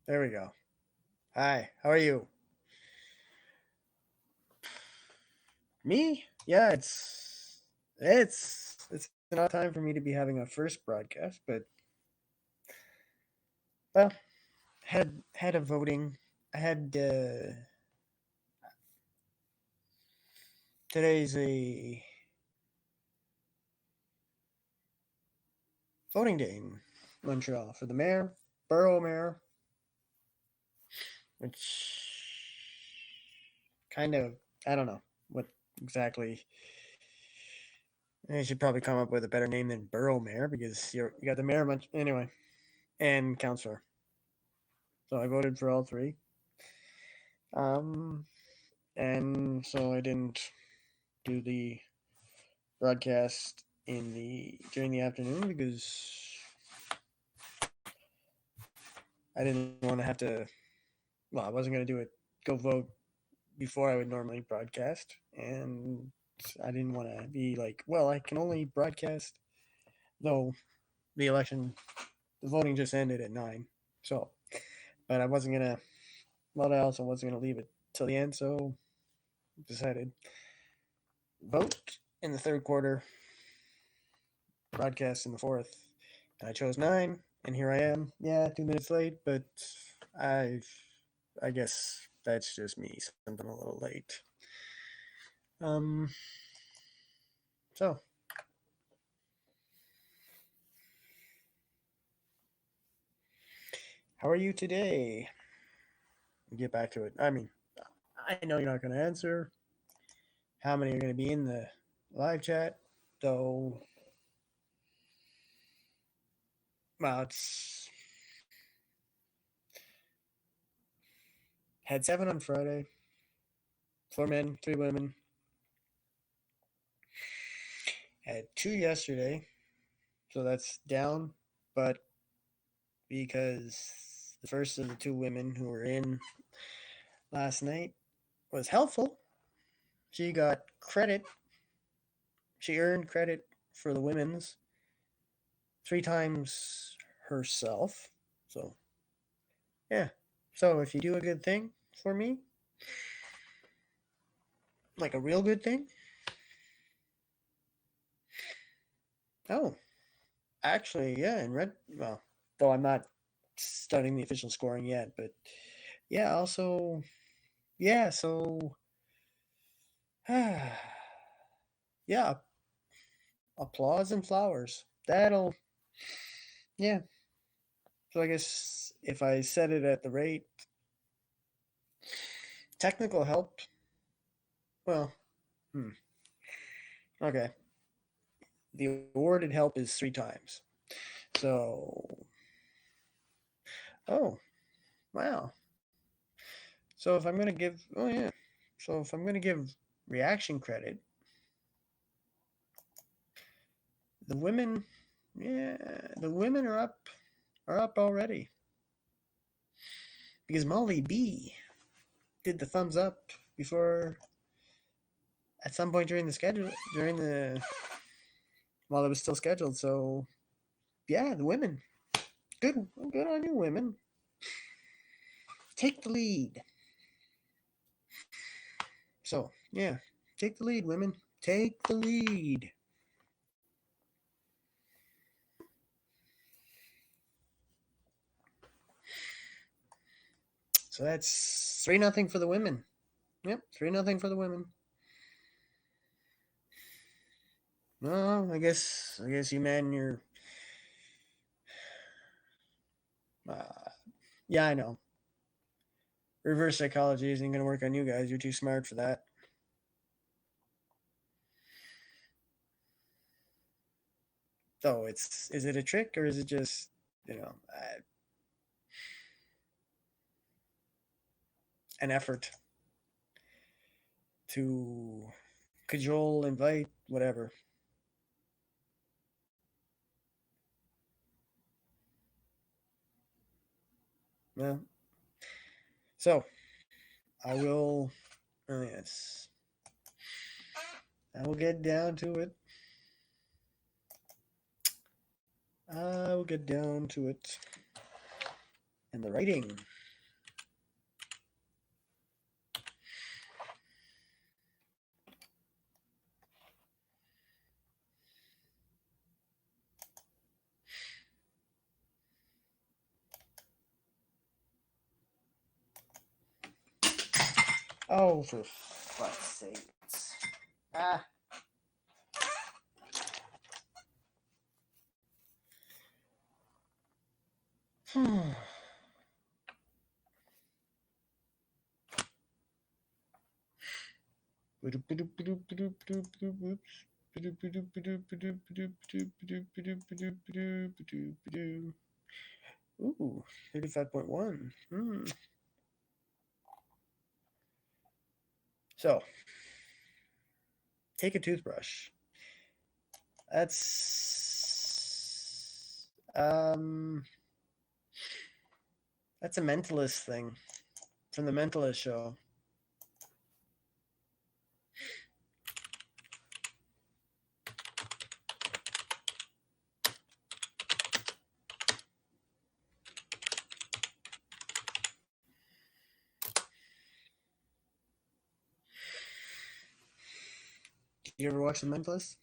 There we go. Hi, how are you? Me? Yeah, it's not time for me to be having a first broadcast, but well, had a voting. I had today's a voting day in Montreal for the mayor, borough mayor, which kind of I don't know what exactly. I should probably come up with a better name than borough mayor because you got the mayor anyway and councillor. So I voted for all three. Um, and so I didn't do the broadcast in the during the afternoon because I didn't want to have to. Well, I wasn't going to do it. Go vote before I would normally broadcast, and I didn't want to be like, well, I can only broadcast though the election, the voting just ended at 9. So, but I wasn't gonna. Well, I also wasn't gonna leave it till the end, so decided vote in the third quarter, broadcast in the fourth, and I chose 9, and here I am. Yeah, 2 minutes late, but I, I guess that's just me. Something a little late. Um. So, how are you today? We'll get back to it. I mean, I know you're not going to answer. How many are going to be in the live chat? Though, well, it's had 7 on Friday. 4 men, 3 women. Had 2 yesterday, so that's down. But because the first of the 2 women who were in last night was helpful, she got credit. She earned credit for the women's 3 times herself. So, yeah. So if you do a good thing for me, like a real good thing, oh, actually, yeah, in red, well, though I'm not studying the official scoring yet, but yeah, also, yeah, so, yeah, applause and flowers. Yeah. So I guess if I set it at the rate, technical help, well, okay. The awarded help is 3 times. So, oh, wow. So if I'm going to give, oh yeah. So if I'm going to give reaction credit, the women, yeah, the women are up already because Molly B did the thumbs up before at some point during the schedule during the while it was still scheduled. So yeah, the women, good on you, women. Take the lead. So yeah, take the lead, women. Take the lead. So that's 3-0 for the women. Yep, 3-0 for the women. No, I guess you men, you're. Yeah, I know. Reverse psychology isn't going to work on you guys. You're too smart for that. So is it a trick or is it just you know an effort to cajole, invite, whatever? Well, so I will. Oh yes, I will get down to it. I will get down to it. And the writing. Oh, for fuck's sakes. Ah. Ooh, 35.1. So, take a toothbrush. That's a mentalist thing from the Mentalist show. You ever watch The Mentalist?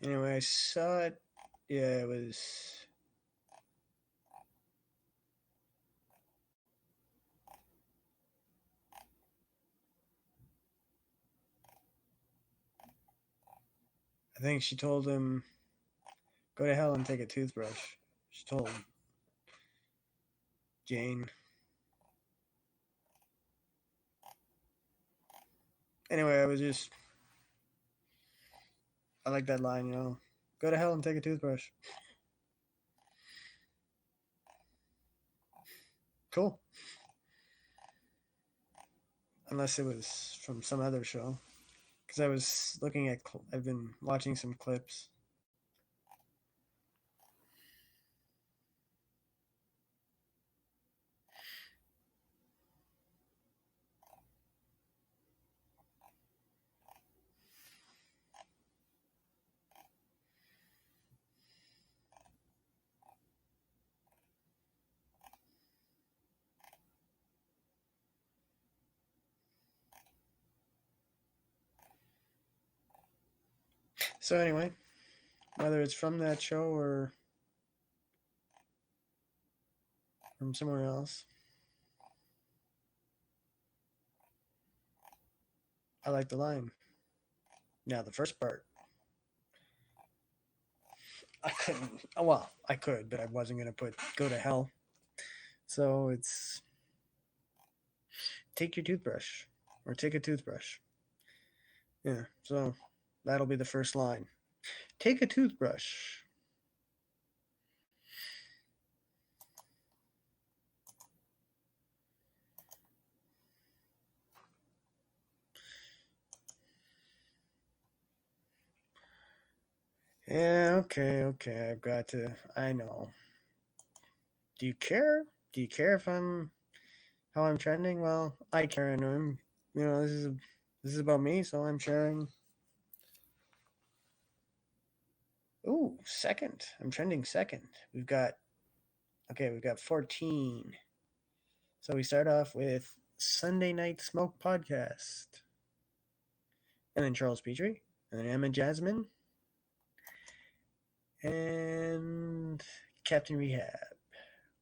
Anyway, I saw it. Yeah, it was. I think she told him, go to hell and take a toothbrush. She told Jane. Anyway, I like that line, go to hell and take a toothbrush. Cool. Unless it was from some other show. Because I was looking at, I've been watching some clips. So anyway, whether it's from that show or from somewhere else, I like the line. Now, the first part, I couldn't. Well, I could, but I wasn't going to put go to hell. So it's take your toothbrush or take a toothbrush. Yeah, so that'll be the first line. Take a toothbrush. Yeah, okay. I've got to. I know. Do you care? Do you care if how I'm trending? Well, I care, and this is about me, so I'm sharing. Ooh, second. I'm trending second. We've got 14. So we start off with Sunday Night Smoke Podcast. And then Charles Petrie. And then Emma Jasmine. And Captain Rehab.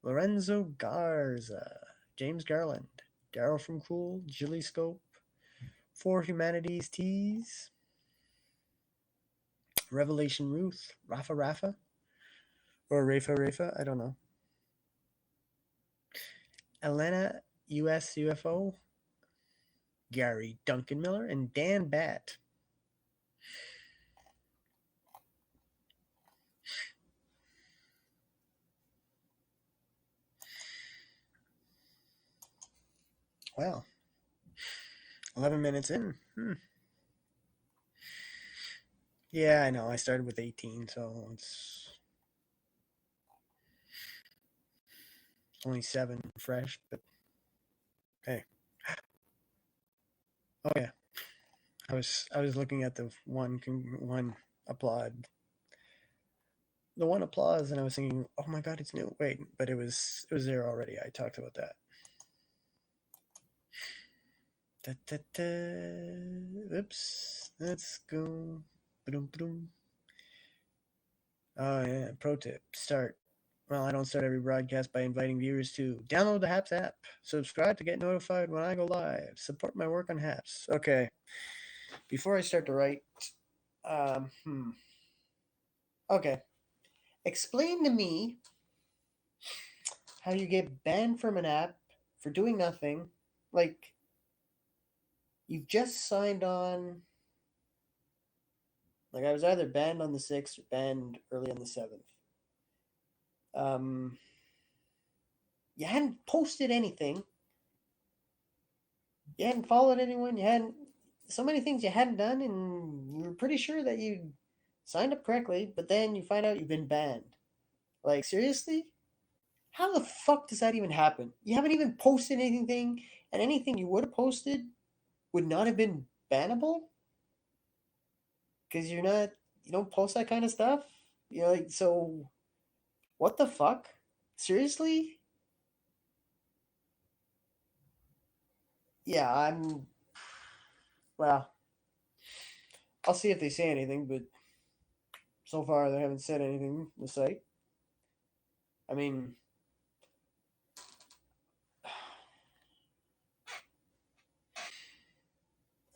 Lorenzo Garza. James Garland. Daryl from Cool. Jilly Scope. For Humanities Teas. Revelation Ruth. Rafa. Or Rafa. I don't know. Elena US UFO. Gary Duncan Miller. And Dan Batt. Well, 11 minutes in. Yeah, I know. I started with 18, so it's only 7 fresh, but hey. Oh, yeah. I was looking at the one applaud, the one applause, and I was thinking, oh my god, it's new. Wait, but it was there already. I talked about that. Da, da, da. Oops. Let's go. Ba-dum, ba-dum. Oh yeah. Pro tip: start. Well, I don't start every broadcast by inviting viewers to download the Haps app, subscribe to get notified when I go live, support my work on Haps. Okay. Before I start to write, um, hmm. Okay. Explain to me how you get banned from an app for doing nothing. Like, you've just signed on. Like, I was either banned on the 6th or banned early on the 7th. Um, you hadn't posted anything. You hadn't followed anyone. You hadn't. So many things you hadn't done, and you were pretty sure that you signed up correctly, but then you find out you've been banned. Like, seriously? How the fuck does that even happen? You haven't even posted anything, and anything you would have posted would not have been bannable? Because you don't post that kind of stuff? You're like, so what the fuck? Seriously? Yeah, well, I'll see if they say anything, but so far they haven't said anything, the site. I mean,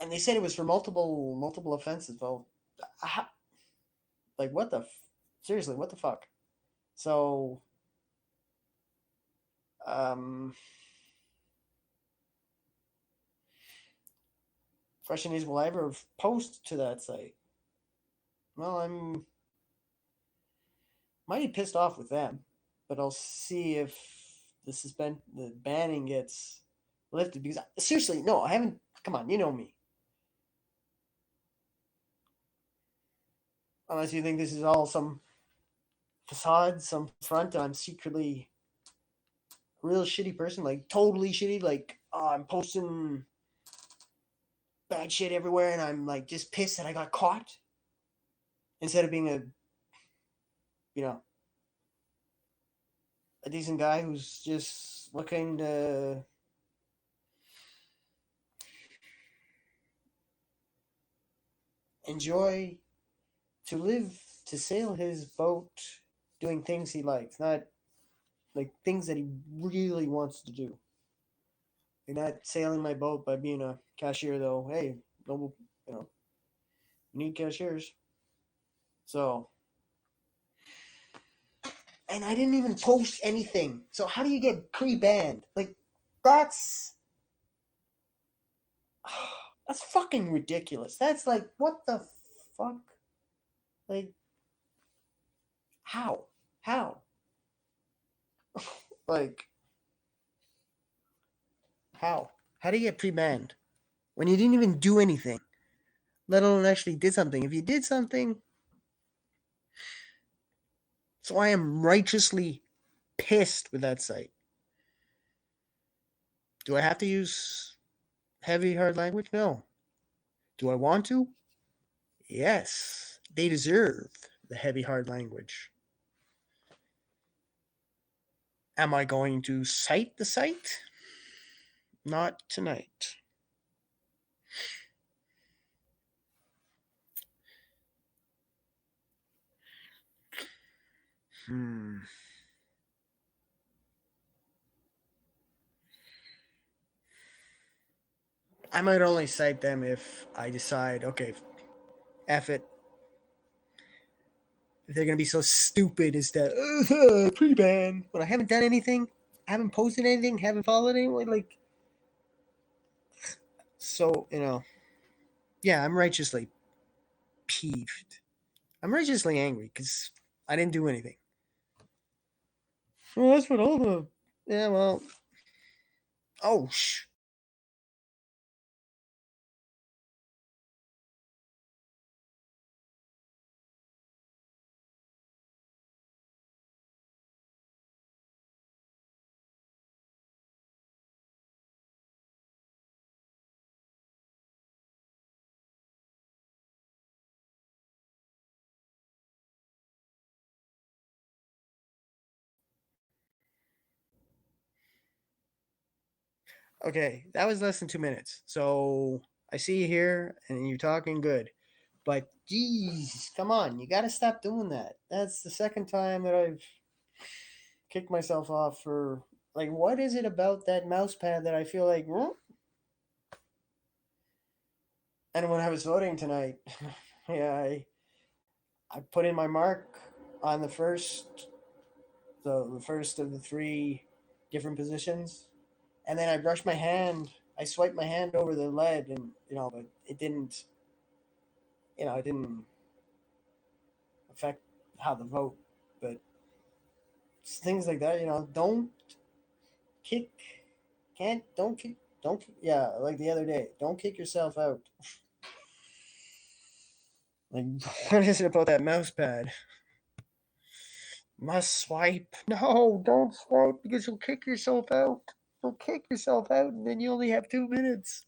and they said it was for multiple offenses. Well, like what the seriously, what the fuck? So, um, question is, will I ever post to that site? Well, I'm mighty pissed off with them, but I'll see if the banning gets lifted because seriously, no, I haven't. Come on, you know me. Unless you think this is all some facade, some front, I'm secretly a real shitty person, like totally shitty. Like, oh, I'm posting bad shit everywhere, and I'm like just pissed that I got caught instead of being you know a decent guy who's just looking enjoy to live to sail his boat doing things he likes, not like things that he really wants to do. Like not sailing my boat by being a cashier though. Hey, no, you know, you need cashiers. So, and I didn't even post anything. So how do you get pre-banned? Like that's that's fucking ridiculous. That's like what the fuck? Like how? How? Like how? How do you get pre-banned when you didn't even do anything, let alone actually did something? If you did something, so I am righteously pissed with that site. Do I have to use heavy hard language? No. Do I want to? Yes. They deserve the heavy hard language. Am I going to cite the site? Not tonight. Hmm. I might only cite them if I decide, okay, F it. If they're going to be so stupid as to, pre-ban, when I haven't done anything, haven't posted anything, haven't followed anyone, like, so, yeah, I'm righteously peeved. I'm righteously angry because I didn't do anything. Well, that's what all the. Yeah, well. Oh, Okay, that was less than 2 minutes. So I see you here and you're talking good. But geez, come on, you gotta stop doing that. That's the second time that I've kicked myself off for like what is it about that mouse pad that I feel like and when I was voting tonight, yeah, I put in my mark on the first of the three different positions, and then I brushed my hand. I swiped my hand over the lead, and but it didn't affect how the vote. But things like that, don't kick, don't kick, yeah, like the other day, don't kick yourself out. Like, what is it about that mouse pad? Must swipe. No, don't swipe because you'll kick yourself out. You'll kick yourself out, and then you only have 2 minutes.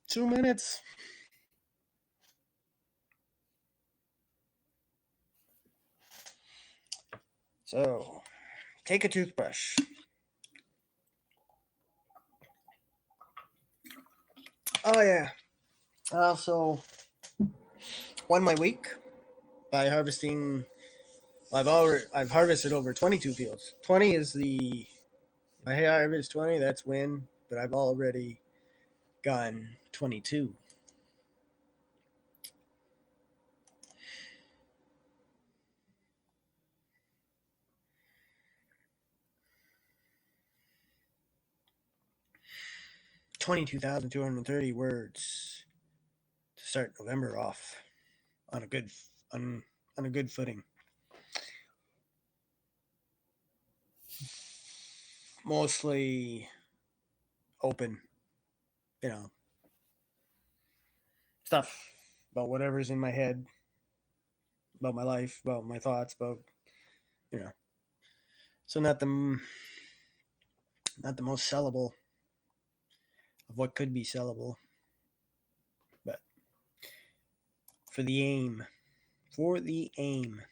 2 minutes. So, take a toothbrush. Oh yeah. I also won my week by harvesting. I've harvested over 22 fields. 20 is the I harvest 20. That's win. But I've already gotten 22. $22,230 to start November off on a good on a good footing. Mostly open, you know, stuff about whatever's in my head, about my life, about my thoughts, about you know. So not the most sellable of what could be sellable, but for the aim, for the aim,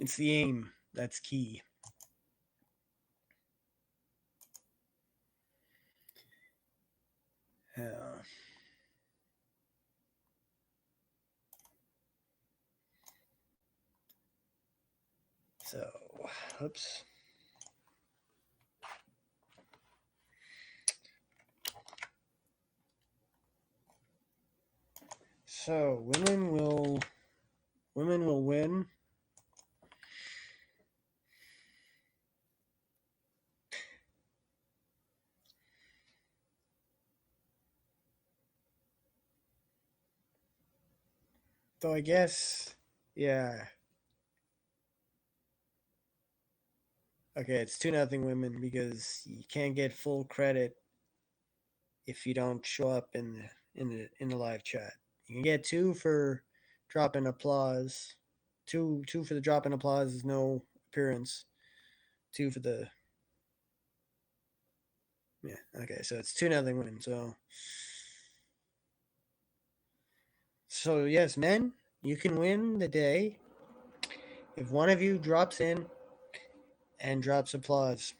it's the aim that's key. Uh, so, oops. So women will win. Though I guess, yeah. Okay, it's 2-0 women because you can't get full credit if you don't show up in the live chat. You can get two for dropping applause. Two for the drop in applause is no appearance. Two for the yeah. Okay, so it's 2-0 win. So yes, men, you can win the day if one of you drops in and drops applause.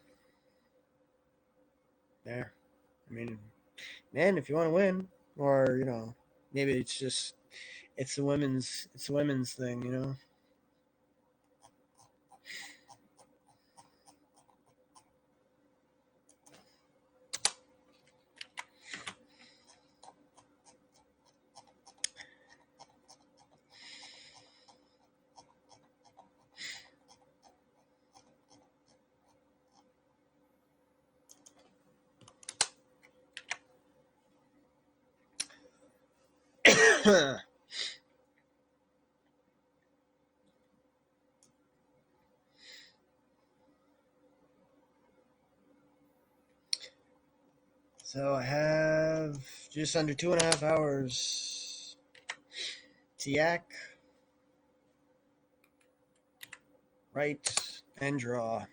There. I mean, man, if you want to win, or maybe it's the women's thing, So I have just under 2.5 hours to yak, write, and draw.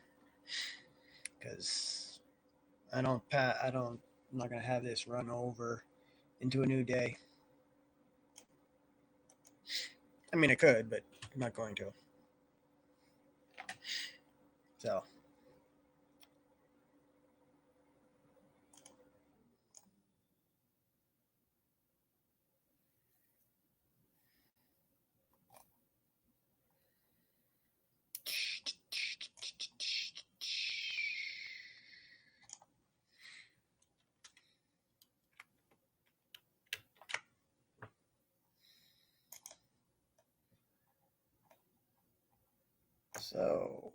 Because I'm not gonna have this run over into a new day. I mean, I could, but I'm not going to. So So,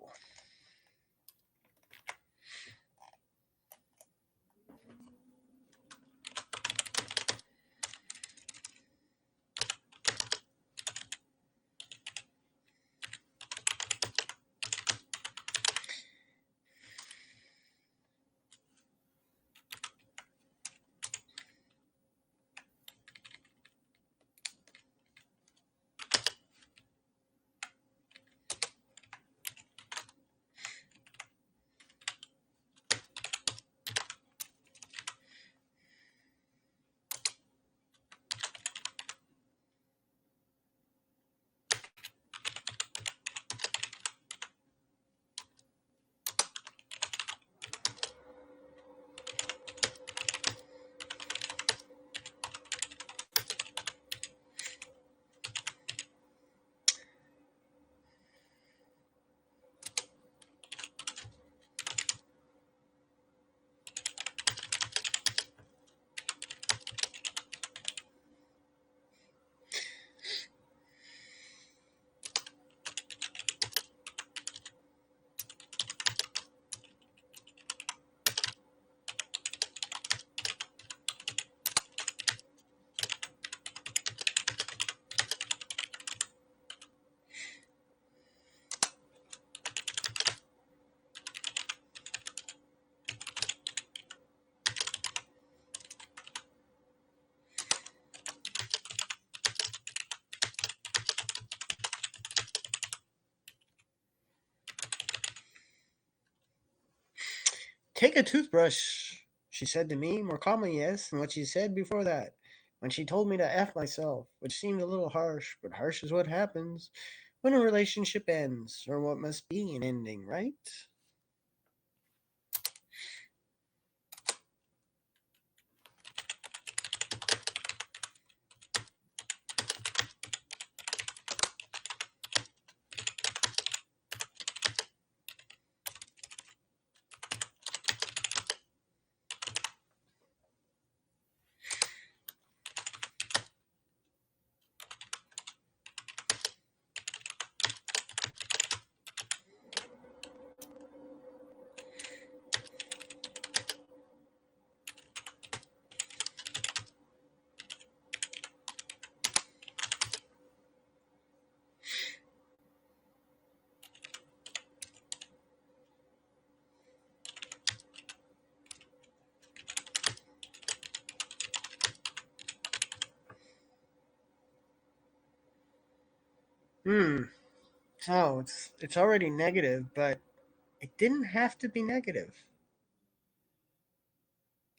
take a toothbrush, she said to me, more calmly, yes, than what she said before that, when she told me to F myself, which seemed a little harsh, but harsh is what happens when a relationship ends, or what must be an ending, right? Hmm. So it's already negative, but it didn't have to be negative.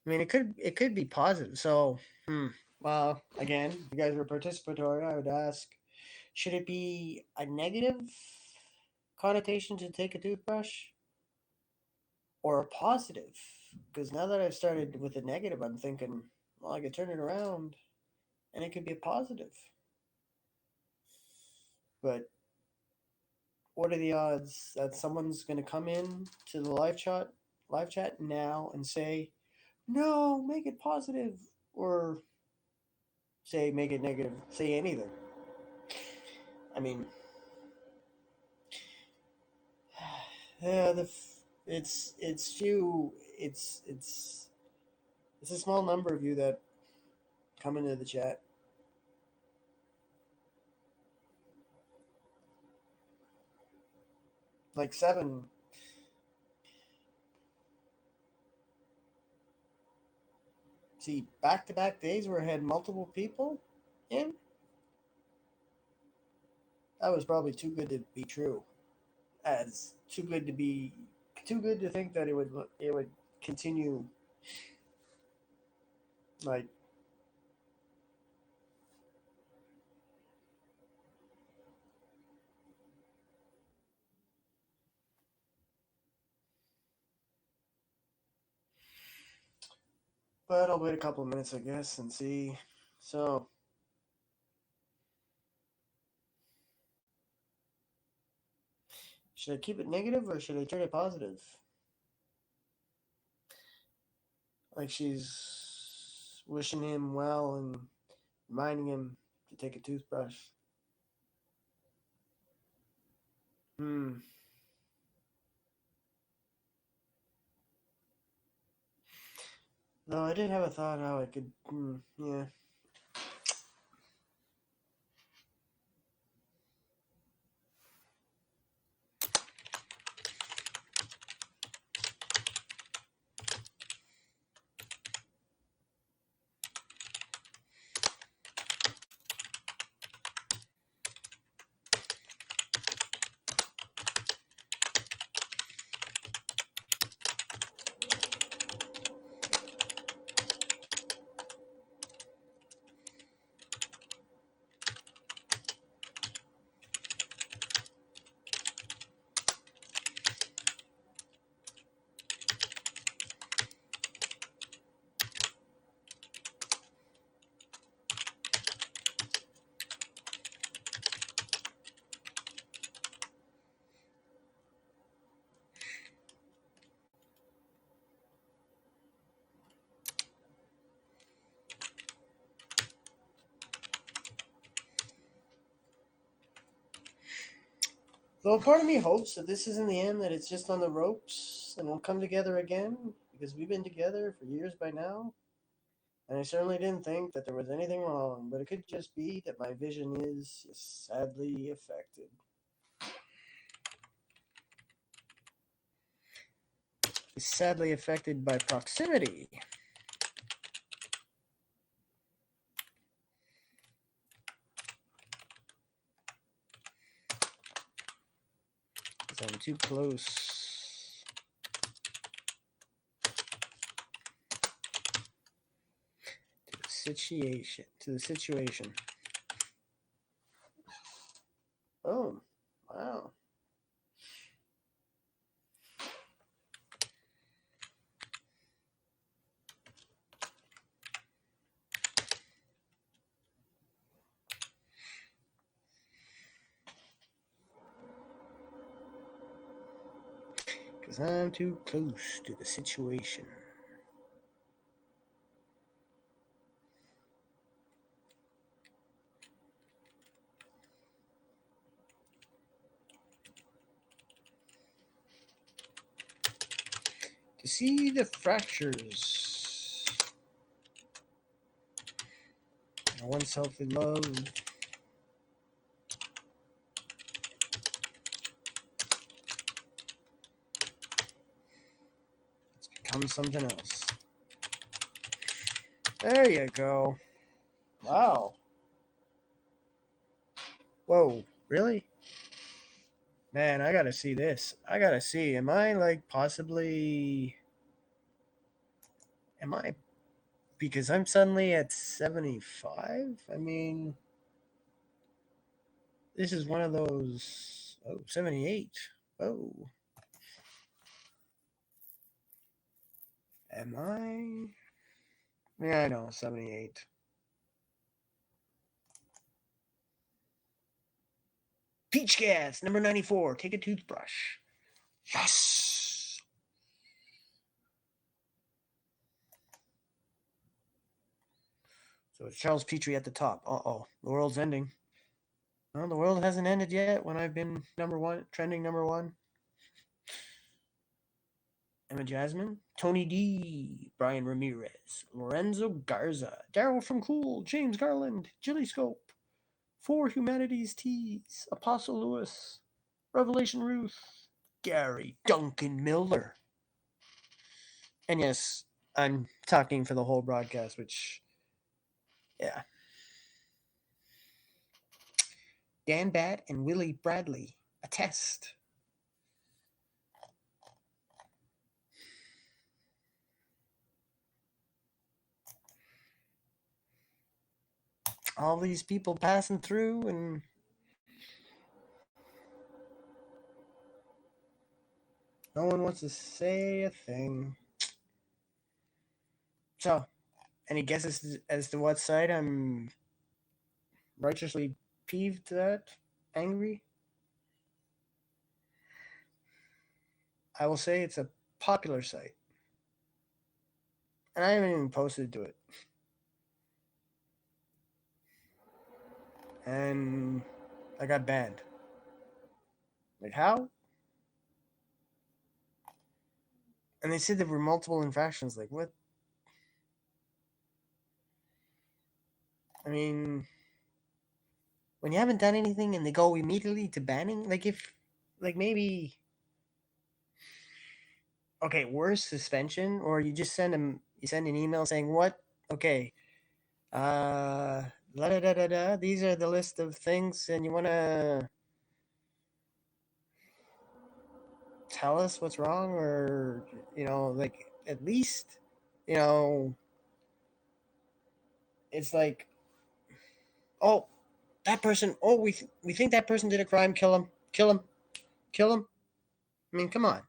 I mean, it could be positive. So, well, again, if you guys were participatory, I would ask: should it be a negative connotation to take a toothbrush, or a positive? Because now that I've started with a negative, I'm thinking, well, I could turn it around, and it could be a positive. But what are the odds that someone's going to come in to the live chat now and say, no, make it positive, or say make it negative, say anything? I mean, yeah, it's few, it's a small number of you that come into the chat. Like seven. See, back to back days where I had multiple people in, that was probably too good to be true. As too good to think that it would continue, like. But I'll wait a couple of minutes, I guess, and see. So, should I keep it negative or should I turn it positive? Like she's wishing him well and reminding him to take a toothbrush. Hmm. Oh, I did have a thought how I could. Yeah. Though part of me hopes that this is in the end that it's just on the ropes and we'll come together again because we've been together for years by now. And I certainly didn't think that there was anything wrong, but it could just be that my vision is sadly affected. It's sadly affected by proximity. Because I'm too close to the situation. Oh, wow. Because I'm too close to the situation. To see the fractures in oneself in love. It's become something else. There you go. Wow. Whoa, really? Man, I gotta see this. I gotta see. Am I like possibly. Am I. Because I'm suddenly at 75? I mean, this is one of those. Oh, 78. Oh. Am I? Yeah, I know, 78. PeachCast, number 94. Take a toothbrush. Yes! So it's Charles Petrie at the top. Uh-oh, the world's ending. Well, the world hasn't ended yet when I've been number one, trending number one. Emma Jasmine, Tony D, Brian Ramirez, Lorenzo Garza, Daryl from Cool, James Garland, Jilly Scope, For Humanity's Tees, Apostle Lewis, Revelation Ruth, Gary Duncan Miller. And yes, I'm talking for the whole broadcast, which, yeah. Dan Bat and Willie Bradley attest. All these people passing through, and no one wants to say a thing. So, any guesses as to what side I'm righteously peeved at? Angry? I will say it's a popular site. And I haven't even posted to it. And I got banned. Like, how? And they said there were multiple infractions. Like, what? I mean, when you haven't done anything and they go immediately to banning, like if, like maybe, okay, worse suspension, or you just you send an email saying what, okay, la da da da da. These are the list of things, and you want to tell us what's wrong, or like at least, you know, it's like, oh, that person. Oh, we think that person did a crime. Kill him. Kill him. Kill him. I mean, come on.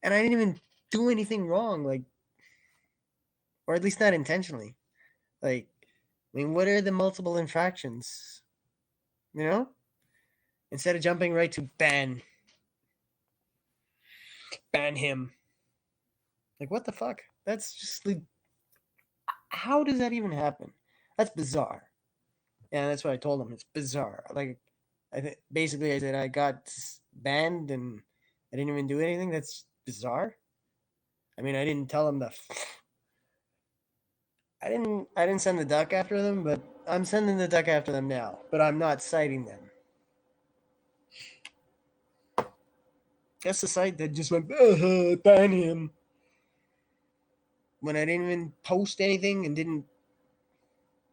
And I didn't even do anything wrong, like, or at least not intentionally. Like, I mean, what are the multiple infractions? You know, instead of jumping right to ban him. Like, what the fuck? That's just like, how does that even happen? That's bizarre. And that's what I told him. It's bizarre. Like, basically I said I got banned and I didn't even do anything. That's bizarre. I mean, I didn't tell him that. I didn't send the duck after them, but I'm sending the duck after them now. But I'm not citing them. That's the site that just went ban him when I didn't even post anything and didn't,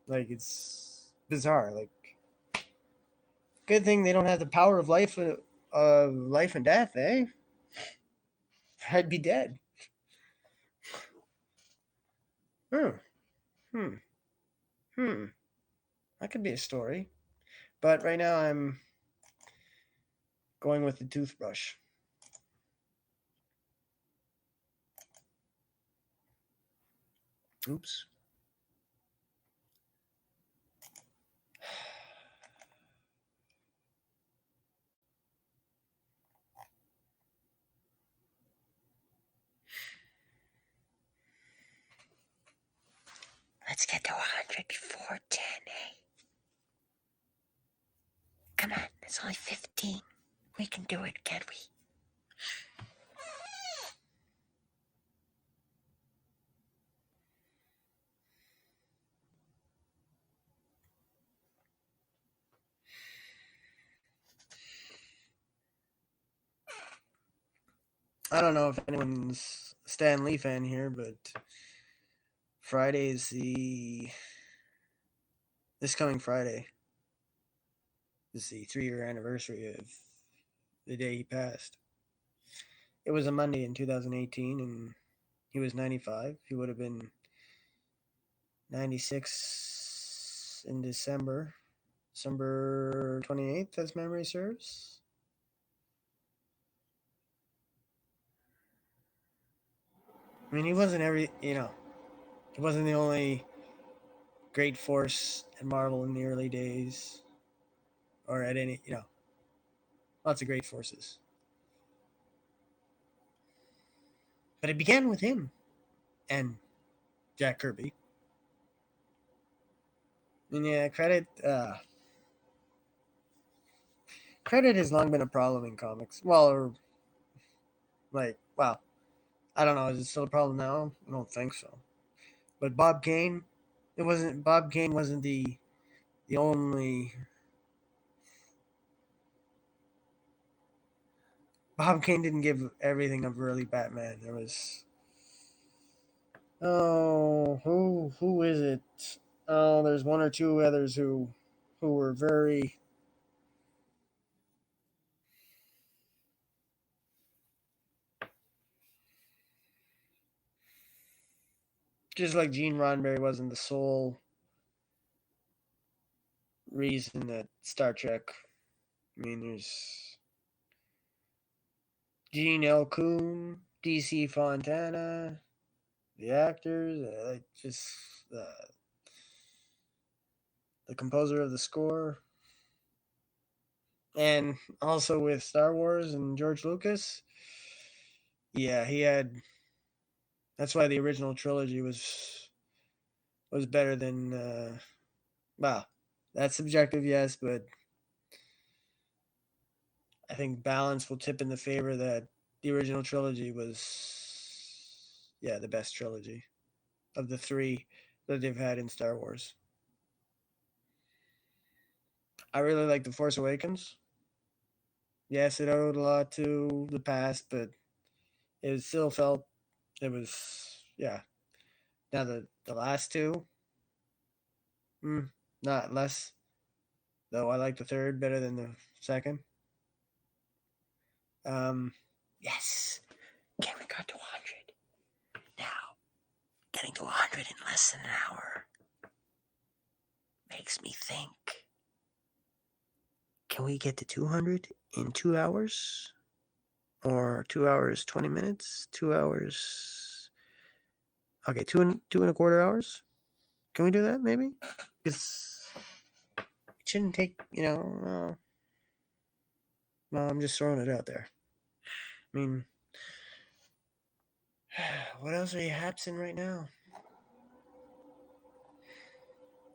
like, it's bizarre. Like, good thing they don't have the power of life and death, eh? I'd be dead. Hmm. Hmm. Hmm. That could be a story. But right now I'm going with the toothbrush. Oops. Let's get to 100 before 10, eh? Come on, it's only 15. We can do it, can't we? I don't know if anyone's Stan Lee fan here, but Friday is this coming Friday is the 3-year anniversary of the day he passed. It was a Monday in 2018, and he was 95. He would have been 96 in December 28th, as memory serves. I mean, he wasn't he wasn't the only great force at Marvel in the early days, or at any, lots of great forces. But it began with him and Jack Kirby. And yeah, credit has long been a problem in comics. Well, or like, wow, I don't know. Is it still a problem now? I don't think so. But Bob Kane wasn't the only. Bob Kane didn't give everything of early Batman. There was, oh, who is it? Oh, there's one or two others who were very, just like Gene Roddenberry wasn't the sole reason that Star Trek. I mean, there's Gene L. Coon, DC Fontana, the actors, just the composer of the score, and also with Star Wars and George Lucas. Yeah, he had. That's why the original trilogy was better than. Well, that's subjective, yes, but I think balance will tip in the favor that the original trilogy was, yeah, the best trilogy of the three that they've had in Star Wars. I really like The Force Awakens. Yes, it owed a lot to the past, but it still felt it was yeah. Now the last two, not less. Though I like the third better than the second. Um, yes, Cameron got to 100. Now getting to 100 in less than an hour makes me think. Can we get to 200 in 2 hours? Or 2 hours, 20 minutes? 2 hours. Okay, two and a quarter hours? Can we do that maybe? Because it shouldn't take, well, I'm just throwing it out there. I mean, what else are you hapsing right now?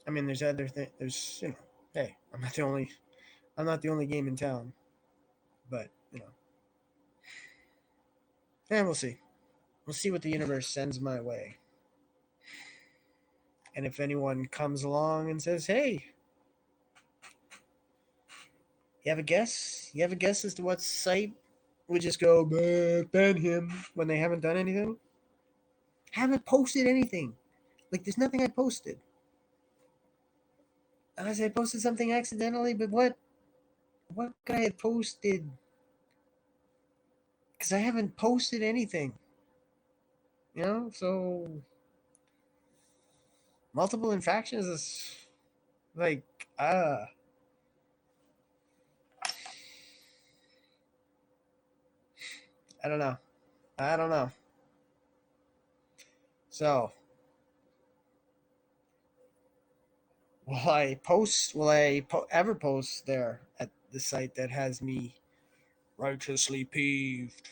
I mean, there's other things. There's, hey, I'm not the only game in town. But, yeah, we'll see. We'll see what the universe sends my way. And if anyone comes along and says, hey, you have a guess? You have a guess as to what site would just go, ban him when they haven't done anything? Haven't posted anything. Like, there's nothing I posted. Unless I posted something accidentally, but what? What could I have posted? Because I haven't posted anything. So multiple infractions is like, I don't know. I don't know. So, ever post there at the site that has me righteously peeved?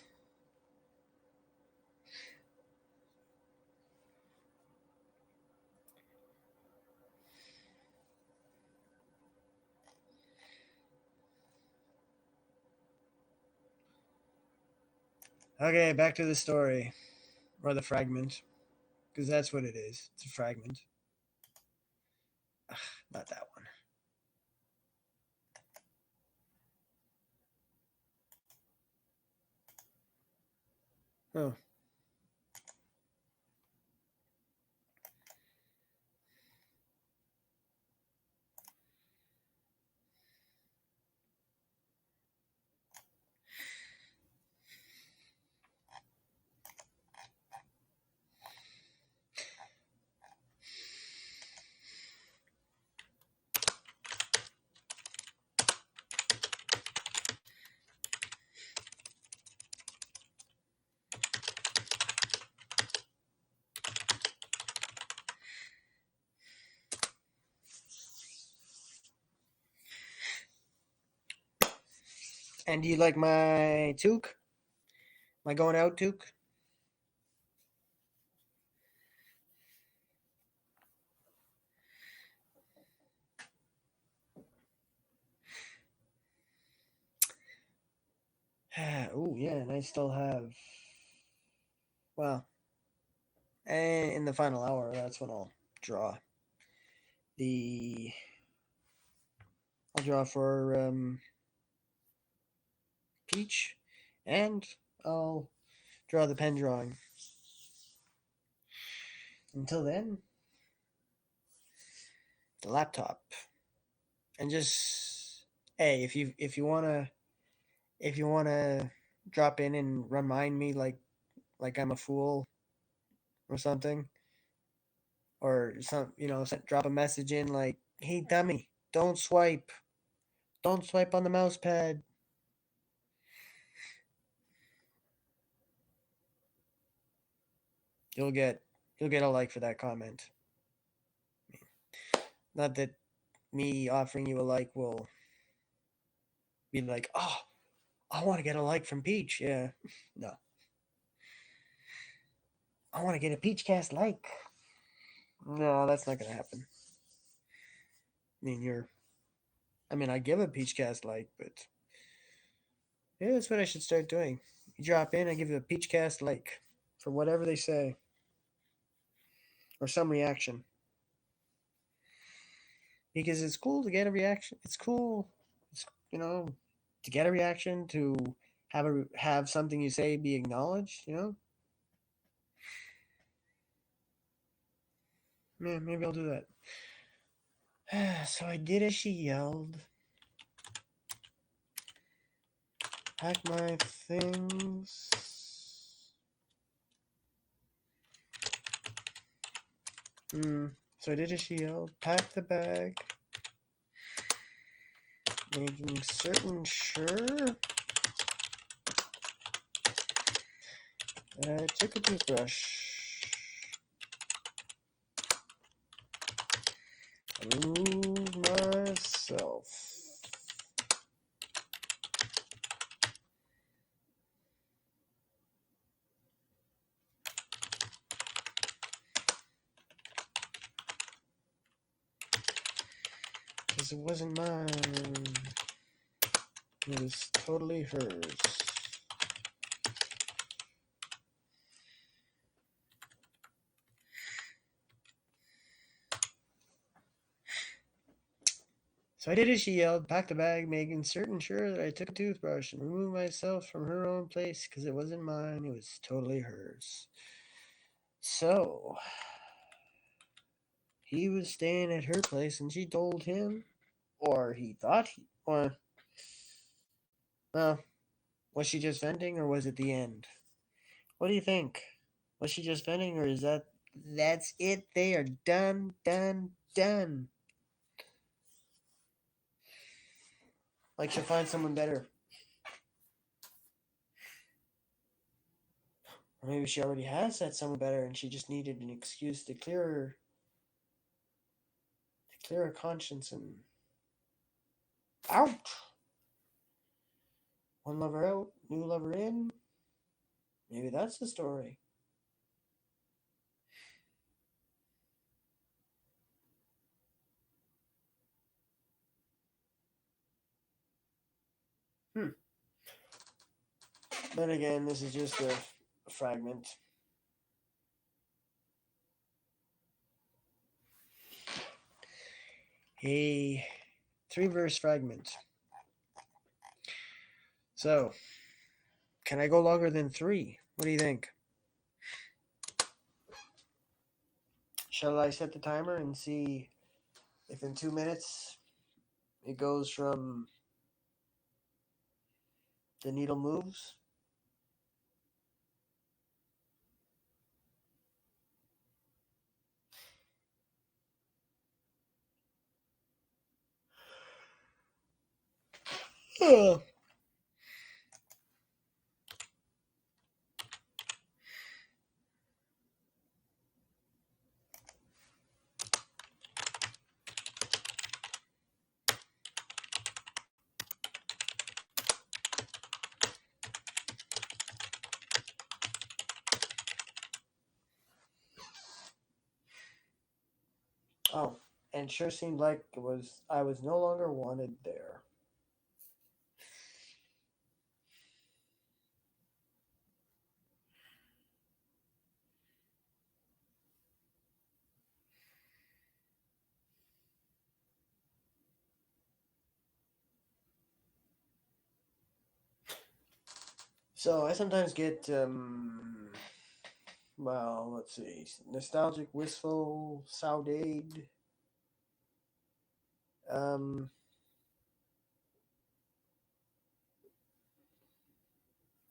Okay, back to the story or the fragment, because that's what it is. It's a fragment. Ugh, not that one. Oh. And do you like my toque? My going out toque? Oh yeah, and I still have. Well, and in the final hour, that's when draw the. I'll draw for Peach, and I'll draw the pen drawing. Until then, the laptop, and just hey, if you wanna drop in and remind me like I'm a fool or something, or drop a message in like, hey dummy, don't swipe on the mouse pad. You'll get a like for that comment. Not that me offering you a like will be like, oh, I want to get a like from Peach. Yeah, no, I want to get a PeachCast like. No, that's not gonna happen. I mean, I give a PeachCast like, but yeah, that's what I should start doing. You drop in, I give you a PeachCast like for whatever they say or some reaction. because it's cool to get a reaction. It's cool, it's, to get a reaction, to have something you say be acknowledged. Yeah, maybe I'll do that. So I did as she yelled. Pack my things. So I did as she yelled. Pack the bag. Making sure that I took a toothbrush. Remove myself. Because it wasn't mine. It was totally hers. So I did as she yelled, packed the bag, making sure that I took a toothbrush and removed myself from her own place because it wasn't mine. It was totally hers. So he was staying at her place and she told him, or he thought, or, well, was she just venting or was it the end? What do you think? Was she just venting or is that's it? They are done, done, done. Like she'll find someone better. Or maybe she already has that someone better and she just needed an excuse to clear her conscience and out. One lover out, new lover in. Maybe that's the story. But again, this is just a fragment. A 3-verse fragment. So, can I go longer than 3? What do you think? Shall I set the timer and see if in 2 minutes it goes from the needle moves? Oh. Oh, and it sure seemed like I was no longer wanted there. So I sometimes get, well, let's see, nostalgic, wistful, saudade. Um,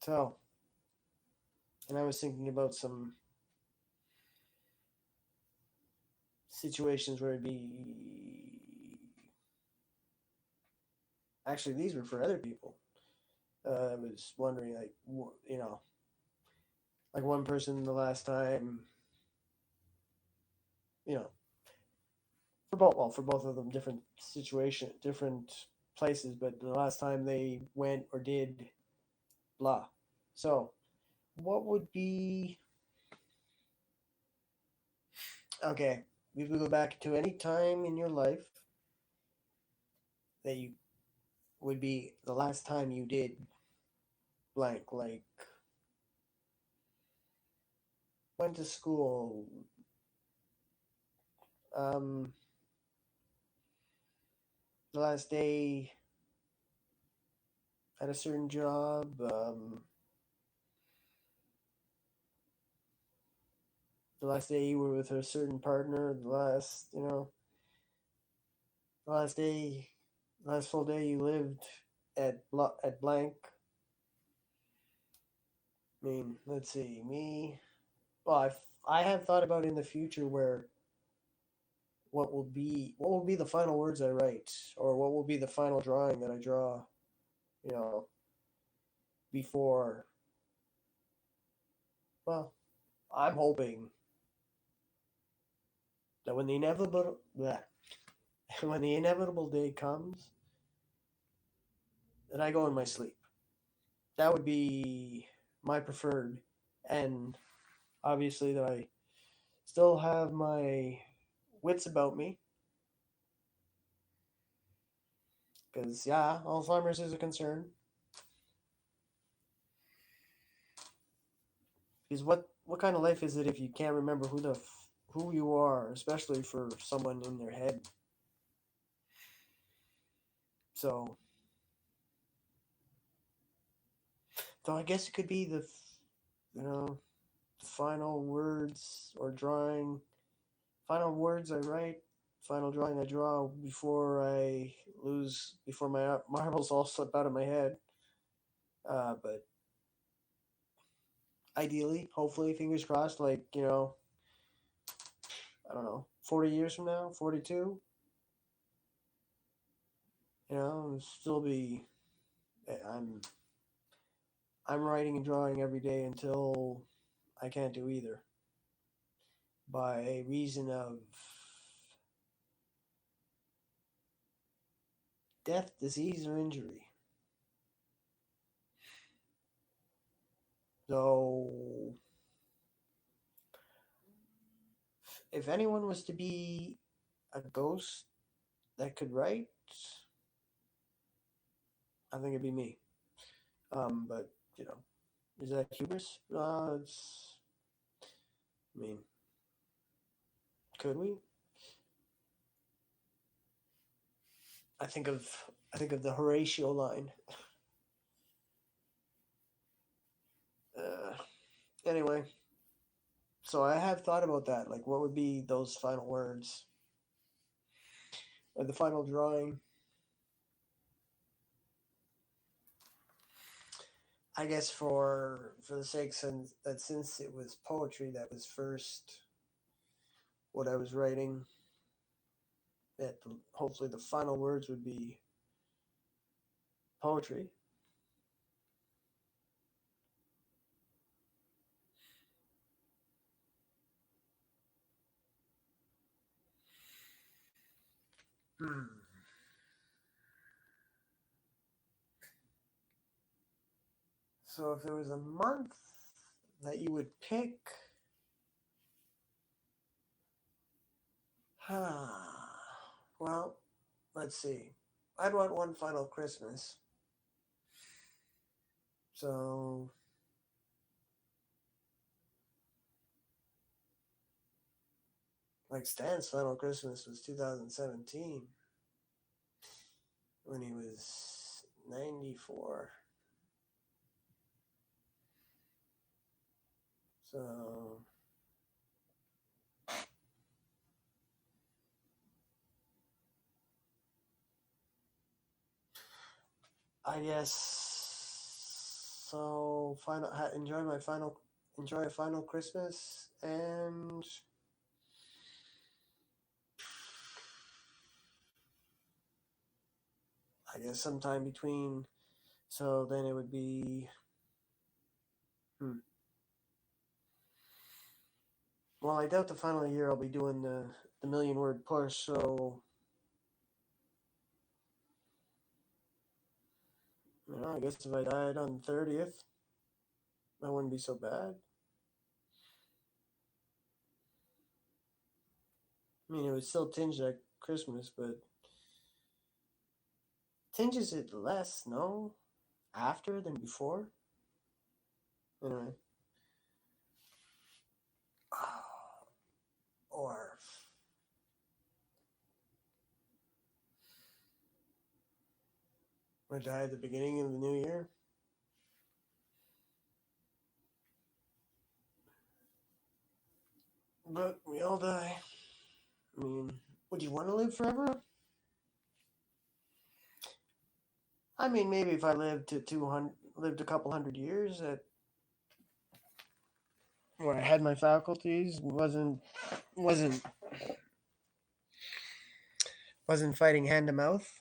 so, and I was thinking about some situations where it'd be. Actually, these were for other people. I was wondering, like, like one person the last time, you know, for both of them, different situation, different places, but the last time they went or did blah. So, what would be okay? We would go back to any time in your life that you would be the last time you did blank, like went to school, um, the last day at a certain job, the last day you were with a certain partner, the last day, last full day you lived at blank. I mean, let's see, me. Well, I have thought about in the future where what will be the final words I write, or what will be the final drawing that I draw. You know, before. Well, I'm hoping that when the inevitable day comes, that I go in my sleep. That would be my preferred, and obviously that I still have my wits about me, because yeah, Alzheimer's is a concern. Because what kind of life is it if you can't remember who you are, especially for someone in their head? So, so I guess it could be you know the final words or drawing, final words I write, final drawing I draw before my marbles all slip out of my head. But ideally, hopefully, fingers crossed, like, I don't know, 40 years from now, 42, still be, I'm, I'm writing and drawing every day until I can't do either by reason of death, disease, or injury. So, if anyone was to be a ghost that could write, I think it'd be me. But is that hubris? I mean, could we? I think of I think of the Horatio line. Uh, anyway, so I have thought about that. Like, what would be those final words or the final drawing? I guess for the sake that since it was poetry that was first what I was writing, that hopefully the final words would be poetry. Hmm. So if there was a month that you would pick, well, let's see. I'd want one final Christmas. So, like Stan's final Christmas was 2017 when he was 94. So, I guess so. Enjoy a final Christmas, and I guess sometime between. So then it would be. Well, I doubt the final year I'll be doing the million word push. So I guess if I died on the 30th, that wouldn't be so bad. I mean, it was still tinged at Christmas, but tinges it less, no? After than before? Anyway. Or I die at the beginning of the new year. But we all die. I mean, would you want to live forever? I mean, maybe if I lived to 200, lived a couple hundred years, at where I had my faculties, wasn't wasn't fighting hand to mouth.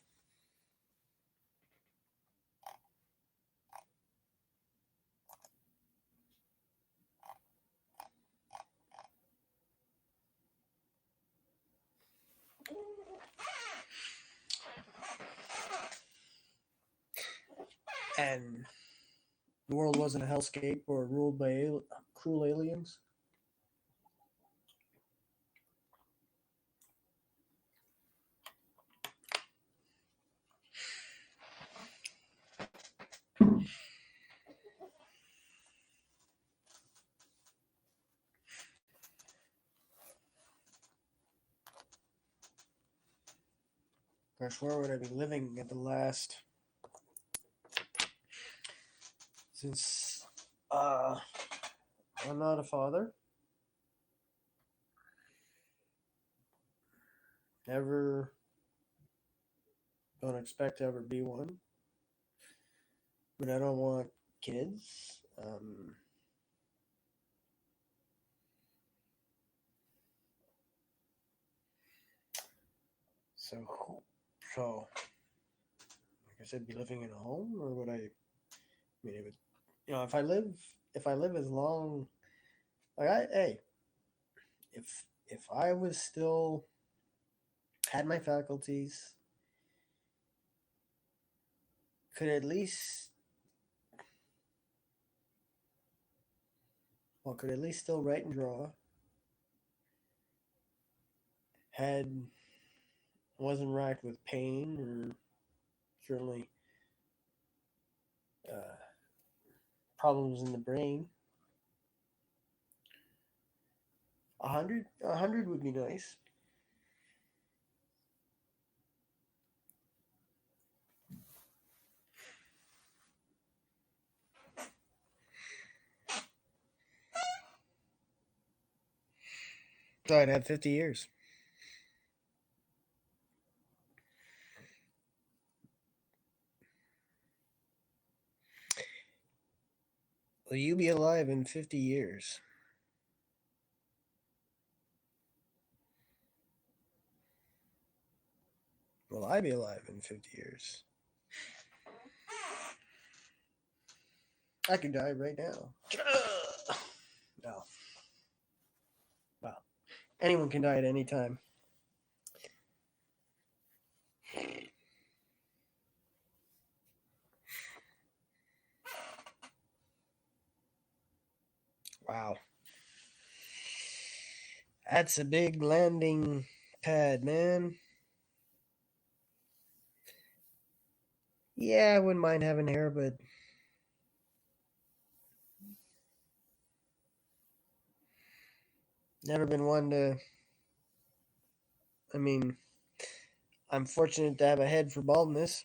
And the world wasn't a hellscape or ruled by cruel aliens. Gosh, where would I be living at the last? Since I'm not a father, never don't expect to ever be one, but I don't want kids. So, so like I said, be living in a home, or would I? I mean, it would, if I live as long, hey, if I was still had my faculties, could at least, could at least still write and draw, had wasn't racked with pain or certainly uh, problems in the brain. A hundred would be nice. So I'd have 50 years. Will you be alive in 50 years? Will I be alive in 50 years? I could die right now. No. Well, anyone can die at any time. Wow. That's a big landing pad, man. Yeah, I wouldn't mind having hair, but never been one to. I mean, I'm fortunate to have a head for baldness,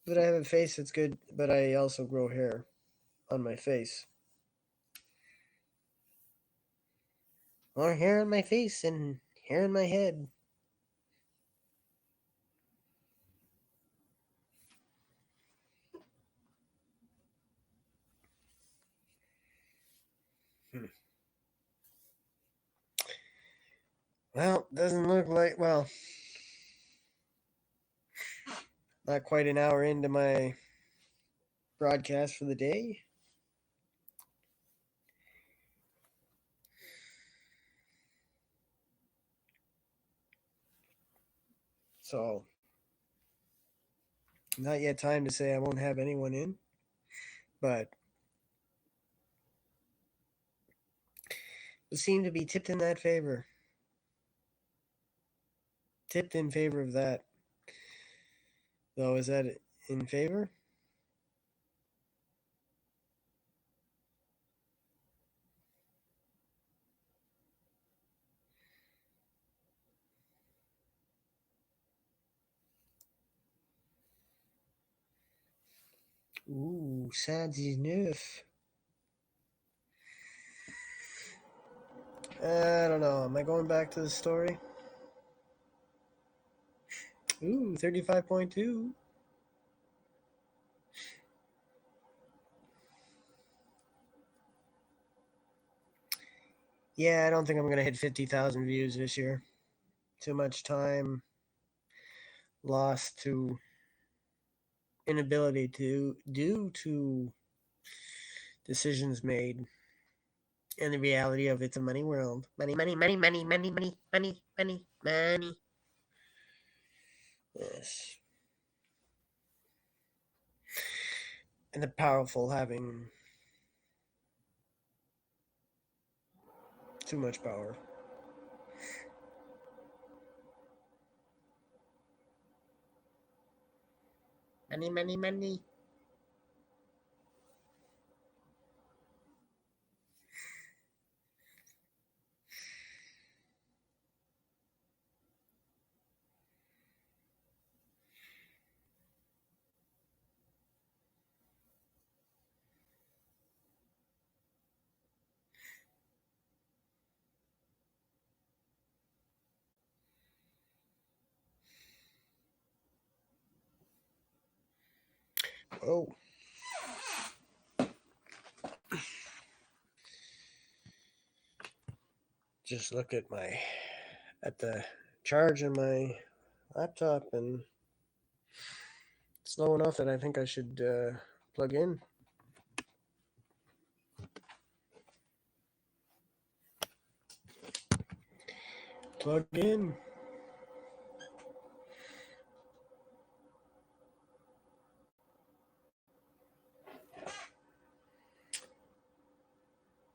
but I have a face that's good, but I also grow hair on my face. More hair on my face and hair in my head. Hmm. Well, doesn't look like, not quite an hour into my broadcast for the day. So, not yet time to say I won't have anyone in, but it seemed to be tipped in that favor. Tipped in favor of that. Though, is that in favor? Ooh, 119. I don't know. Am I going back to the story? Ooh, 35.2. Yeah, I don't think I'm going to hit 50,000 views this year. Too much time lost to inability to due to decisions made and the reality of it's a money world. Money, money, money, money, money, money, money, money, money. Yes. And the powerful having too much power. Money, money, money. Oh, just look at the charge in my laptop, and it's low enough that I think I should plug in. Plug in.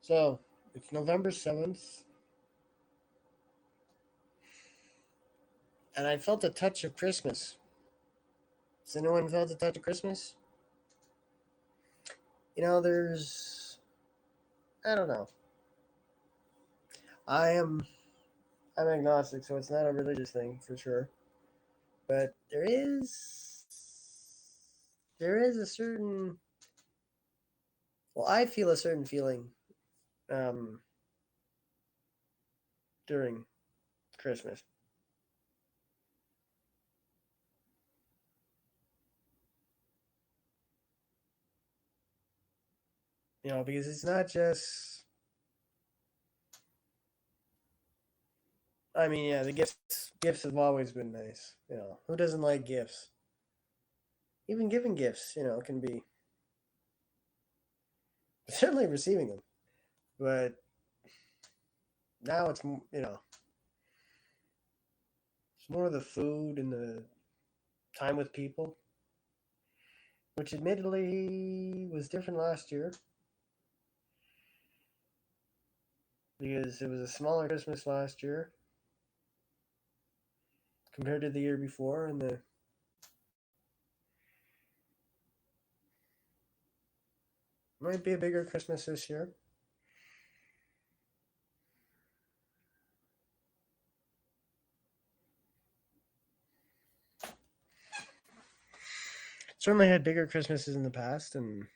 So it's November 7th, and I felt a touch of Christmas. Has anyone felt a touch of Christmas? You know, I don't know. I am, I'm agnostic, so it's not a religious thing for sure. But there is a certain, well, I feel a certain feeling um, during Christmas. You know, because it's not just, I mean, yeah, the gifts have always been nice. You know, who doesn't like gifts? Even giving gifts, you know, can be certainly receiving them. But now you know, it's more of the food and the time with people, which admittedly was different last year because it was a smaller Christmas last year compared to the year before, and the might be a bigger Christmas this year. Certainly had bigger Christmases in the past, and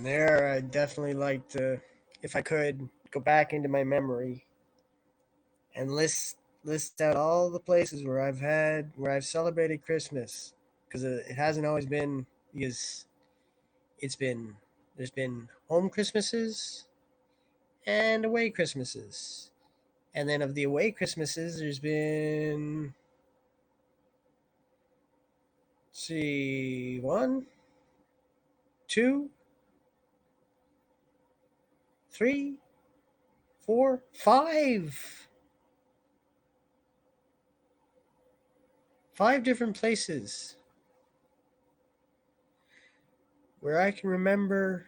there I definitely like to, if I could, go back into my memory and list out all the places where I've celebrated Christmas because it hasn't always been because it's been there's been home Christmases and away Christmases. And then of the away Christmases, there's been, let's see, one, two, three, four, five different places where I can remember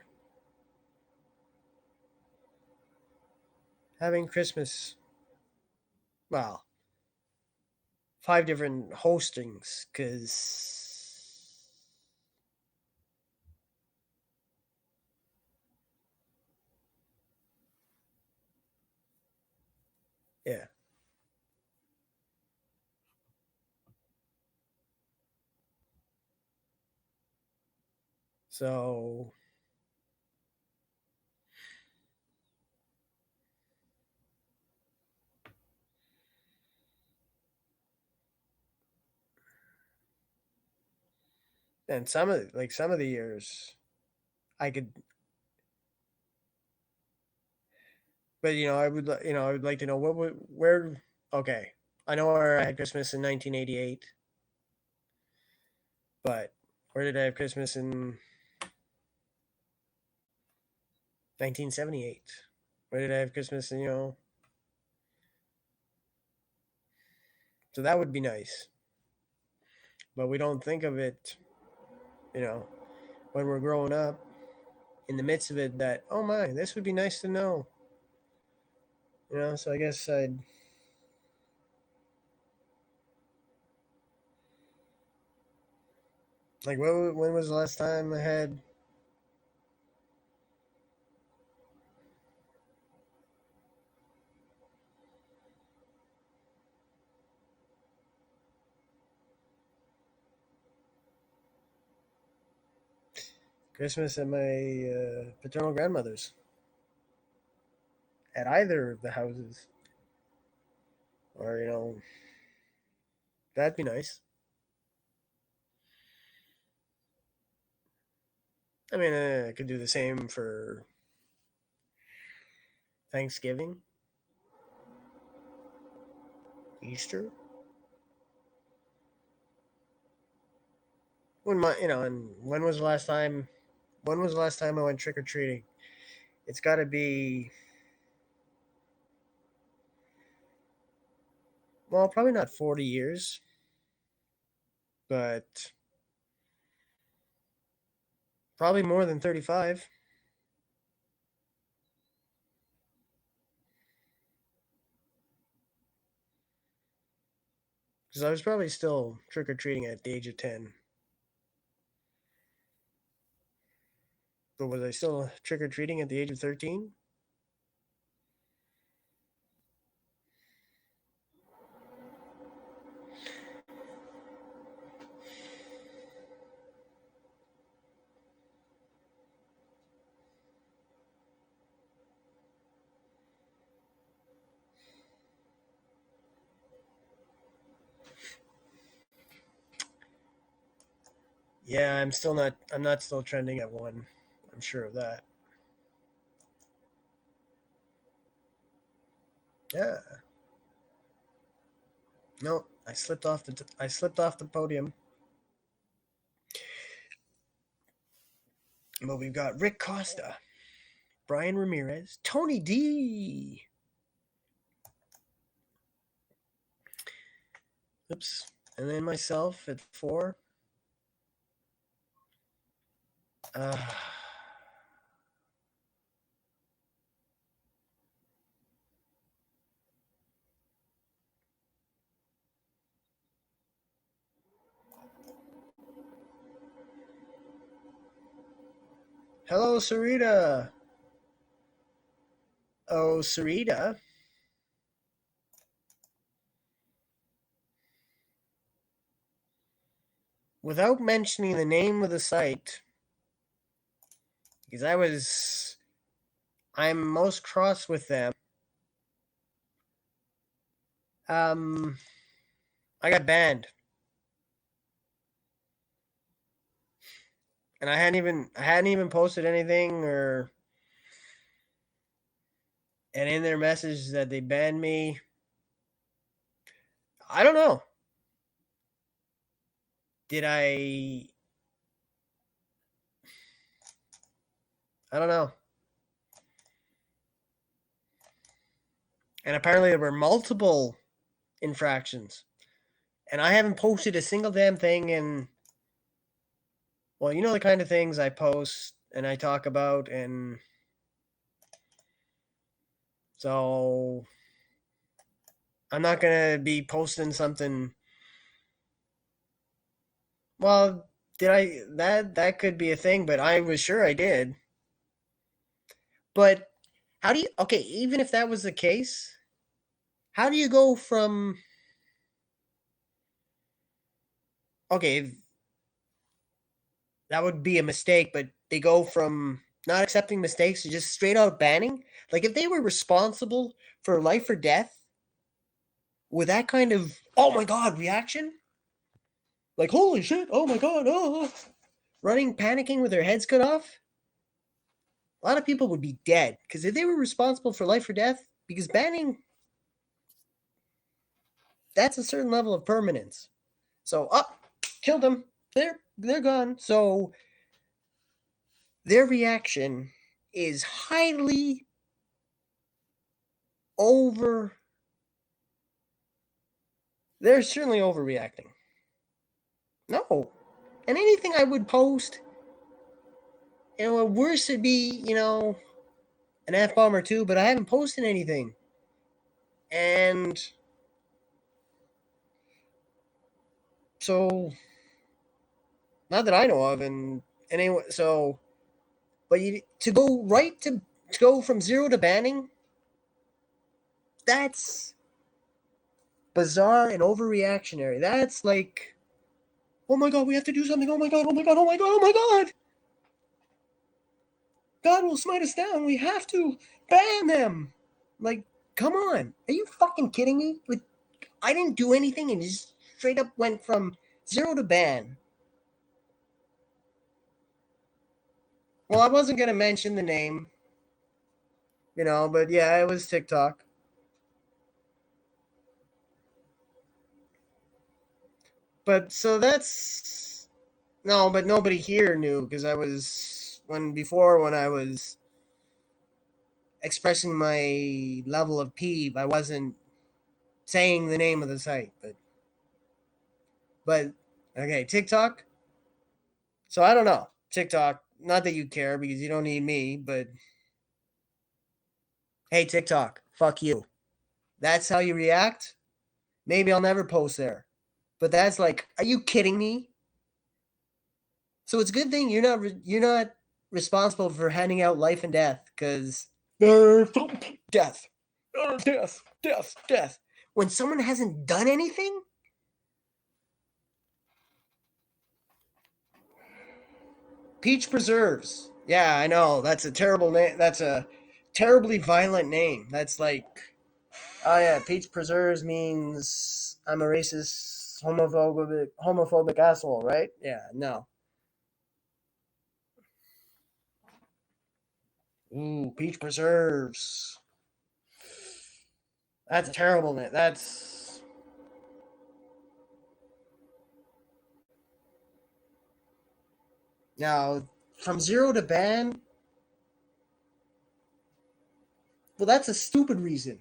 having Christmas. Well, five different hostings because So and some of the years I could, but I would like to know what would where. Okay, I know where I had Christmas in 1988, but where did I have Christmas in 1978? Where did I have Christmas in, so that would be nice. But we don't think of it, you know, when we're growing up in the midst of it that, oh my, this would be nice to know. So I guess I'd like when was the last time I had Christmas at my paternal grandmother's at either of the houses, or that'd be nice. I mean, I could do the same for Thanksgiving, Easter. And when was the last time? When was the last time I went trick or treating? It's got to be, well, probably not 40 years, but probably more than 35. Because I was probably still trick or treating at the age of 10. But was I still trick or treating at the age of 13? Yeah, I'm not still trending at 1. I'm sure of that. Yeah. No, I slipped off the podium. But we've got Rick Costa, Brian Ramirez, Tony D. Oops. And then myself at 4. Uh, hello, Sarita. Oh, Sarita. Without mentioning the name of the site, because I'm most cross with them. Um, I got banned, and I hadn't even posted anything, and in their message that they banned me. I don't know. Did I? I don't know. And apparently there were multiple infractions, and I haven't posted a single damn thing in. Well, you know the kind of things I post and I talk about, and so I'm not gonna be posting something. Well, did I that could be a thing, but I was sure I did. But how do you okay, even if that was the case, how do you go from okay, that would be a mistake, but they go from not accepting mistakes to just straight out banning. Like if they were responsible for life or death with that kind of oh my god reaction, like holy shit, oh my god, oh, running, panicking with their heads cut off, a lot of people would be dead. Because if they were responsible for life or death, because banning, that's a certain level of permanence. So, killed them. They're gone. So their reaction is highly over. They're certainly overreacting. No, and anything I would post, worse would be, an F bomb or two, but I haven't posted anything. And so, not that I know of, and anyway, so, but to go right to go from zero to banning, that's bizarre and overreactionary. That's like, oh my god, we have to do something. Oh my god, oh my god, oh my god, oh my god. God will smite us down. We have to ban them. Like, come on. Are you fucking kidding me? Like, I didn't do anything and just straight up went from zero to ban. Well, I wasn't going to mention the name, but yeah, it was TikTok. But so that's no, but nobody here knew because when I was expressing my level of peeve, I wasn't saying the name of the site, but okay, TikTok. So I don't know TikTok. Not that you care because you don't need me, but hey, TikTok, fuck you. That's how you react. Maybe I'll never post there. But that's like, are you kidding me? So it's a good thing you're not responsible for handing out life and death because death, death. When someone hasn't done anything, peach preserves. Yeah, I know that's a terrible name. That's a terribly violent name. That's like, oh yeah, peach preserves means I'm a racist, homophobic asshole, right? Yeah, no. Ooh, peach preserves. That's a terrible name. That's now from zero to ban. Well, that's a stupid reason.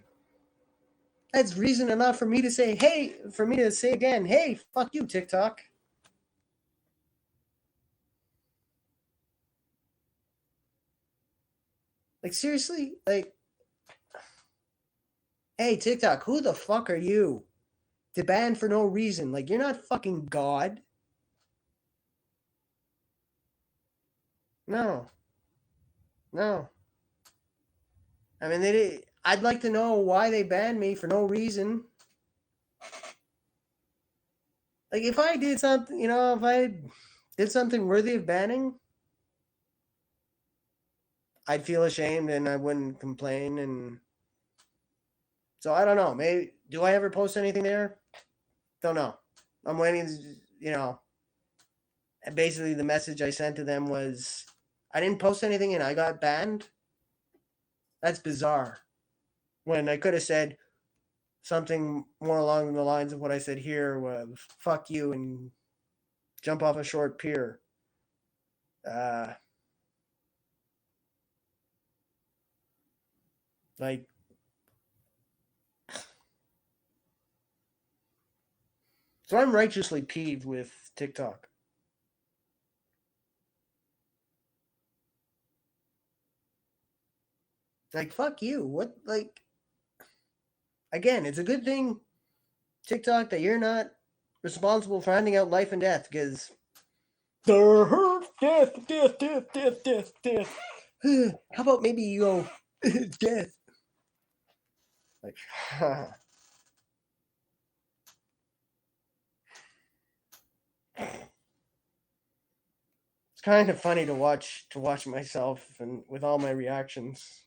That's reason enough for me to say, hey, for me to say again, hey, fuck you, TikTok. Like seriously, like, hey, TikTok, who the fuck are you to ban for no reason? Like, you're not fucking God. No, no. I mean, they did. I'd like to know why they banned me for no reason. Like, if I did something, if I did something worthy of banning, I'd feel ashamed and I wouldn't complain. And so I don't know. Maybe do I ever post anything there? Don't know. I'm waiting. And basically, the message I sent to them was, I didn't post anything and I got banned. That's bizarre. When I could have said something more along the lines of what I said here was "fuck you" and jump off a short pier. Uh, like, so I'm righteously peeved with TikTok. Like, fuck you. What, like, again, it's a good thing, TikTok, that you're not responsible for handing out life and death because death. How about maybe you go, death? Like, kind of funny to watch myself and with all my reactions.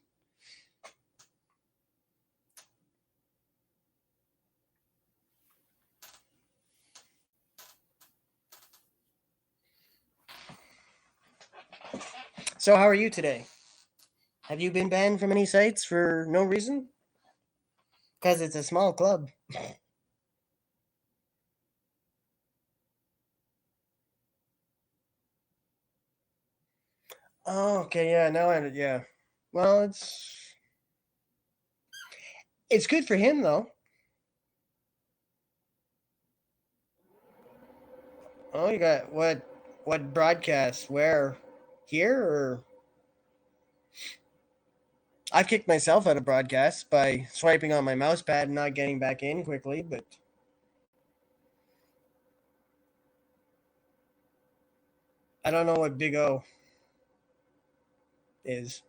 So how are you today? Have you been banned from any sites for no reason? Because it's a small club. Oh, okay, yeah, now yeah. Well, it's good for him though. Oh, you got what broadcast? Where? Here or I kicked myself out of broadcast by swiping on my mouse pad and not getting back in quickly, but I don't know what Big O is.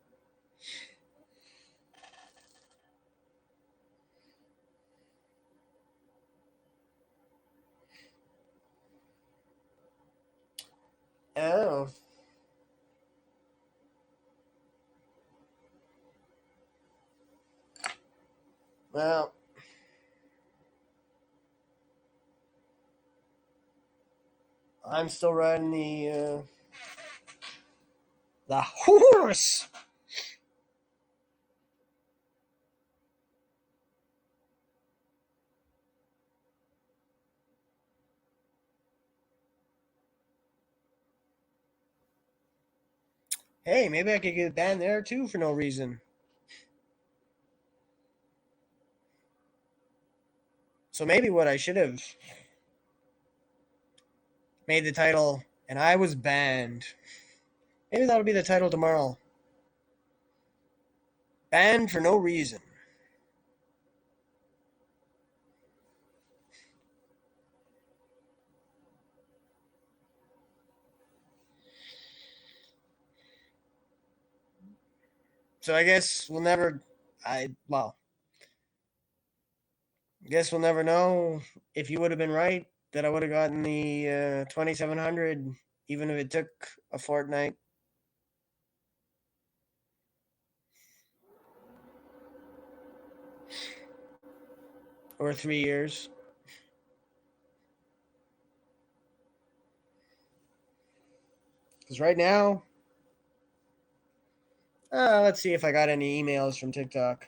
Oh, well, I'm still riding the horse. Hey, maybe I could get banned there too for no reason. So maybe what I should have made the title, and I was banned. Maybe that'll be the title tomorrow. Banned for no reason. So I guess we'll never. I guess we'll never know if you would have been right that I would have gotten the 2700, even if it took a fortnight or 3 years. Because right now, let's see if I got any emails from TikTok.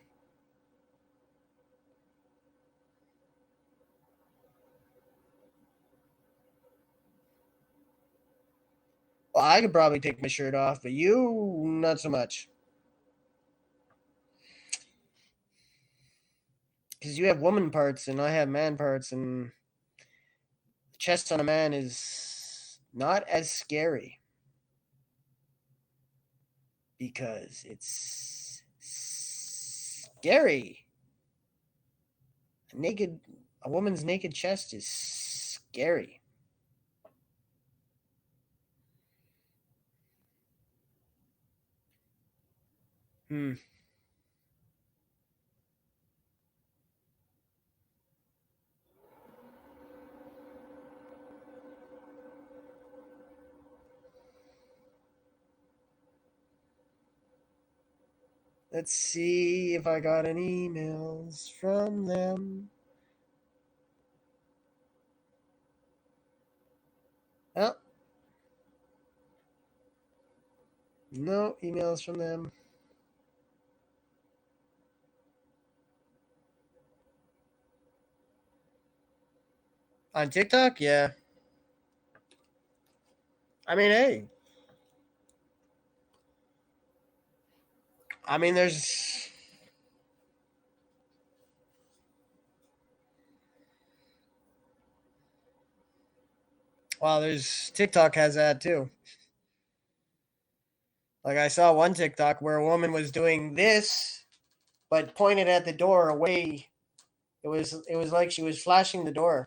Well, I could probably take my shirt off, but you, not so much. Because you have woman parts and I have man parts, and the chest on a man is not as scary because it's scary. A woman's naked chest is scary. Hmm. Let's see if I got any emails from them. Oh, no emails from them. On TikTok? Yeah. I mean, hey. I mean, there's TikTok has that too. Like I saw one TikTok where a woman was doing this, but pointed at the door away. It was like she was flashing the door.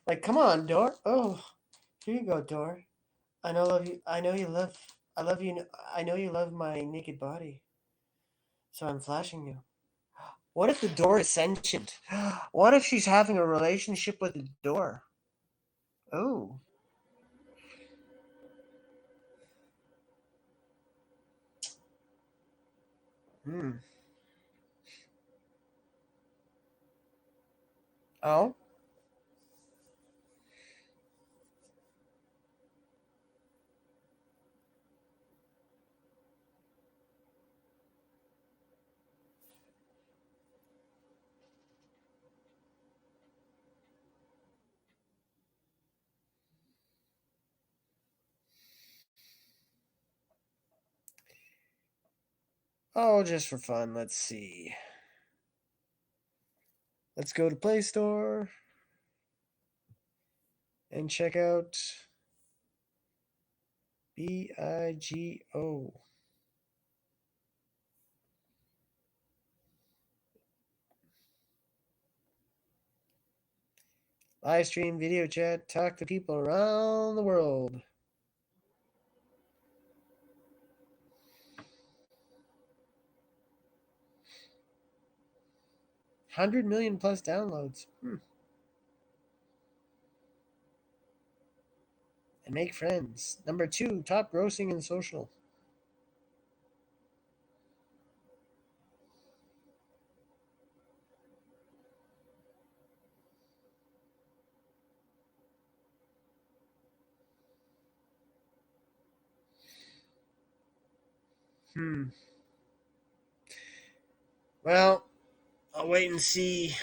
Like, come on, door. Oh, here you go, door. I know love you. I know you love. I love you. I know you love my naked body. So I'm flashing you. What if the door is sentient? What if she's having a relationship with the door? Oh. Hmm. Oh. Oh, just for fun. Let's see. Let's go to Play Store and check out BIGO. Live stream, video chat, talk to people around the world. $100 million plus downloads. And make friends. Number 2, top grossing in social. Well, I'll wait and see.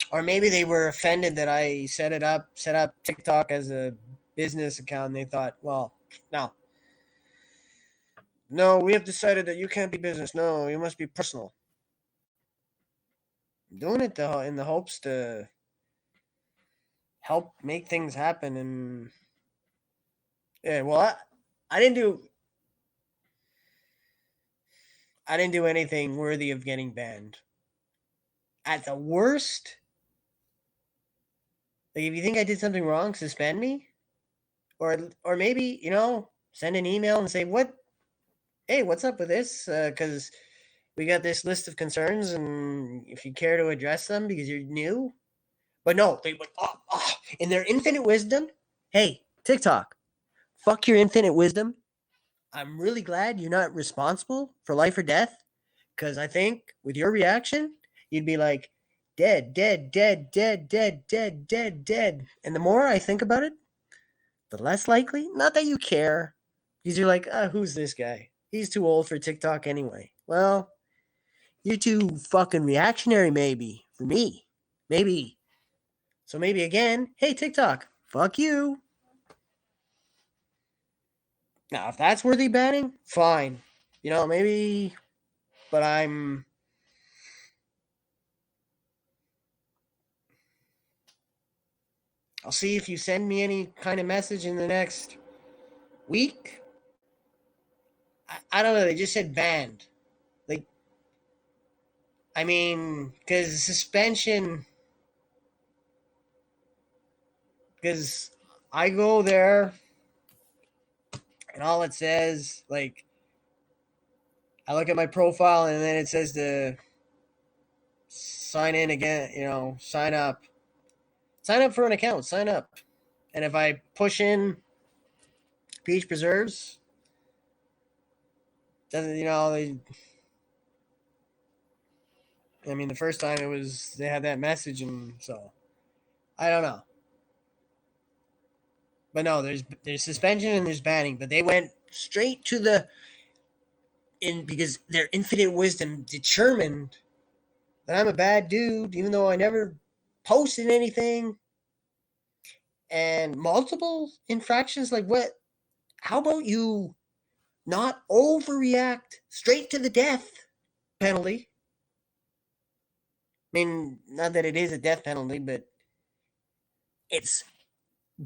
Or maybe they were offended that I set up TikTok as a business account. And they thought, well, no, we have decided that you can't be business. No, you must be personal. I'm doing it in the hopes to help make things happen. And yeah, well, I didn't do anything worthy of getting banned. At the worst, like if you think I did something wrong, suspend me, or maybe send an email and say hey, what's up with this? Because we got this list of concerns, and if you care to address them because you're new. But no, they went in their infinite wisdom. Hey, TikTok, fuck your infinite wisdom. I'm really glad you're not responsible for life or death, because I think with your reaction, you'd be like, dead, dead, dead, dead, dead, dead, dead, dead. And the more I think about it, the less likely, not that you care, because you're like, who's this guy? He's too old for TikTok anyway. Well, you're too fucking reactionary, maybe, for me. Maybe. So maybe again, hey, TikTok, fuck you. Now, if that's worthy banning, fine. Maybe, but I'll see if you send me any kind of message in the next week. I don't know. They just said banned. Like, I mean, because suspension, because I go there and all it says, like, I look at my profile and then it says to sign in again, sign up. Sign up for an account, sign up. And if I push in Peach Preserves, doesn't, the first time they had that message, and so I don't know. But no, there's suspension and there's banning, but they went straight to because their infinite wisdom determined that I'm a bad dude, even though I never posted anything. And multiple infractions, like what? How about you not overreact straight to the death penalty? I mean, not that it is a death penalty, but it's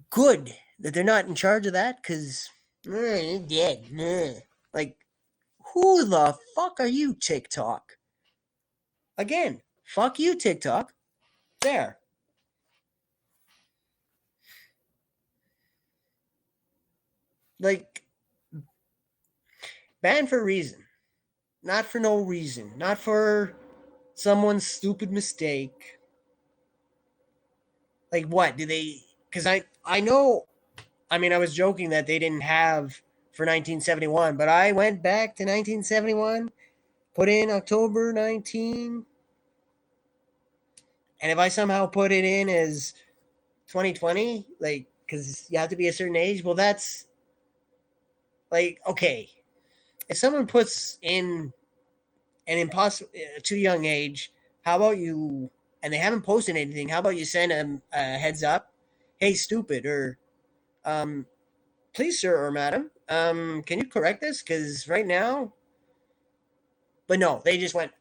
good that they're not in charge of that because you're dead. Like, who the fuck are you, TikTok? Again, fuck you, TikTok. There. Like, Banned for a reason, not for no reason, not for someone's stupid mistake. Like what? Did they? Because I know. I mean, I was joking that they didn't have for 1971, but I went back to 1971, put in October 19, and if I somehow put it in as 2020, like because you have to be a certain age, well, that's like okay. If someone puts in an impossible too young age, how about you? And they haven't posted anything. How about you send them a heads up? Hey, stupid, or um, please, sir or madam, can you correct this? Because right now, but no, they just went.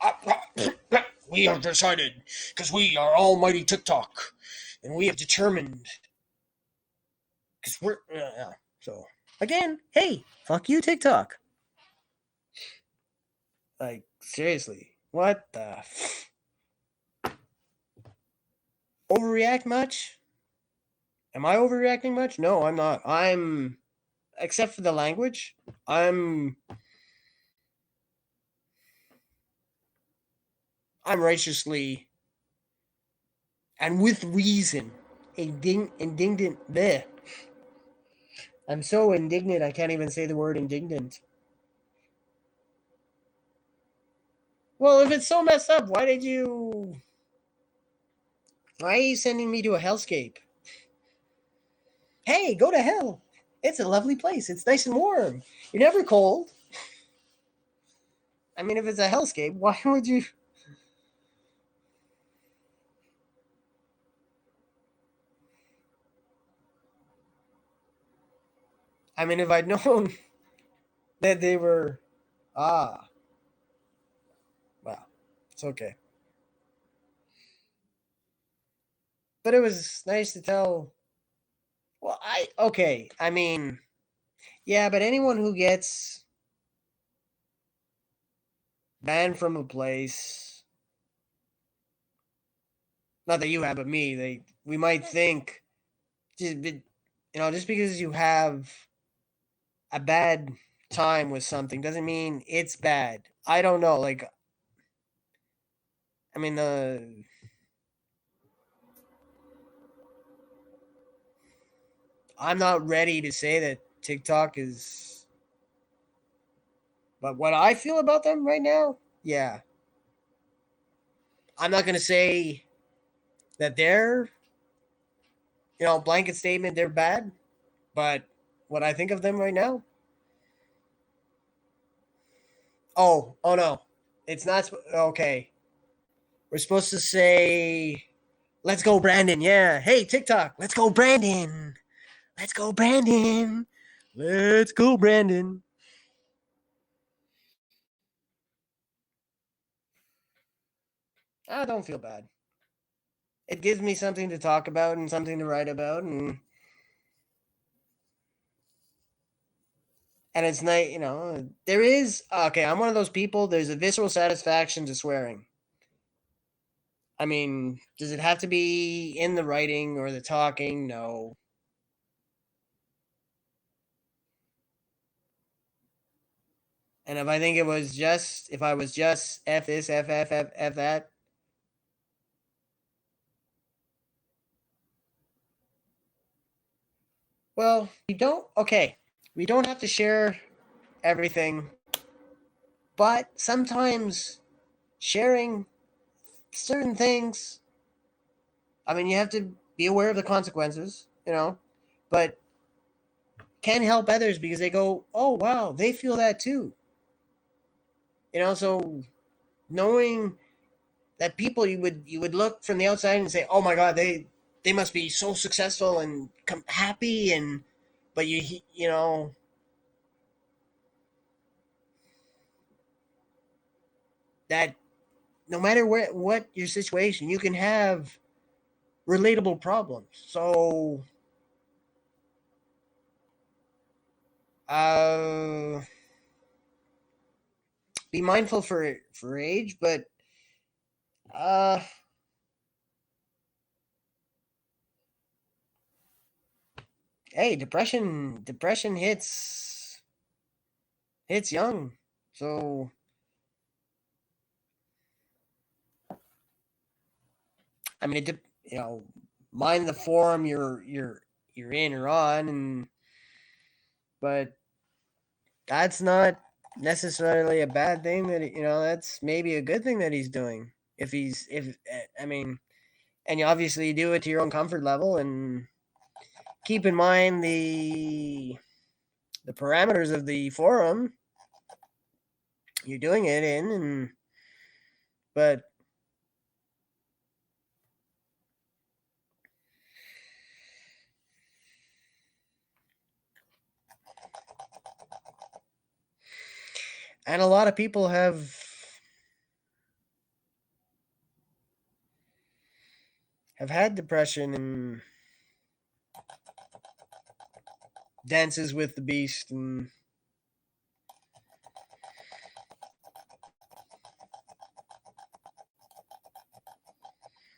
We have decided because we are almighty TikTok, and we have determined because we're so again. Hey, fuck you, TikTok. Like seriously, what the overreact much? Am I overreacting much? No, I'm not. I'm except for the language. I'm righteously and with reason indignant. Bleh. I'm so indignant I can't even say the word indignant. Well, if it's so messed up, why are you sending me to a hellscape? Hey, go to hell. It's a lovely place. It's nice and warm. You're never cold. I mean, if it's a hellscape, why would you? I mean, if I'd known that they were, ah, well, it's okay. But it was nice to tell. Well, okay. I mean, yeah, but anyone who gets banned from a place, not that you have, but me, we might think, just because you have a bad time with something doesn't mean it's bad. I don't know. Like, I mean, I'm not ready to say that TikTok is, but what I feel about them right now, yeah, I'm not gonna say that they're, blanket statement they're bad, but what I think of them right now, oh no, it's not okay. We're supposed to say, "Let's go, Brandon." Yeah, hey TikTok, let's go, Brandon. Let's go, Brandon. Let's go, Brandon. I don't feel bad. It gives me something to talk about and something to write about, and it's nice, there is okay. I'm one of those people. There's a visceral satisfaction to swearing. I mean, does it have to be in the writing or the talking? No. And if I was just f this, f that, well, we don't. Okay, we don't have to share everything, but sometimes sharing certain things. I mean, you have to be aware of the consequences, but can help others because they go, "Oh wow, they feel that too." So knowing that people you would look from the outside and say, "Oh my god, they must be so successful and happy," and but that no matter what your situation, you can have relatable problems. So uh be mindful for age, but uh hey, depression hits It's young, so I mean, mind the forum you're in or on, and but that's not necessarily a bad thing. That's maybe a good thing that he's doing. If I mean, and you obviously do it to your own comfort level, and keep in mind the parameters of the forum you're doing it in, but and a lot of people have had depression and dances with the beast, and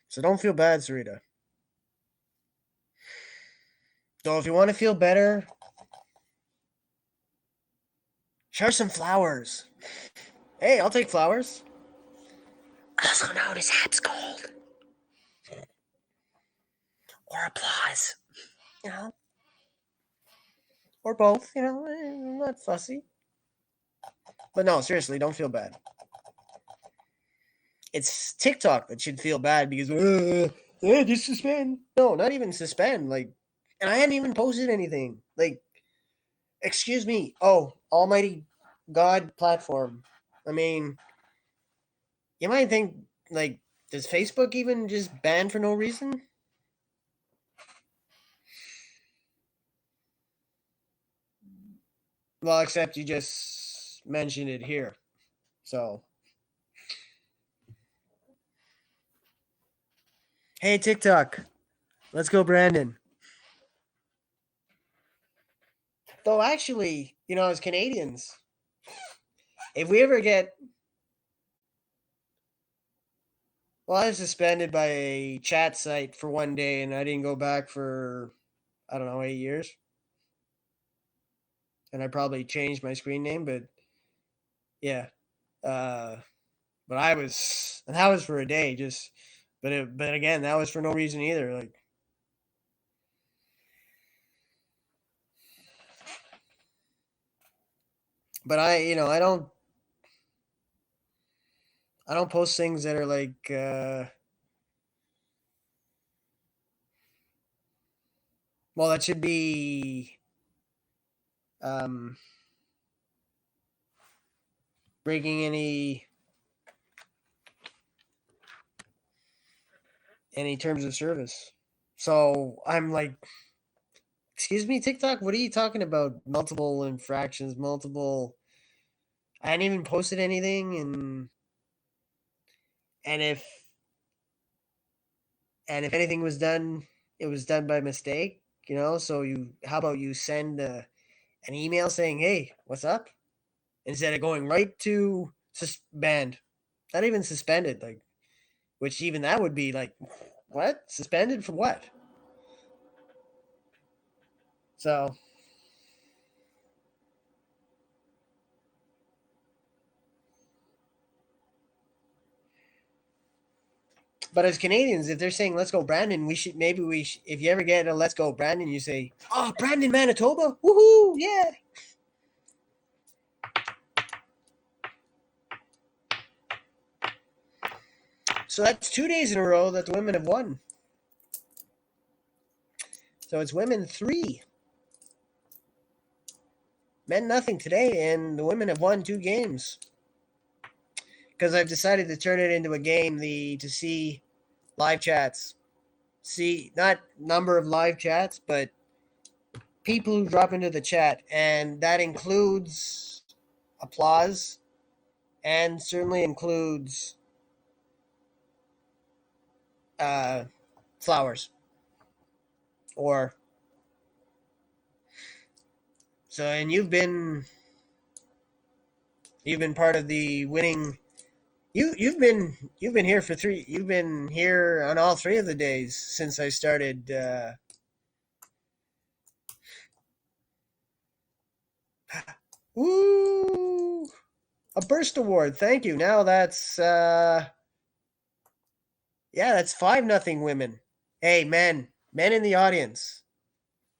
so don't feel bad, Sarita. So if you want to feel better, share some flowers. Hey, I'll take flowers. Also known as Habs Gold. Or applause. You know? Or both, I'm not fussy. But no, seriously, don't feel bad. It's TikTok that should feel bad because just suspend. No, not even suspend. Like, and I hadn't even posted anything. Like, excuse me. Oh, Almighty God platform. I mean, you might think like, does Facebook even just ban for no reason? Well, except you just mentioned it here. So, hey, TikTok. Let's go, Brandon. Though, actually, as Canadians, if we ever get. Well, I was suspended by a chat site for one day and I didn't go back for, I don't know, 8 years. And I probably changed my screen name, but yeah. But and that was for a day, but again, that was for no reason either. Like, but I don't post things that are like, well, that should be, um, breaking any terms of service. So I'm like, excuse me, TikTok, what are you talking about? Multiple infractions, multiple. I hadn't even posted anything, and if anything was done, it was done by mistake. So how about you send an email saying, "Hey, what's up?" instead of going right to banned, not even suspended. Like, which even that would be like, what, suspended for what? So, but as Canadians, if they're saying "Let's go, Brandon," if you ever get a "Let's go, Brandon," you say, "Oh, Brandon, Manitoba, woohoo, yeah." So that's 2 days in a row that the women have won. So it's women 3, men nothing today, and the women have won 2 games. Because I've decided to turn it into a game to see live chats. See, not number of live chats, but people who drop into the chat, and that includes applause, and certainly includes flowers. Or so, and you've been part of the winning. You've been here for 3. You've been here on all 3 of the days since I started. Woo! A burst award. Thank you. Now that's that's 5-0 women. Hey, men in the audience.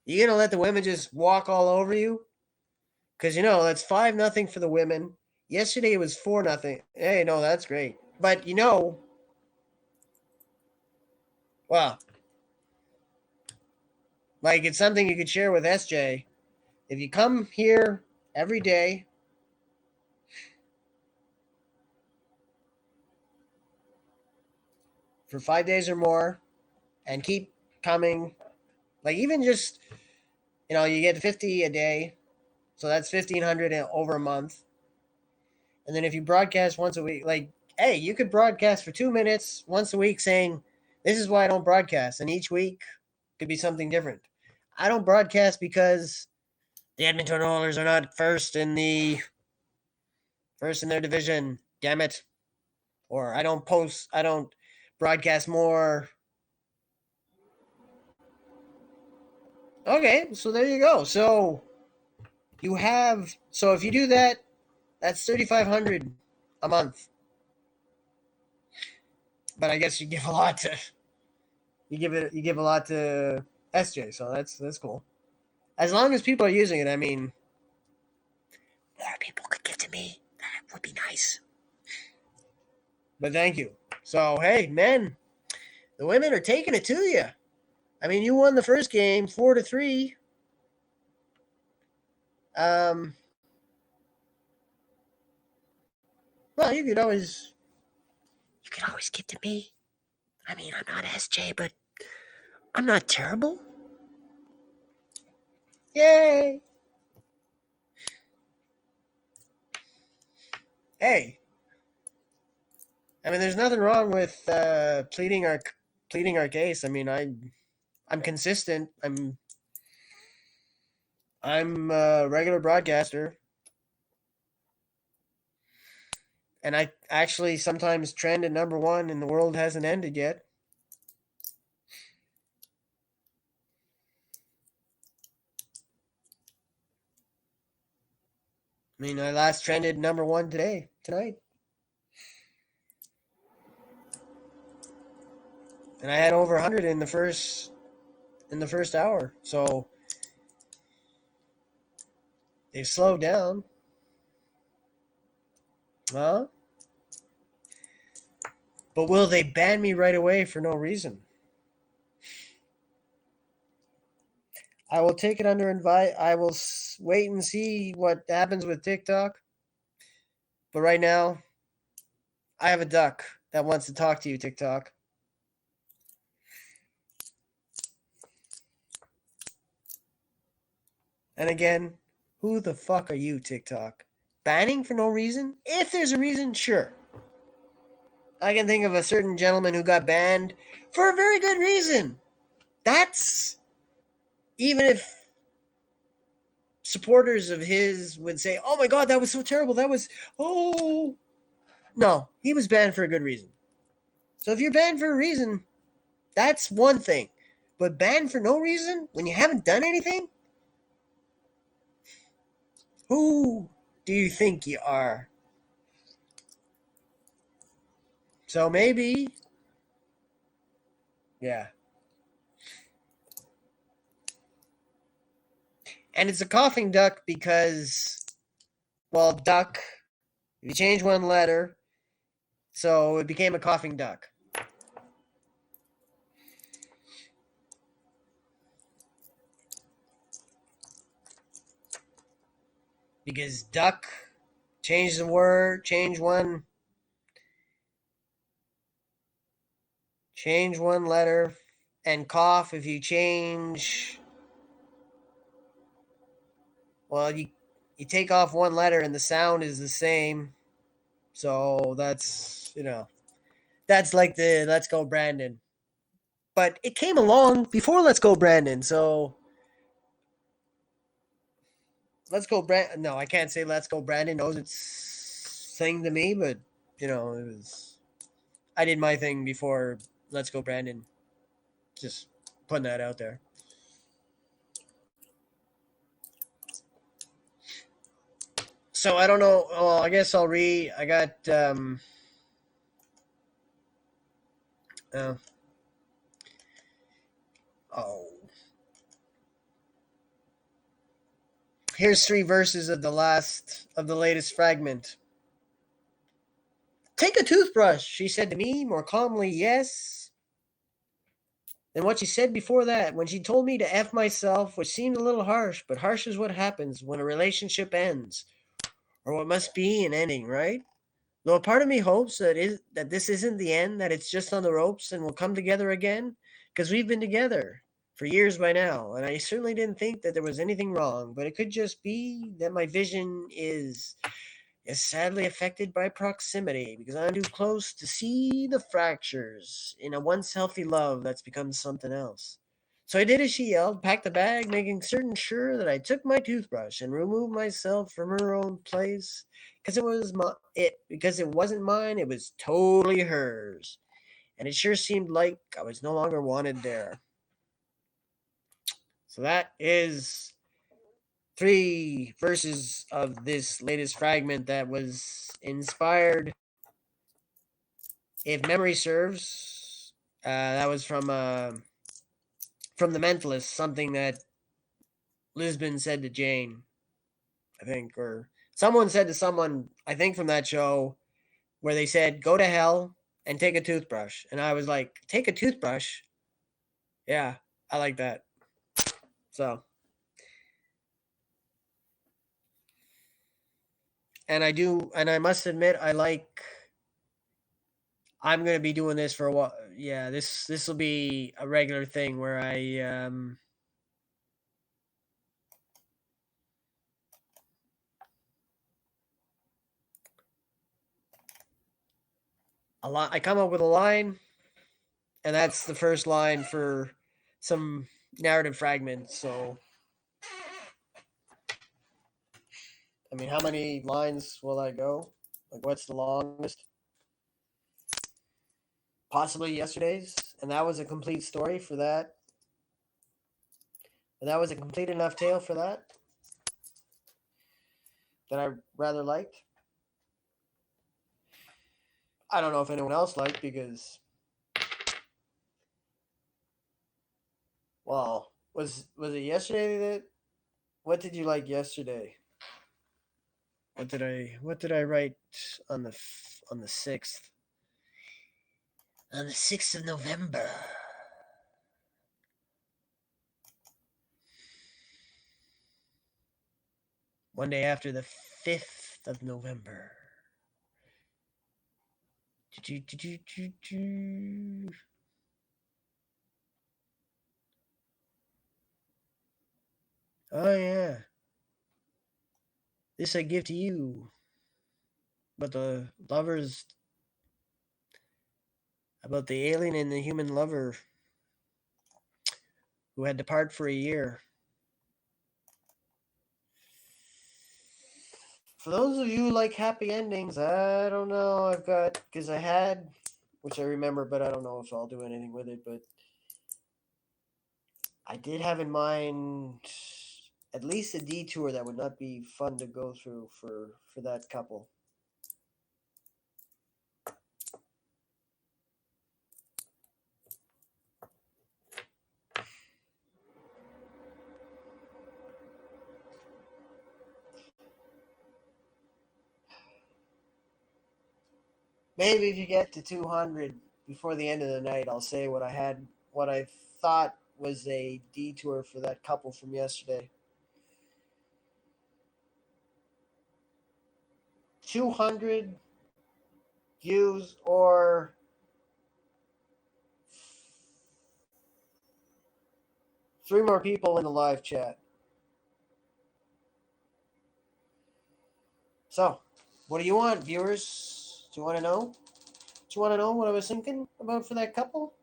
You gonna let the women just walk all over you? Because that's 5-0 for the women. Yesterday it was 4-0. Hey, no, that's great. But well, like it's something you could share with SJ. If you come here every day, for 5 days or more, and keep coming, like even just you get 50 a day, so that's 1,500 over a month. And then if you broadcast once a week, like, hey, you could broadcast for 2 minutes once a week saying, this is why I don't broadcast. And each week could be something different. I don't broadcast because the Edmonton Oilers are not first in their division. Damn it. Or I don't broadcast more. Okay, so there you go. So if you do that, that's 3,500 a month. But I guess you give a lot to SJ, so that's cool. As long as people are using it, I mean, more people could give to me. That would be nice. But thank you. So hey, men, the women are taking it to you. I mean, you won the first game 4-3. Well, you could always give to me. I mean, I'm not SJ, but I'm not terrible. Yay! Hey, I mean, there's nothing wrong with pleading our case. I mean, I'm consistent. I'm a regular broadcaster, and I actually sometimes trend at number one, and the world hasn't ended yet. I mean, I last trended number one tonight. And I had over 100 in the first hour. So they've slowed down. Huh? But will they ban me right away for no reason? I will take it under invite. I will wait and see what happens with TikTok. But right now, I have a duck that wants to talk to you, TikTok. And again, who the fuck are you, TikTok? Banning for no reason? If there's a reason, sure. I can think of a certain gentleman who got banned for a very good reason. That's even if supporters of his would say, "Oh my God, that was so terrible. That was no, he was banned for a good reason." So if you're banned for a reason, that's one thing. But banned for no reason when you haven't done anything? Who do you think you are? So maybe, yeah. And it's a coughing duck because, well, duck, you change one letter, so it became a coughing duck. Because duck, change the word, change one letter, and cough, if you change, well, you take off one letter and the sound is the same. So that's like the Let's Go Brandon. But it came along before Let's Go Brandon, so Let's Go Brandon. No, I can't say Let's Go Brandon knows its thing to me, but it was. I did my thing before Let's Go Brandon. Just putting that out there. So I don't know. Well, I guess I'll read. I got. Uh, oh, here's 3 verses of the latest fragment. Take a toothbrush, she said to me more calmly, yes, than what she said before that, when she told me to F myself, which seemed a little harsh, but harsh is what happens when a relationship ends, or what must be an ending, right? Though a part of me hopes that this isn't the end, that it's just on the ropes and we'll come together again, because we've been together for years by now, and I certainly didn't think that there was anything wrong, but it could just be that my vision is sadly affected by proximity because I'm too close to see the fractures in a once healthy love that's become something else. So I did as she yelled, packed the bag, making certain sure that I took my toothbrush and removed myself from her own place because it wasn't mine, it was totally hers. And it sure seemed like I was no longer wanted there. So that is 3 verses of this latest fragment that was inspired, if memory serves, that was from The Mentalist, something that Lisbon said to Jane, I think, or someone said to someone, I think, from that show, where they said, "Go to hell and take a toothbrush," and I was like, "Take a toothbrush? Yeah, I like that." So, and I must admit, I'm gonna be doing this for a while. Yeah, this will be a regular thing where I come up with a line, and that's the first line for some narrative fragments. So, I mean, how many lines will I go? Like, what's the longest? Possibly yesterday's, and that was a complete story for that. And that was a complete enough tale for that I rather liked. I don't know if anyone else liked because, well, was it yesterday that? What did you like yesterday? What did I write on the 6th? On the 6th of November. One day after the 5th of November. Oh yeah. This I give to you. But the lovers about the alien and the human lover who had to part for a year. For those of you who like happy endings, I don't know. I've got, because I had, which I remember, but I don't know if I'll do anything with it. But I did have in mind at least a detour that would not be fun to go through for that couple. Maybe if you get to 200 before the end of the night, I'll say what I thought was a detour for that couple from yesterday. 200 views or 3 more people in the live chat. So, what do you want, viewers? Do you want to know? Do you want to know what I was thinking about for that couple?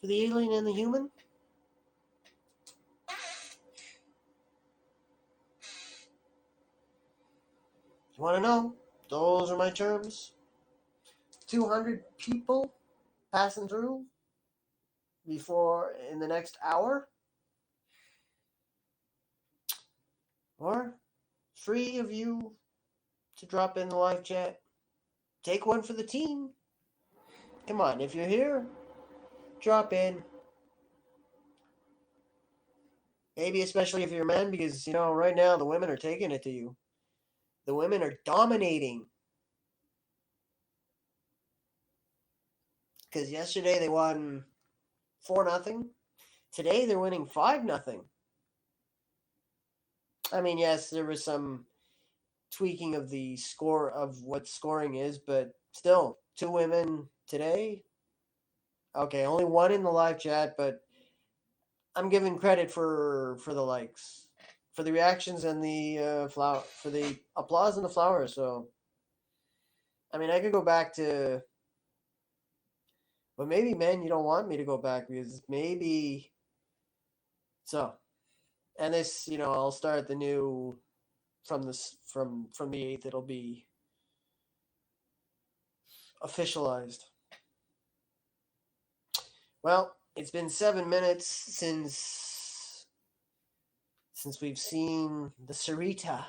For the alien and the human? You want to know? Those are my terms. 200 people passing through before in the next hour? Or 3 of you to drop in the live chat. Take one for the team. Come on, if you're here, drop in. Maybe especially if you're a man, because, right now the women are taking it to you. The women are dominating. Because yesterday they won 4-0. Today they're winning 5-0. I mean, yes, there was some tweaking of the score of what scoring is, but still, 2 women today. Okay, only one in the live chat, but I'm giving credit for the likes, for the reactions and the for the applause and the flowers. So, I mean, I could go back to, but maybe, men, you don't want me to go back because maybe so. And this, I'll start the new from this from the 8th. It'll be officialized. Well, it's been 7 minutes since we've seen the Sarita.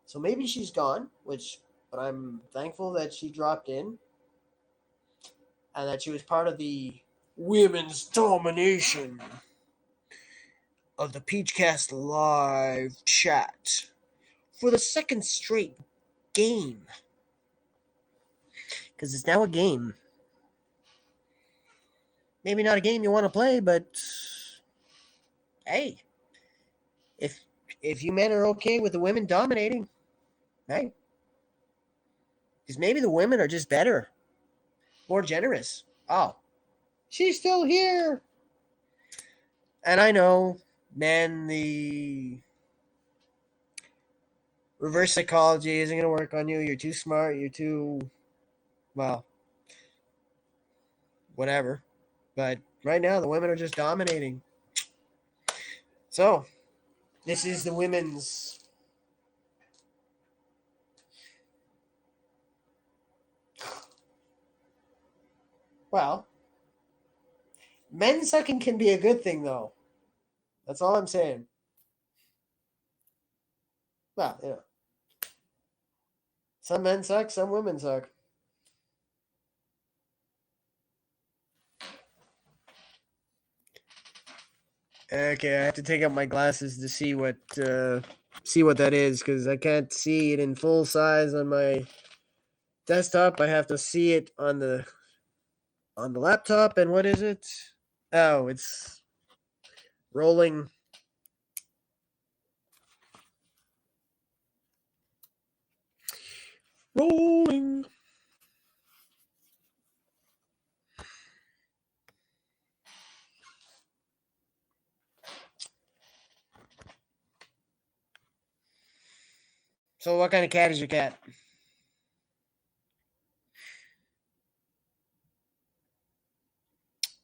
So maybe she's gone, but I'm thankful that she dropped in and that she was part of the women's domination of the PeachCast live chat for the second straight game. Because it's now a game. Maybe not a game you want to play, but hey, if you men are okay with the women dominating, hey, because maybe the women are just better, more generous. Oh, she's still here. And I know, man, the reverse psychology isn't going to work on you. You're too smart. You're too, well, whatever. But right now, the women are just dominating. So, this is the women's. Well, men sucking can be a good thing, though. That's all I'm saying. Well, some men suck, some women suck. Okay, I have to take out my glasses to see what that is, because I can't see it in full size on my desktop. I have to see it on the laptop. And what is it? Oh, it's rolling. Rolling. So what kind of cat is your cat?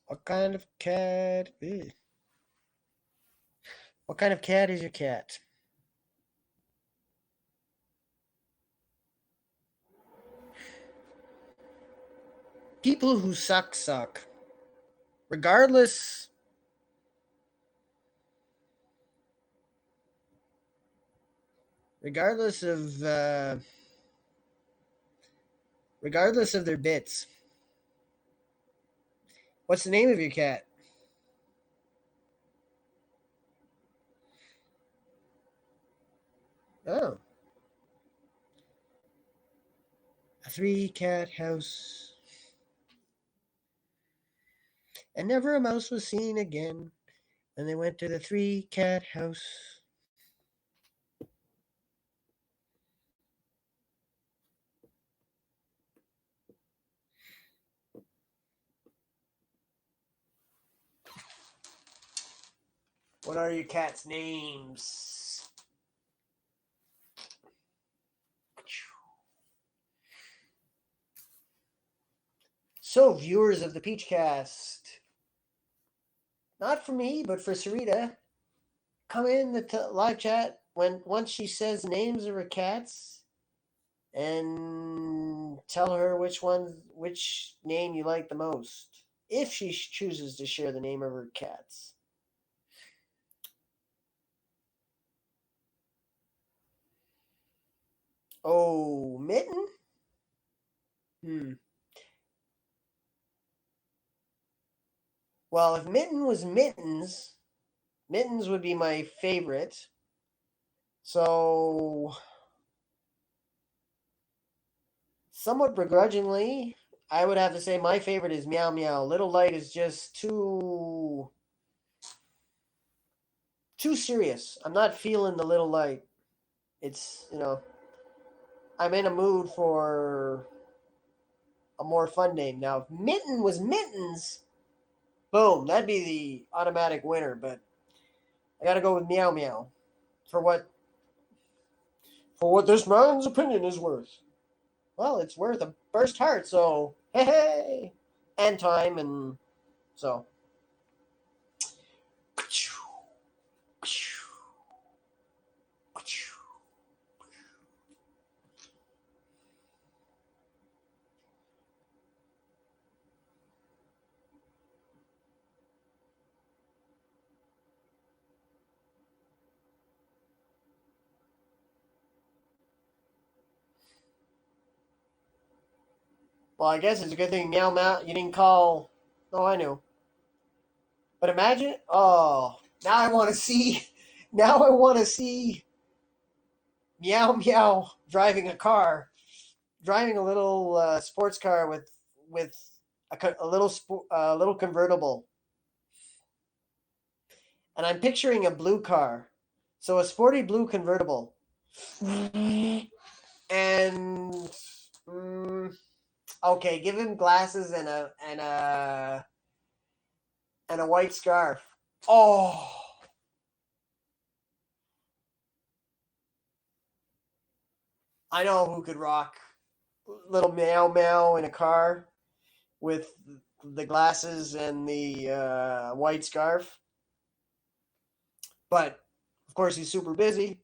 What kind of cat? Ew. What kind of cat is your cat? People who suck suck. Regardless regardless of their bits. What's the name of your cat? Oh. A 3-cat house. And never a mouse was seen again. And they went to the 3-cat house. What are your cat's names? So, viewers of the PeachCast, not for me, but for Sarita, come in the live chat once she says names of her cats, and tell her which name you like the most, if she chooses to share the name of her cats. Oh, Mitten? Hmm. Well, if Mitten was Mittens, Mittens would be my favorite. So, somewhat begrudgingly, I would have to say my favorite is Meow Meow. Little Light is just too serious. I'm not feeling the Little Light. It's, I'm in a mood for a more fun name. Now, if Mitten was Mittens, boom, that'd be the automatic winner. But I got to go with Meow Meow for what this man's opinion is worth. Well, it's worth a burst heart, so hey, and time, and so. Well, I guess it's a good thing Meow Meow you didn't call. Oh, I knew. But imagine. Oh, now I want to see. Now I want to see Meow Meow driving a little sports car with a little convertible, and I'm picturing a blue car, so a sporty blue convertible, and okay, give him glasses and a white scarf. Oh, I know who could rock little Meow Meow in a car with the glasses and the white scarf. But of course, he's super busy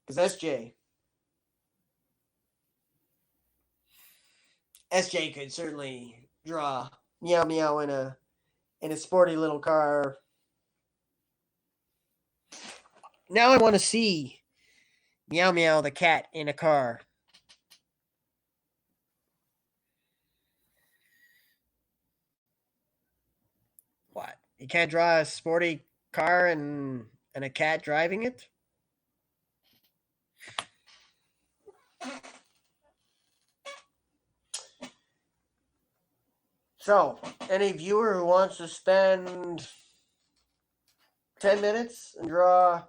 because SJ could certainly draw Meow Meow in a sporty little car. Now I want to see Meow Meow the cat in a car. What? You can't draw a sporty car and a cat driving it? So, any viewer who wants to spend 10 minutes and draw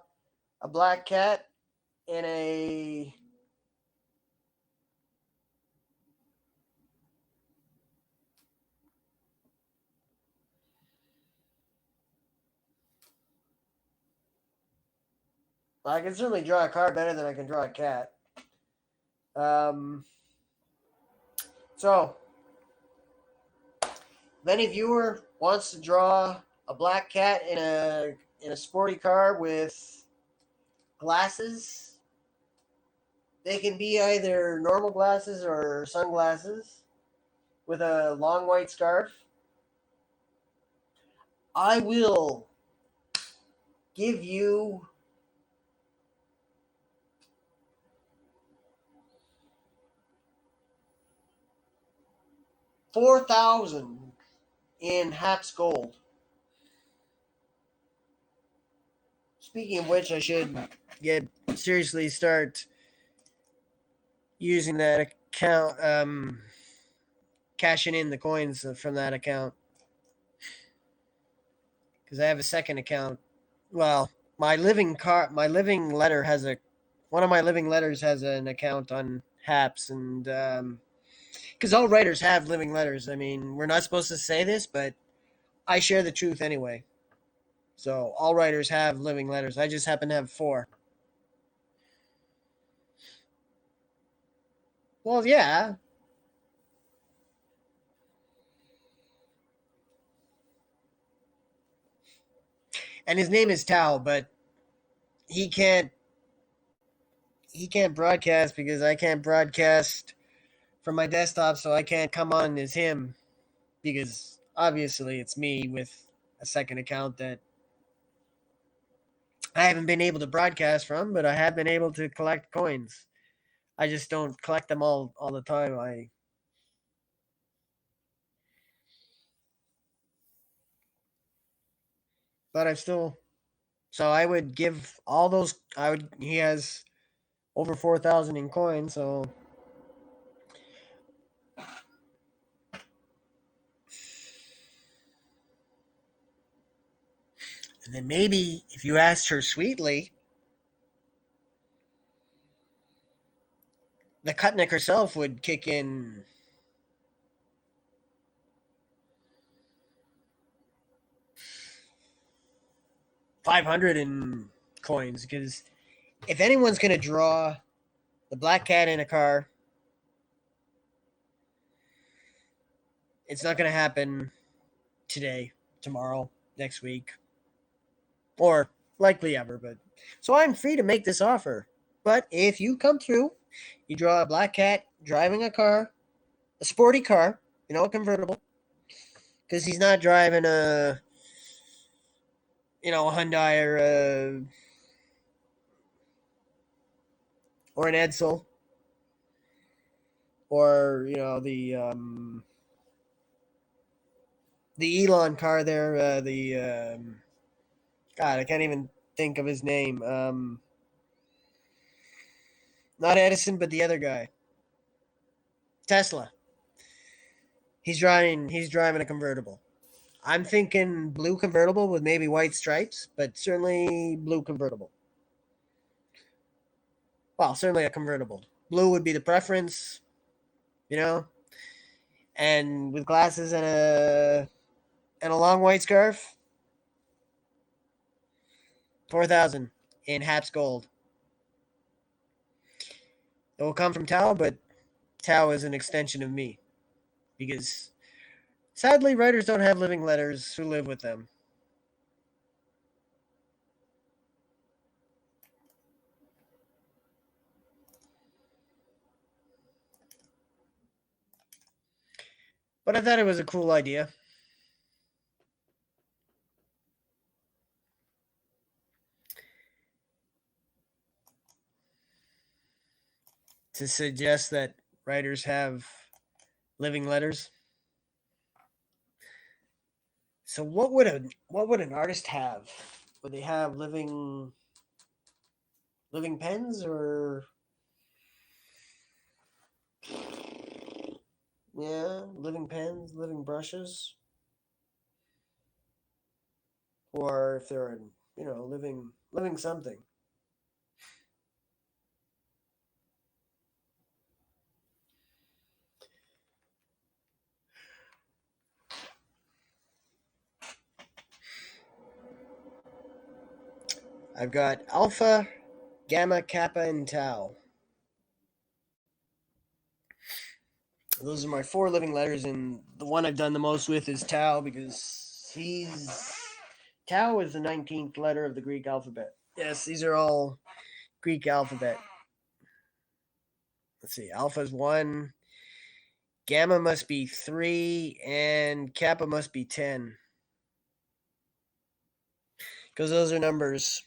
a black cat in a I can certainly draw a car better than I can draw a cat. Um, so, if any viewer wants to draw a black cat in a sporty car with glasses, they can be either normal glasses or sunglasses with a long white scarf. I will give you 4,000 in Haps Gold. Speaking of which, I should get seriously start using that account, cashing in the coins from that account because I have a second account. Well, my living letter has a one of my living letters has an account on Haps, and because all writers have living letters. I mean, we're not supposed to say this, but I share the truth anyway. So all writers have living letters. I just happen to have four. Well, yeah, and his name is Tao, but he can't he can't broadcast because I can't broadcast from my desktop, so I can't come on as him because obviously it's me with a second account that I haven't been able to broadcast from, but I have been able to collect coins. I just don't collect them all the time. But I've still. So I would give all those. I would. He has over 4,000 in coins. So and then maybe if you asked her sweetly, the Cutnik herself would kick in 500 in coins, because if anyone's going to draw the black cat in a car, it's not going to happen today, tomorrow, next week, or likely ever. But so I'm free to make this offer. But if you come through, you draw a black cat driving a car, a sporty car, a convertible, because he's not driving a Hyundai or an Edsel, or the Elon car there, God, I can't even think of his name. Not Edison, but the other guy, Tesla. He's driving a convertible. I'm thinking blue convertible with maybe white stripes, but certainly blue convertible. Well, certainly a convertible. Blue would be the preference, you know, and with glasses and a long white scarf. 4,000 in Haps Gold. It will come from Tao, but Tao is an extension of me, because sadly writers don't have living letters who live with them. But I thought it was a cool idea. To suggest that writers have living letters. So what would an artist have? Would they have living pens, or yeah, living pens, living brushes, or if they're living something. I've got Alpha, Gamma, Kappa, and Tau. Those are my 4 living letters, and the one I've done the most with is Tau, because Tau is the 19th letter of the Greek alphabet. Yes, these are all Greek alphabet. Let's see, Alpha is 1, Gamma must be 3, and Kappa must be 10. Because those are numbers.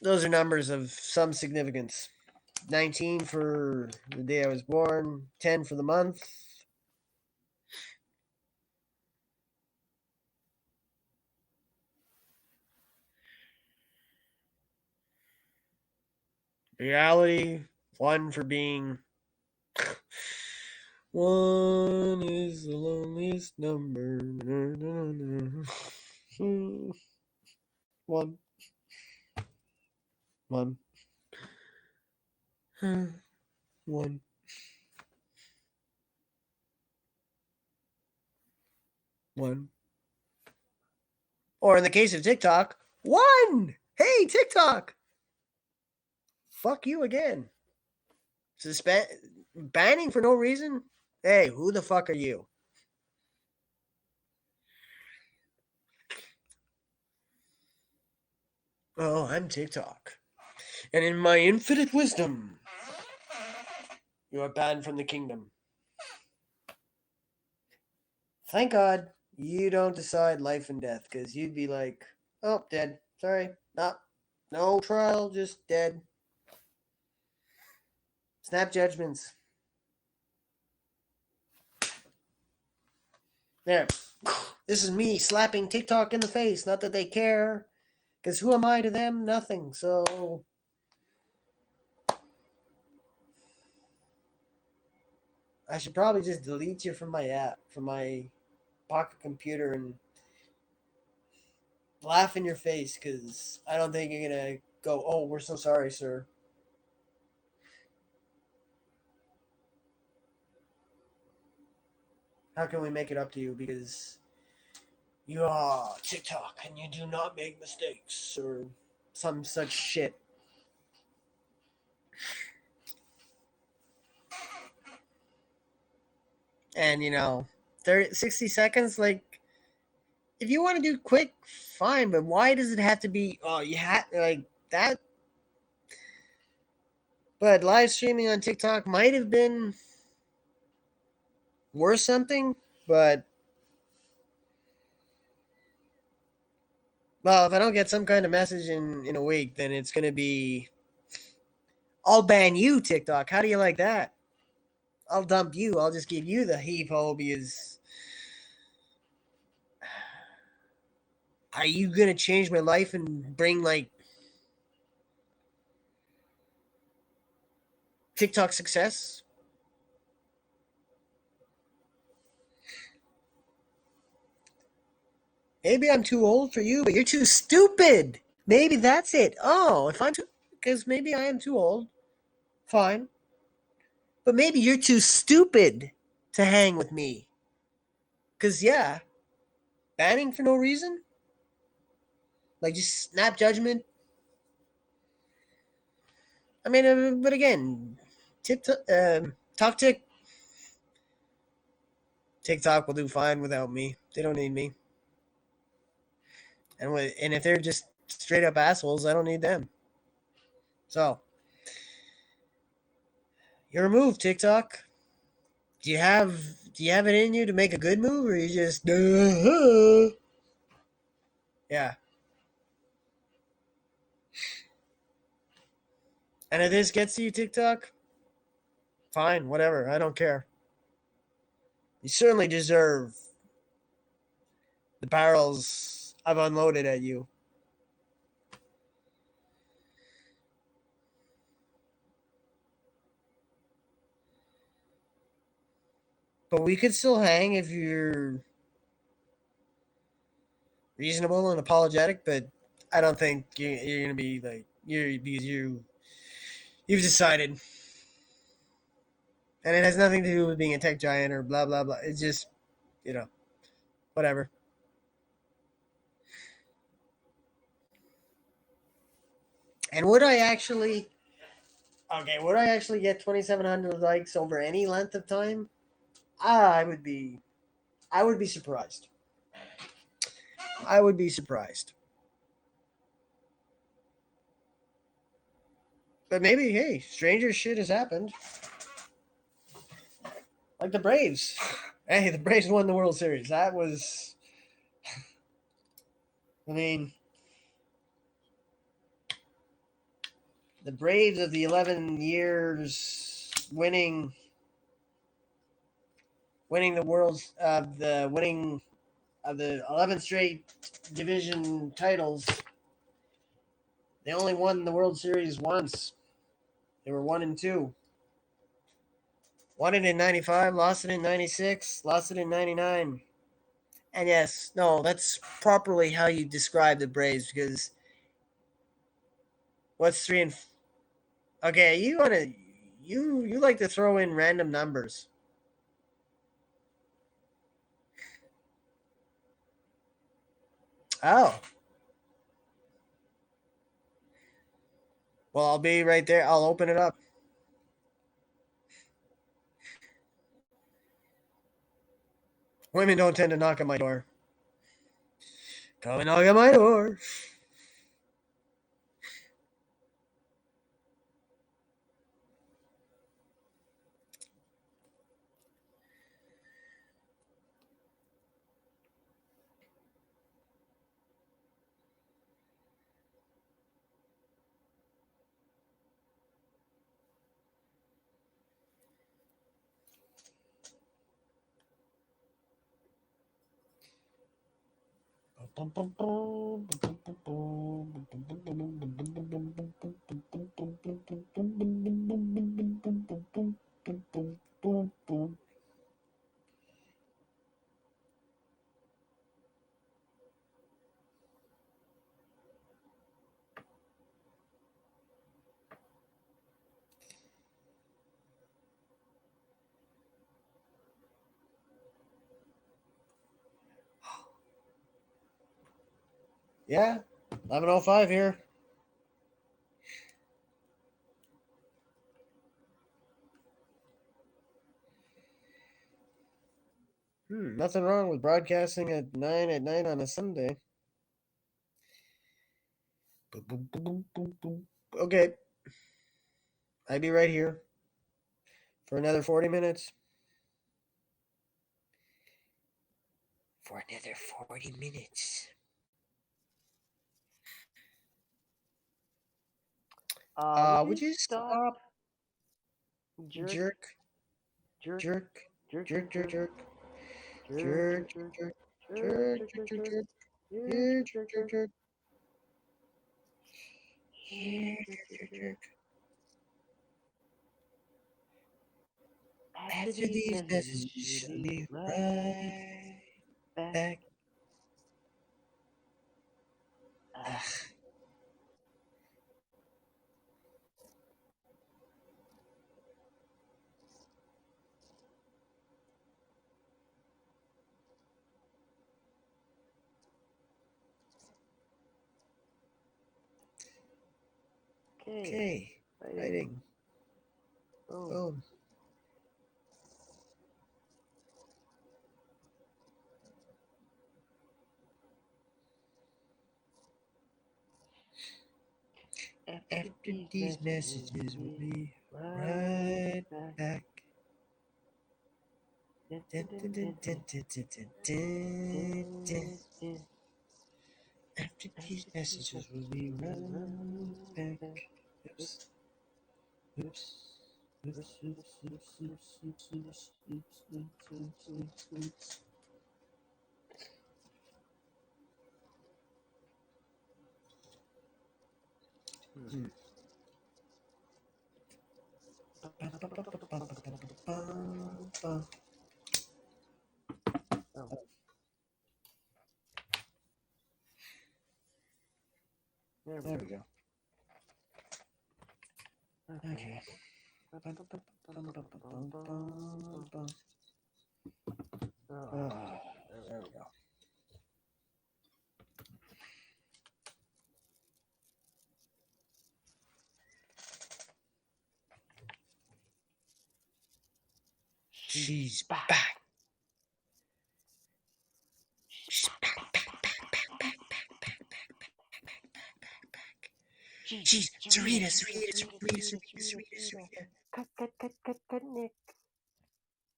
Those are numbers of some significance. 19 for the day I was born, 10 for the month. Reality, 1 for being. 1 is the loneliest number. 1. 1. 1. 1. Or in the case of TikTok, 1! Hey, TikTok! Fuck you again. Banning for no reason? Hey, who the fuck are you? Oh, I'm TikTok. And in my infinite wisdom, you are banned from the kingdom. Thank God you don't decide life and death, because you'd be like, oh, dead. Sorry. No trial, just dead. Snap judgments. There. This is me slapping TikTok in the face. Not that they care. Because who am I to them? Nothing. So. I should probably just delete you from my app, from my pocket computer, and laugh in your face because I don't think you're going to go, oh, we're so sorry, sir. How can we make it up to you? Because you are TikTok and you do not make mistakes or some such shit. And 60 seconds, like, if you want to do quick, fine, but why does it have to be, oh, you had, like, that? But live streaming on TikTok might have been worth something, but, well, if I don't get some kind of message in a week, then it's going to be, I'll ban you, TikTok. How do you like that? I'll dump you. I'll just give you the heave-ho because are you going to change my life and bring, like, TikTok success? Maybe I'm too old for you, but you're too stupid. Maybe that's it. Oh, if I'm too, because maybe I am too old. Fine. But maybe you're too stupid to hang with me. Because, yeah, banning for no reason? Like, just snap judgment? I mean, but again, talk to TikTok will do fine without me. They don't need me. And if they're just straight up assholes, I don't need them. So, your move, TikTok. Do you have it in you to make a good move, or you just yeah? And if this gets to you, TikTok, fine, whatever. I don't care. You certainly deserve the barrels I've unloaded at you. But we could still hang if you're reasonable and apologetic. But I don't think you're gonna be like because you've decided, and it has nothing to do with being a tech giant or blah blah blah. It's just whatever. And would I actually? Okay, would I actually get 2,700 likes over any length of time? I would be. I would be surprised. I would be surprised. But maybe, hey, stranger shit has happened. Like the Braves. Hey, the Braves won the World Series. That was. I mean, the Braves of the 11 years winning the world's winning of the 11 straight division titles. They only won the World Series once. They were 1-2. Won it in 95, lost it in 96, lost it in 99. And yes, no, that's properly how you describe the Braves because what's three and okay, you like to throw in random numbers. Oh. Well, I'll be right there. I'll open it up. Women don't tend to knock at my door. Come and knock at my door. Yeah, 11:05 here. Nothing wrong with broadcasting at 9 at night on a Sunday. Boom, boom, boom, boom, boom, boom. Okay, I'd be right here for another 40 minutes. For another 40 minutes. Would you stop? Jerk, jerk, jerk, jerk, jerk, jerk, jerk, jerk, jerk, jerk, jerk, jerk, jerk, jerk, jerk, jerk, jerk. After these messages, I'll be right back. Okay, writing. Boom. After these messages, we'll be right back. Dun, dun, dun, dun, dun, dun, dun, dun, dun. After these messages, we'll be right back. Oops. Oops. Oops. Oops. Oops. Oops. Oops. Oops. Oops. Oops. Oops. Oops. Hmm. There we go. Okay. There we go. She's back. She's back. She's Sarita. Cut, Nick.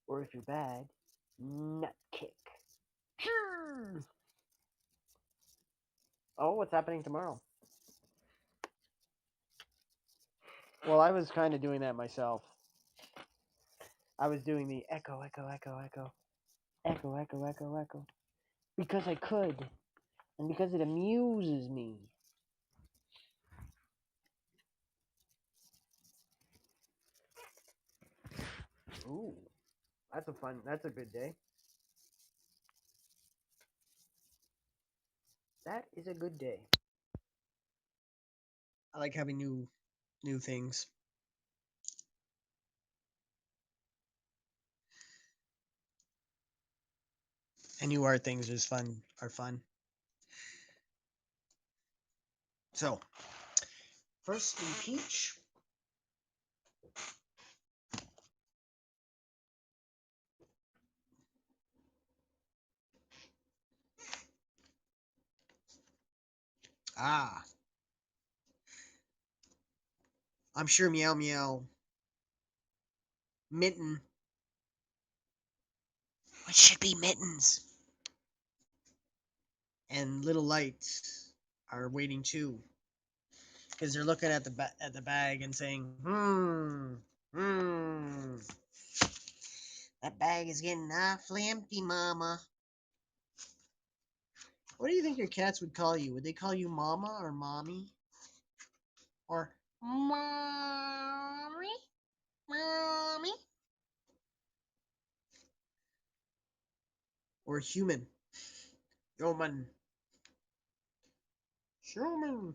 Or if you're bad, nut kick. Oh, what's happening tomorrow? Well, I was kind of doing that myself. I was doing the echo, echo, echo, echo, echo, echo, echo, echo, because I could, and because it amuses me. Ooh, that's a good day. That is a good day. I like having new things. And new art things are fun. So, firstly, Peach. Ah. I'm sure Meow Meow, Mitten. It should be Mittens. And Little Lights are waiting too, because they're looking at the bag and saying, that bag is getting awfully empty, Mama. What do you think your cats would call you? Would they call you mama or mommy? Or mommy? Mommy? Or human? Human. Human.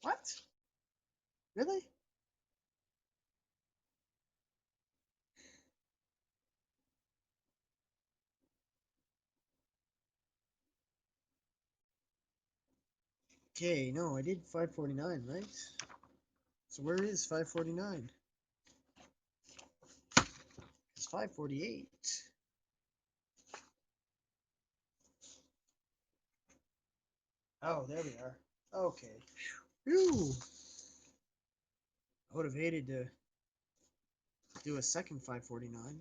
What? Really? Okay, no, I did 549, right? So where is 549? It's 548. Oh, there we are. Okay. Whew. I would have hated to do a second 549.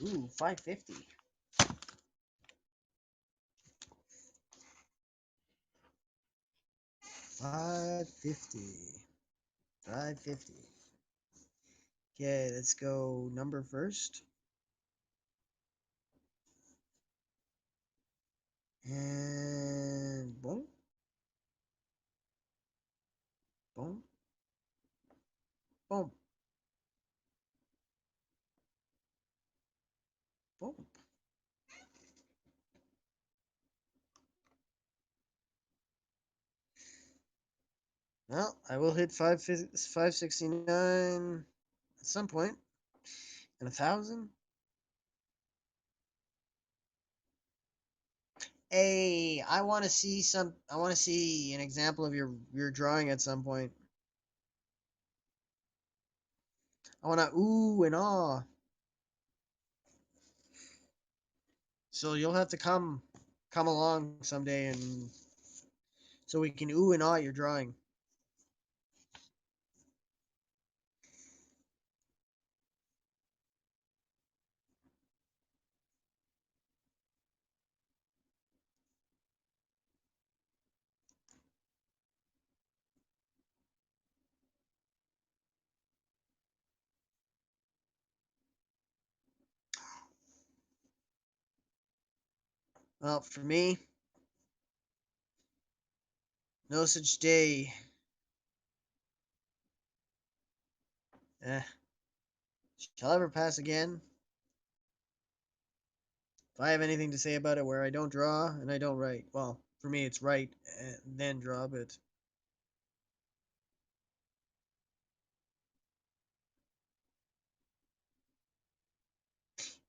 Ooh, 550. 550. 550. Okay, let's go number first. And boom. Boom. Boom. Boom. Well, I will hit 569 at some point. And 1,000. Hey, I want to see some. I want to see an example of your drawing at some point. I want to ooh and ah. So you'll have to come along someday, and so we can ooh and ah your drawing. Well, for me, no such day. Eh, shall ever pass again. If I have anything to say about it where I don't draw and I don't write, well, for me it's write and then draw, but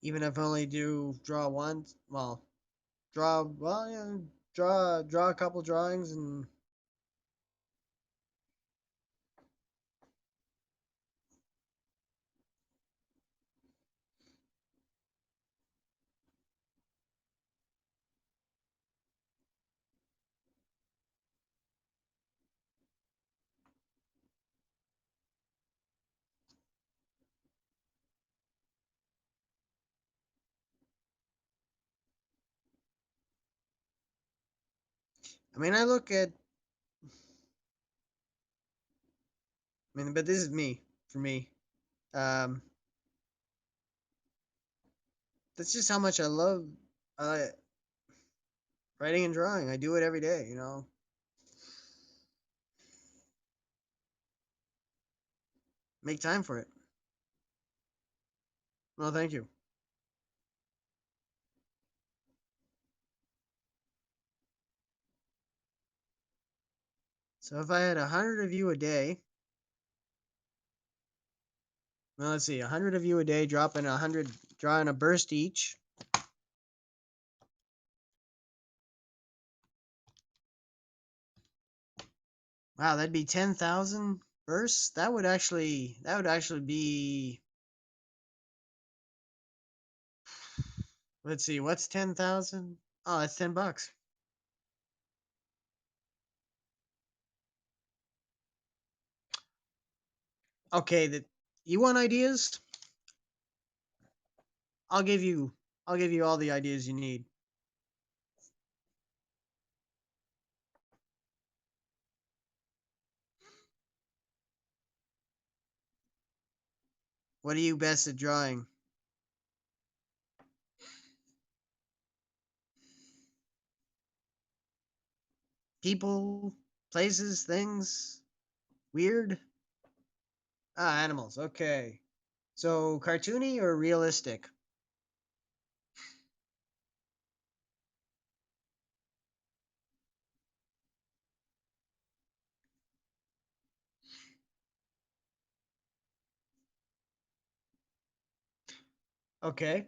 even if I only do draw once, well, yeah, draw a couple drawings and I mean, I look at, I mean, but this is me, for me. Um, that's just how much I love uh, writing and drawing. I do it every day, you know. Make time for it. Well, thank you. So if I had 100 of you a day, well, let's see, 100 of you a day, dropping 100, drawing a burst each. Wow, that'd be 10,000 bursts. That would actually be. Let's see, what's 10,000? Oh, that's $10. Okay, that you want ideas? I'll give you I'll give you all the ideas you need. What are you best at drawing? People, places, things, weird? Ah, animals. Okay. So cartoony or realistic? Okay.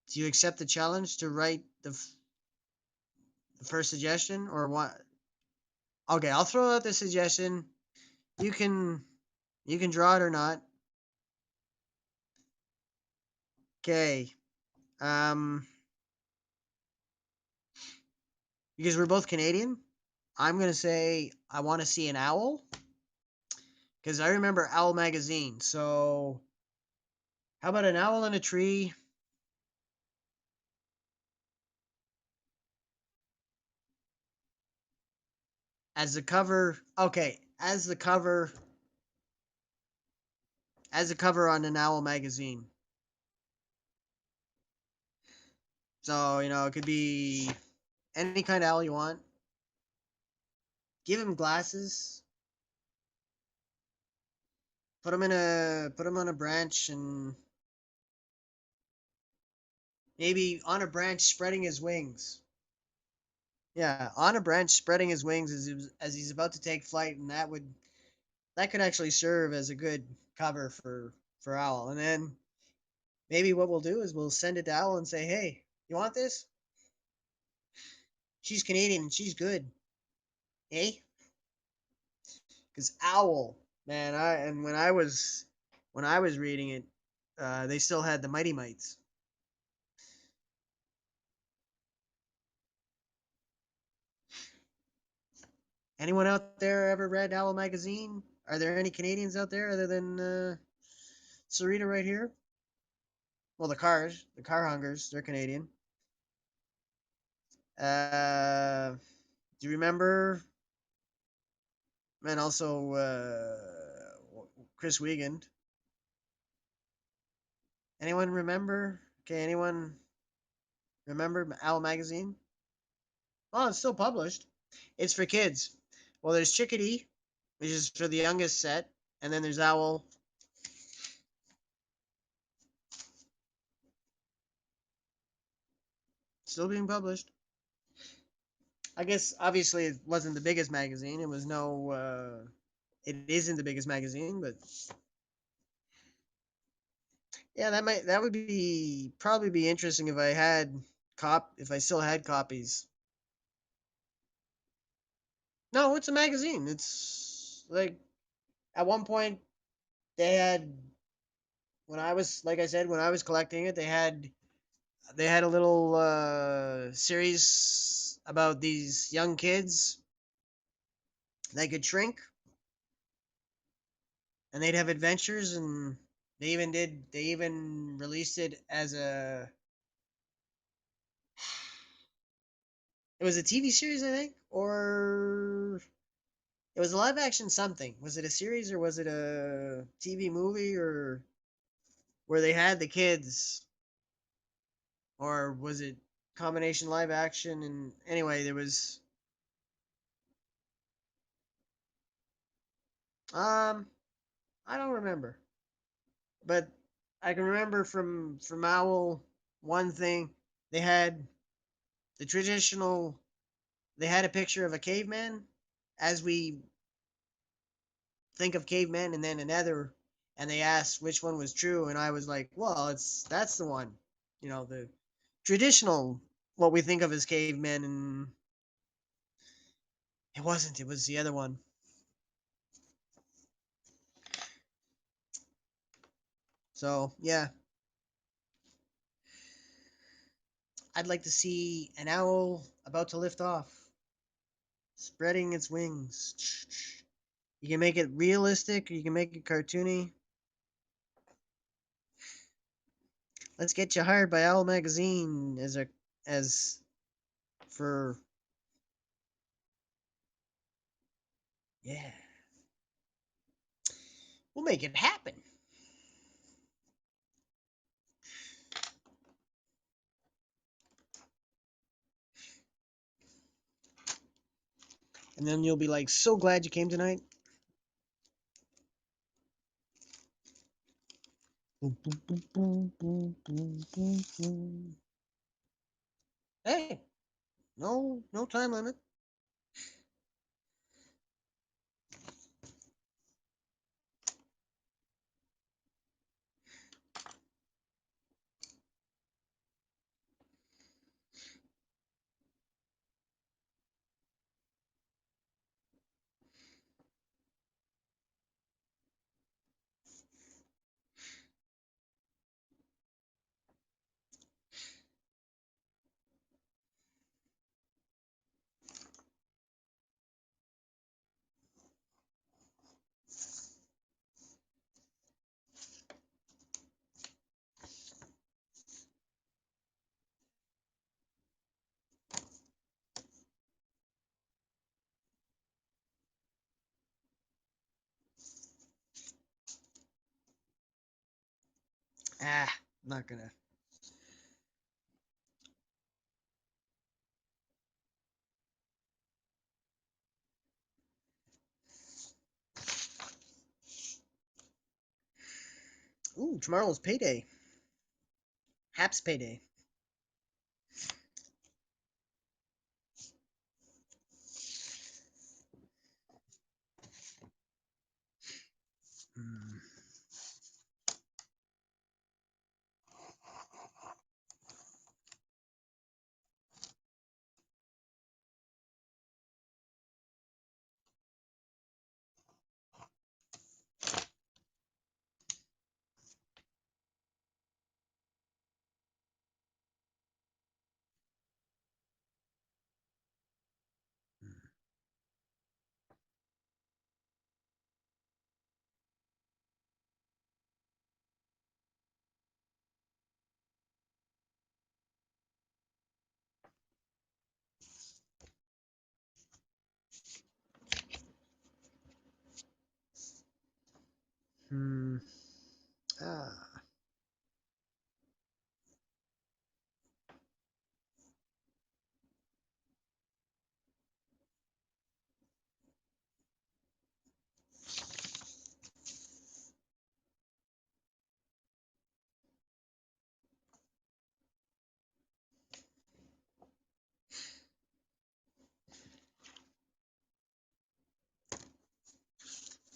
Do you accept the challenge to write the first suggestion or what? Okay, I'll throw out the suggestion. You can you can draw it or not. Okay. Um because we're both Canadian, I'm going to say I want to see an owl because I remember Owl magazine. So, how about an owl in a tree as the cover? Okay, as the cover on an owl magazine. So, it could be any kind of owl you want. Give him glasses. Put him on a branch and maybe on a branch spreading his wings. Yeah, on a branch spreading his wings as he's about to take flight, and that could actually serve as a good cover for Owl. And then maybe what we'll do is we'll send it to Owl and say, "Hey, you want this? She's Canadian and she's good, eh?" Because Owl, man, when I was reading it, they still had the Mighty Mites. Anyone out there ever read Owl magazine? Are there any Canadians out there other than Sarita right here? Well, the car hungers, they're Canadian. Do you remember? And also Chris Wiegand. Anyone remember? Okay, anyone remember Owl magazine? Oh, it's still published. It's for kids. Well, there's Chickadee, which is for the youngest set, and then there's Owl. Still being published. I guess obviously it wasn't the biggest magazine. It was no. It isn't the biggest magazine, but yeah, that would be probably be interesting if I had if I still had copies. No, it's a magazine. It's like at one point they had when I was like I said when I was collecting it, they had a little series about these young kids that could shrink and they'd have adventures and they even released it as a it was a TV series I think or it was a live action something. Was it a series or was it a TV movie or where they had the kids or was it combination live action? And anyway, there was um I don't remember, but I can remember from Owl one thing they had the traditional. They had a picture of a caveman, as we think of cavemen, and then another, and they asked which one was true, and I was like, well, that's the one, the traditional what we think of as cavemen, and it wasn't. It was the other one. So yeah, I'd like to see an owl about to lift off, spreading its wings. You can make it realistic, or you can make it cartoony. Let's get you hired by Owl Magazine as for yeah. We'll make it happen. And then you'll be like, so glad you came tonight. Hey, no time limit. Ah, not gonna. Ooh, tomorrow's payday. Haps payday. Hmm. Hmm. Ah.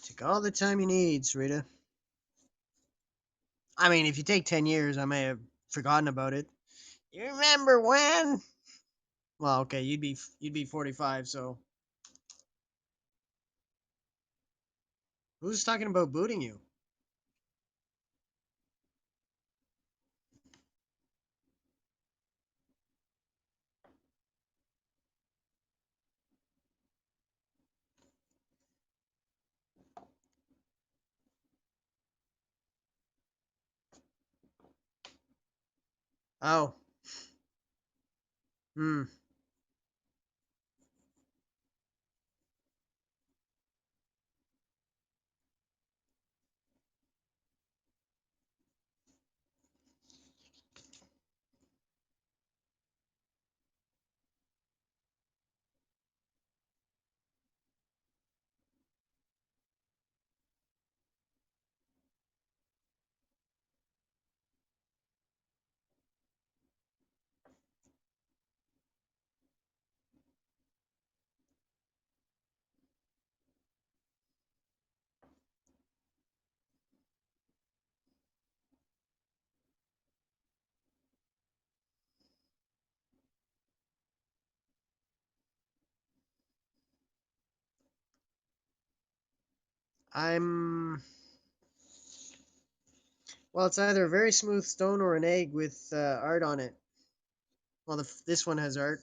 Take all the time you need, Sarita. I mean, if you take 10 years, I may have forgotten about it. You remember when? Well, okay, you'd be 45, so who's talking about booting you? Oh. Hmm. I'm. Well, it's either a very smooth stone or an egg with art on it. Well, this one has art.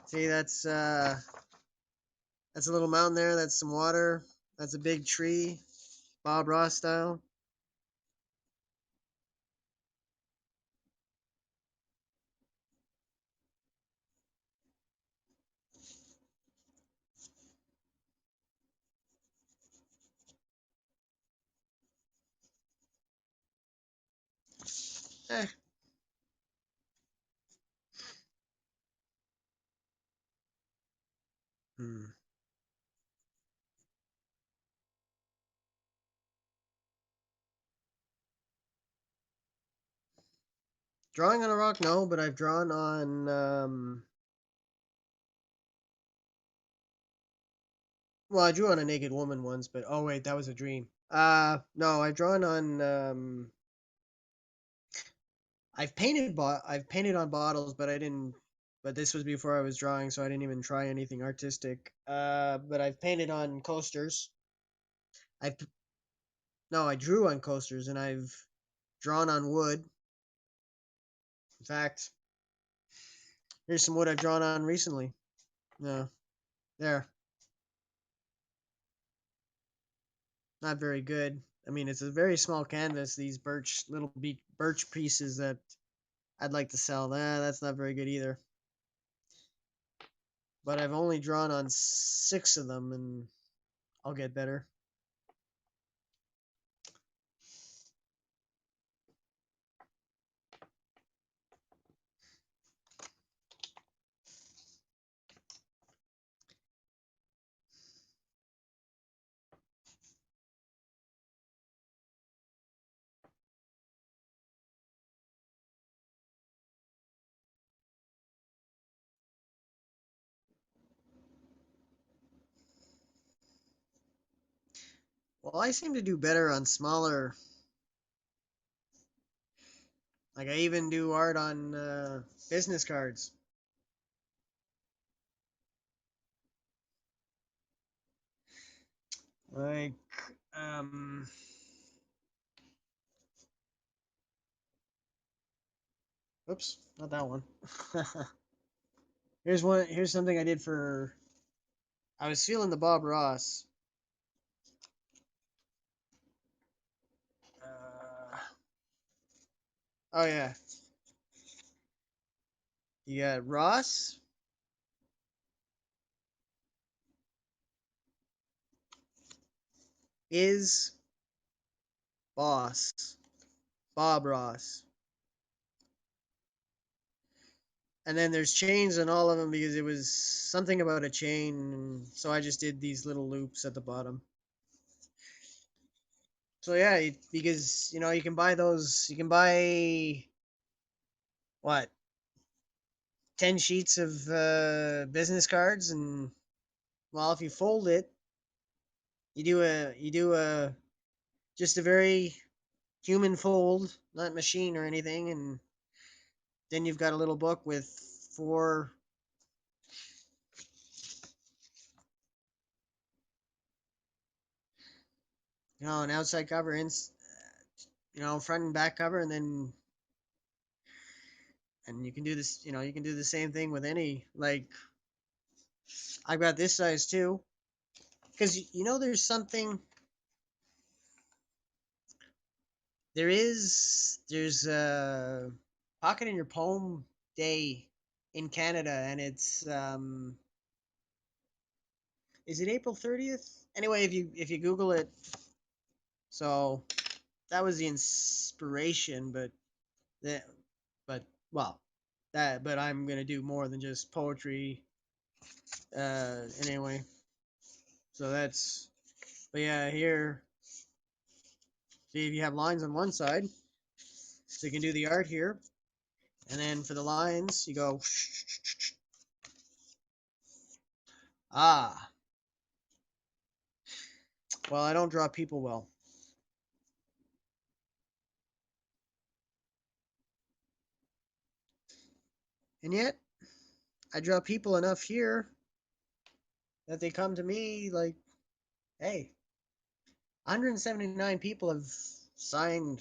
See, that's a little mountain there. That's some water. That's a big tree, Bob Ross style. Eh, hmm. Drawing on a rock, no, but I've drawn on. Well, I drew on a naked woman once, but oh wait, that was a dream. No, I've drawn on. I've painted on bottles, but I didn't. But this was before I was drawing, so I didn't even try anything artistic. But I've painted on coasters. I've No, I drew on coasters, and I've drawn on wood. In fact, here's some wood I've drawn on recently. No, there, not very good. I mean, it's a very small canvas. These birch pieces that I'd like to sell. That's not very good either. But I've only drawn on 6 of them, and I'll get better. Well, I seem to do better on smaller. Like I even do art on business cards. Like, um, oops, not that one. Here's one. Here's something I did for. I was feeling the Bob Ross. Uh, oh yeah, you got Ross is boss, Bob Ross, and then there's chains on all of them because it was something about a chain. So I just did these little loops at the bottom. So yeah, because you can buy those. You can buy what 10 sheets of business cards, and well, if you fold it, you do a just a very human fold, not machine or anything, and then you've got a little book with 4. An outside cover, front and back cover, and you can do this. You can do the same thing with any. Like I've got this size too, because there's something. There's a Pocket in Your Poem Day in Canada, and it's is it April 30th? Anyway, if you Google it, so that was the inspiration, that but well but I'm gonna do more than just poetry. Anyway, so that's but yeah, here, see if you have lines on one side, so you can do the art here, and then for the lines you go ah. Well, I don't draw people well. And yet, I draw people enough here that they come to me like, hey, 179 people signed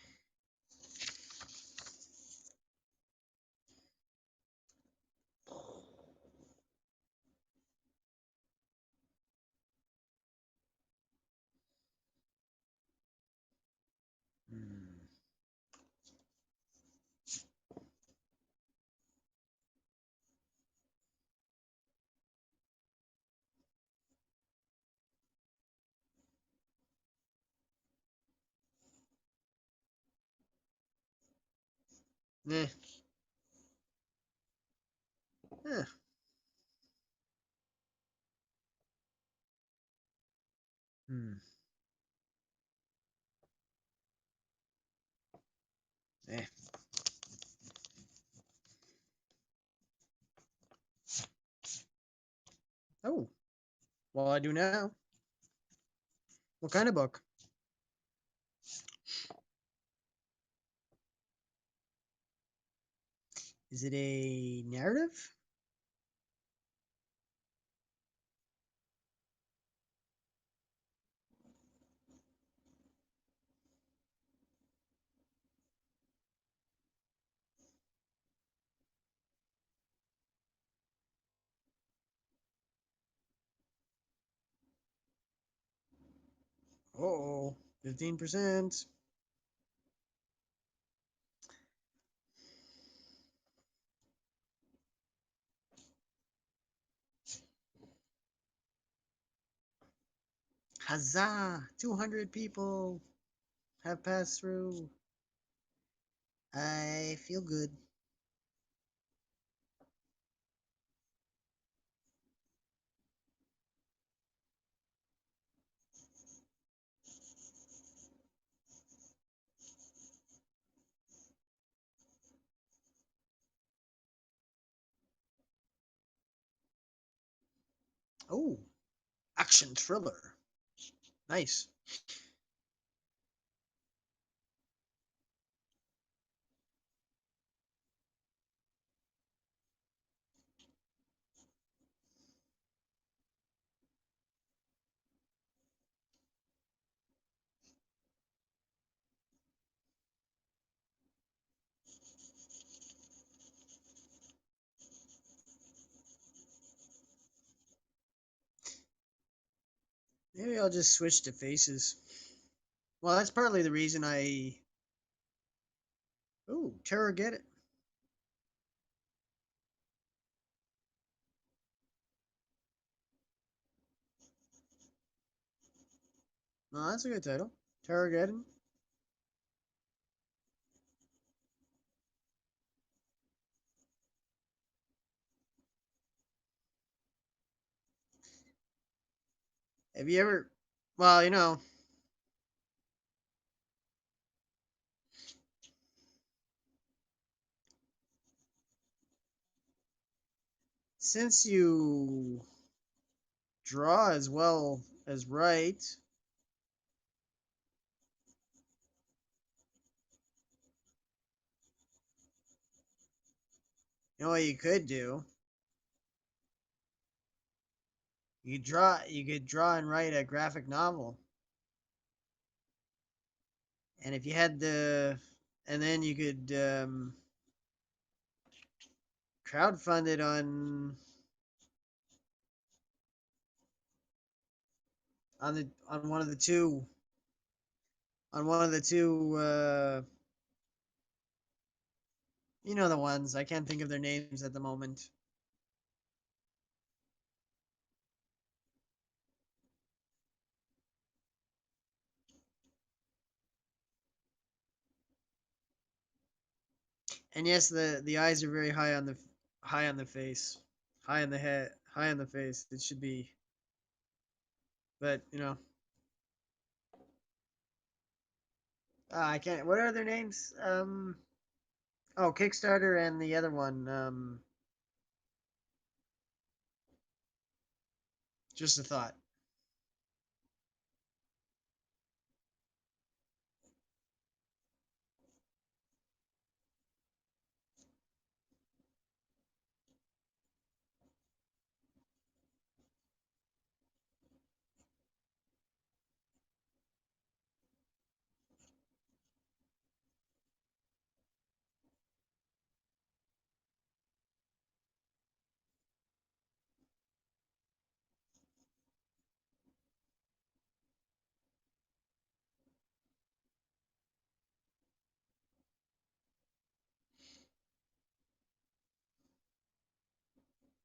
Eh. Huh. Hmm. Eh. Oh, well, I do now. What kind of book? Is it a narrative? Oh, 15%. Huzzah! 200 people have passed through. I feel good. Oh, action thriller. Nice. Maybe I'll just switch to faces. Well, that's partly the reason I. Oh, Terror, get it. No, that's a good title. Terror. Have you ever? Well, since you draw as well as write, you know what you could do? You could draw and write a graphic novel. And if you had and then you could crowdfund it on one of the two you know the ones. I can't think of their names at the moment. And yes, the eyes are very high on the face, high on the head, high on the face. It should be, but I can't. What are their names? Oh, Kickstarter and the other one. Just a thought.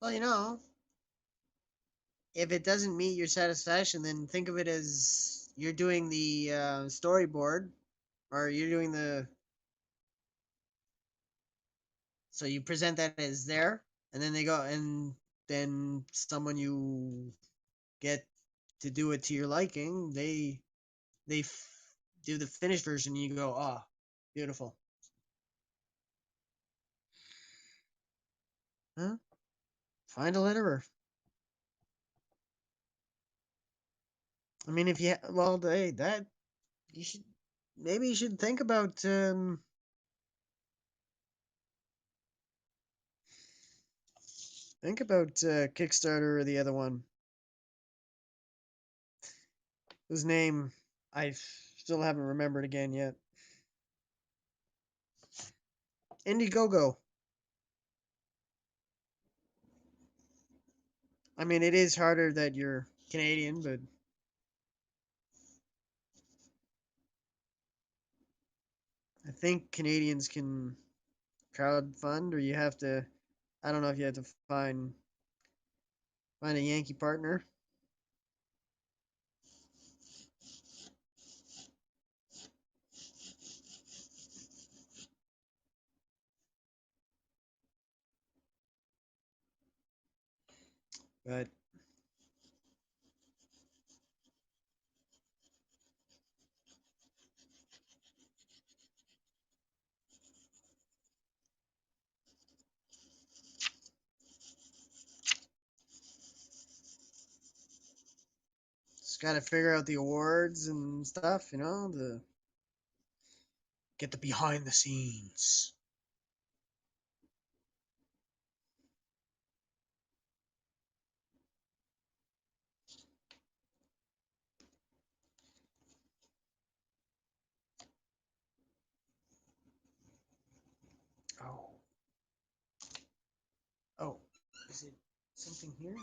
Well, if it doesn't meet your satisfaction, then think of it as you're doing the storyboard, or you're doing the So you present that as there, and then they go, and then someone you get to do it to your liking, they do the finished version. And you go, ah, oh, beautiful. Huh? Find a letterer. I mean, if you well, hey, that you should maybe you should think about Kickstarter or the other one whose name I still haven't remembered again yet. Indiegogo. I mean, it is harder that you're Canadian, but I think Canadians can crowdfund, or you have to. I don't know if you have to find a Yankee partner. But just got to figure out the awards and stuff, the get the behind the scenes. Oh. Oh, is it something here?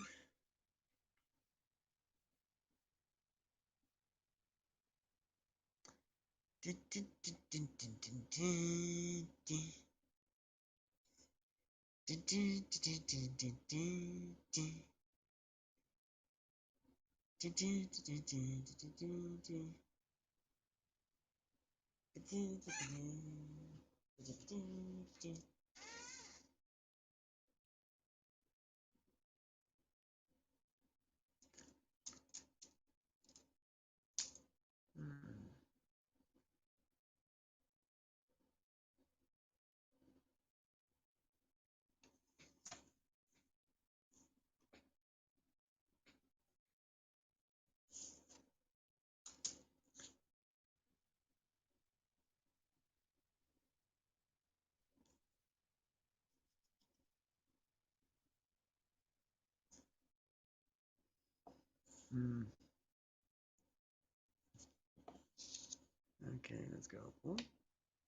Okay, let's go. Boom,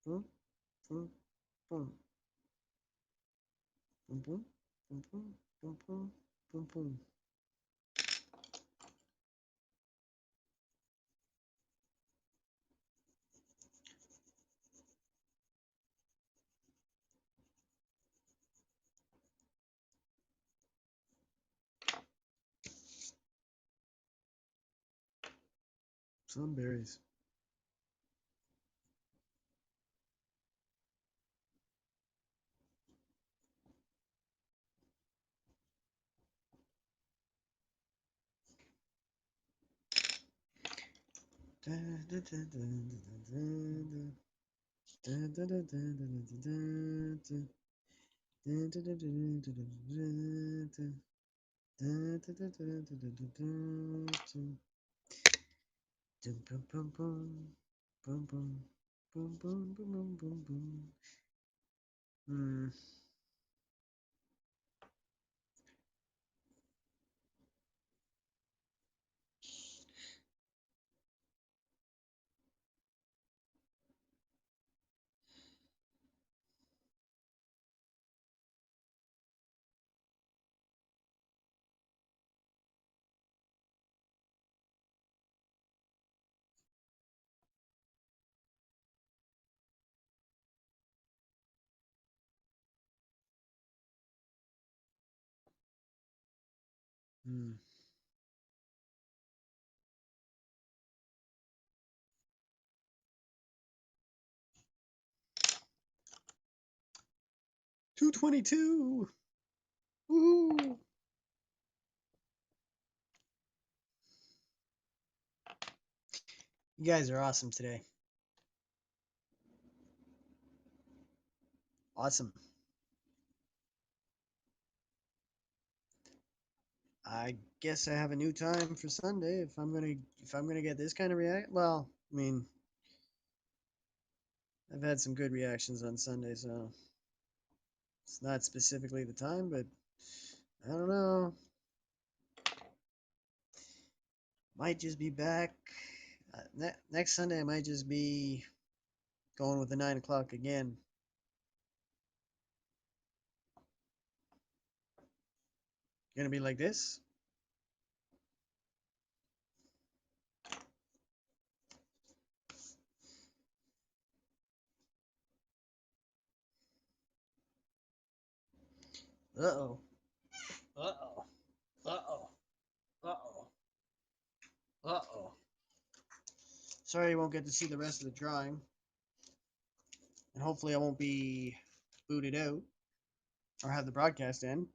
boom, boom, boom, boom, boom, boom, boom, boom, boom, boom, boom. Some berries. Hmm. Hmm. 222. Woo! You guys are awesome today. Awesome. I guess I have a new time for Sunday if I'm gonna get this kind of react. Well, I mean, I've had some good reactions on Sunday, so it's not specifically the time, but I don't know. Might just be back. Next Sunday, I might just be going with the 9 o'clock again. Gonna be like this. Uh-oh. Uh-oh. Uh-oh. Uh-oh. Uh-oh. Sorry you won't get to see the rest of the drawing. And hopefully I won't be booted out or have the broadcast end.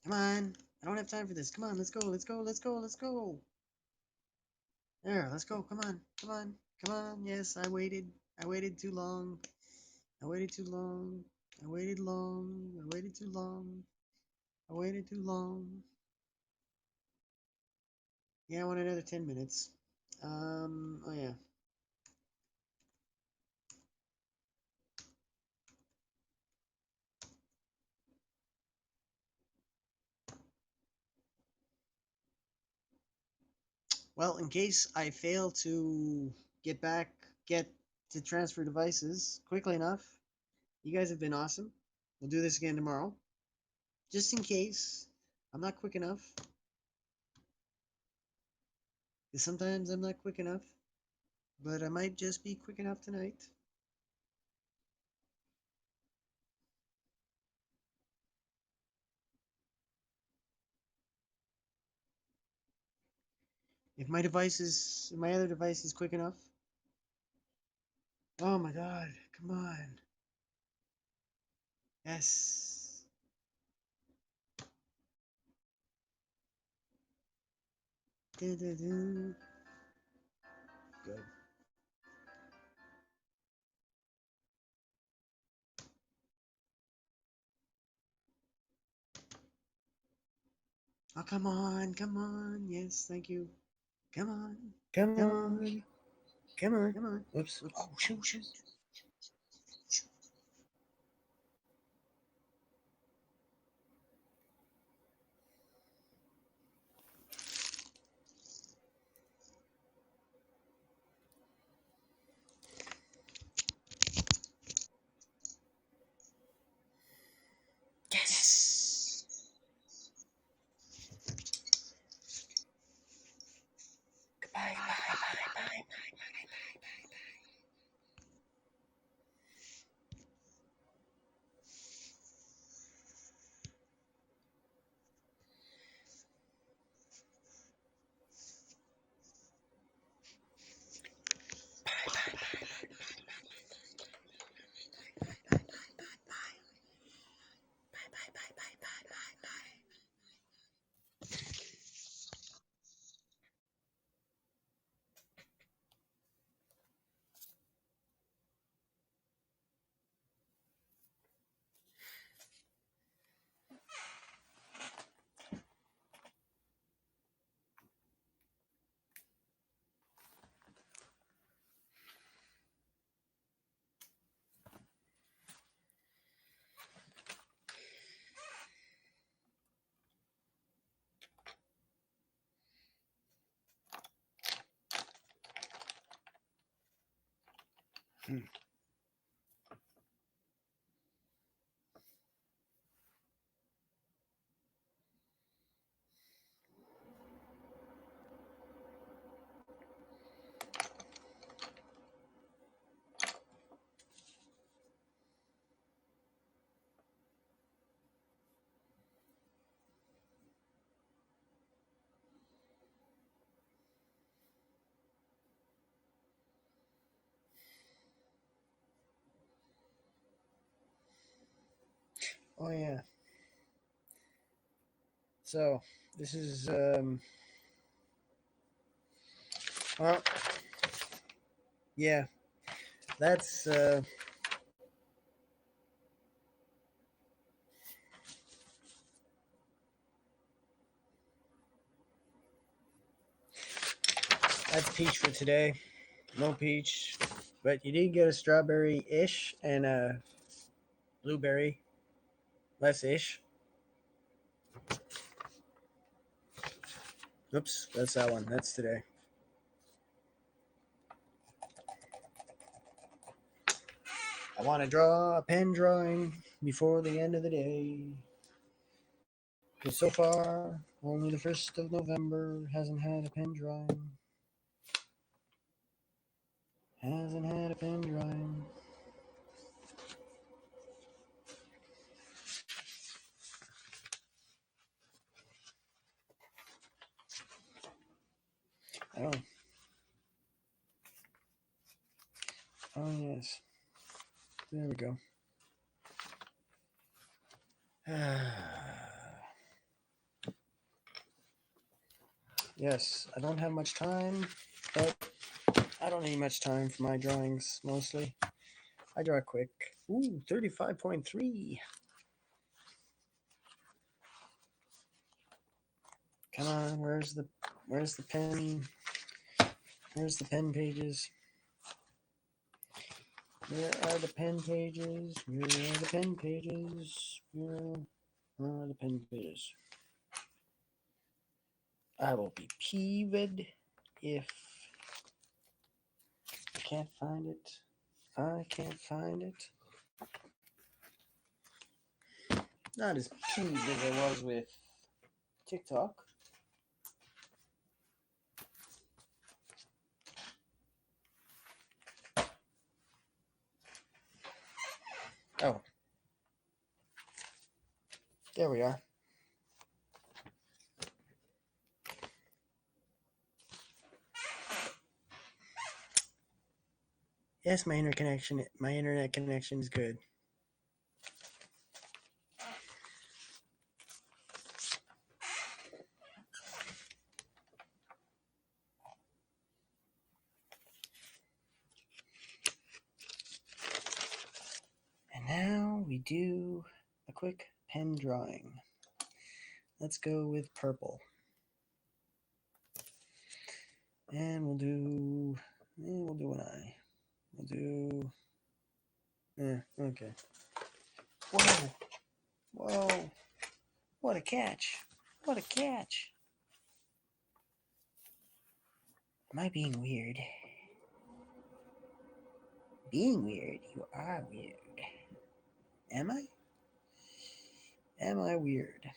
Come on. I don't have time for this. Come on, let's go, let's go, let's go, let's go. There, let's go. Come on, come on, come on. Yes, I waited. I waited too long. I waited too long. I waited long. I waited too long. I waited too long. Yeah, I want another 10 minutes. Oh yeah. Well, in case I fail to get to transfer devices quickly enough, you guys have been awesome. We'll do this again tomorrow. Just in case I'm not quick enough. Because sometimes I'm not quick enough. But I might just be quick enough tonight. If my other device is quick enough. Oh my god, come on. Yes. Good. Oh, come on, come on. Yes, thank you. Come on, Come come on. on, Come on. come on. Whoops. Oops. Oh, shoot. Yes. Goodbye, bye. Oh yeah. So this is well, yeah. That's that's peach for today. No peach, but you did get a strawberry-ish and a blueberry, less-ish. Oops, that's that one. That's today. I want to draw a pen drawing before the end of the day. Because so far, only the 1st of November hasn't had a pen drawing. Hasn't had a pen drawing. Oh. Oh, yes. There we go. Yes, I don't have much time, but I don't need much time for my drawings, mostly. I draw quick. Ooh, 35.3. Come on, where's the pen? Where's the pen pages? Where are the pen pages? Where are the pen pages? Where are the pen pages? I will be peeved if I can't find it. I can't find it. Not as peeved as I was with TikTok. Oh. There we are. Yes, my internet connection is good. And now we do a quick pen drawing. Let's go with purple. And we'll do an eye. We'll do okay. Whoa. Whoa. What a catch. What a catch. Am I being weird? Being weird. You are weird. Am I? Am I weird?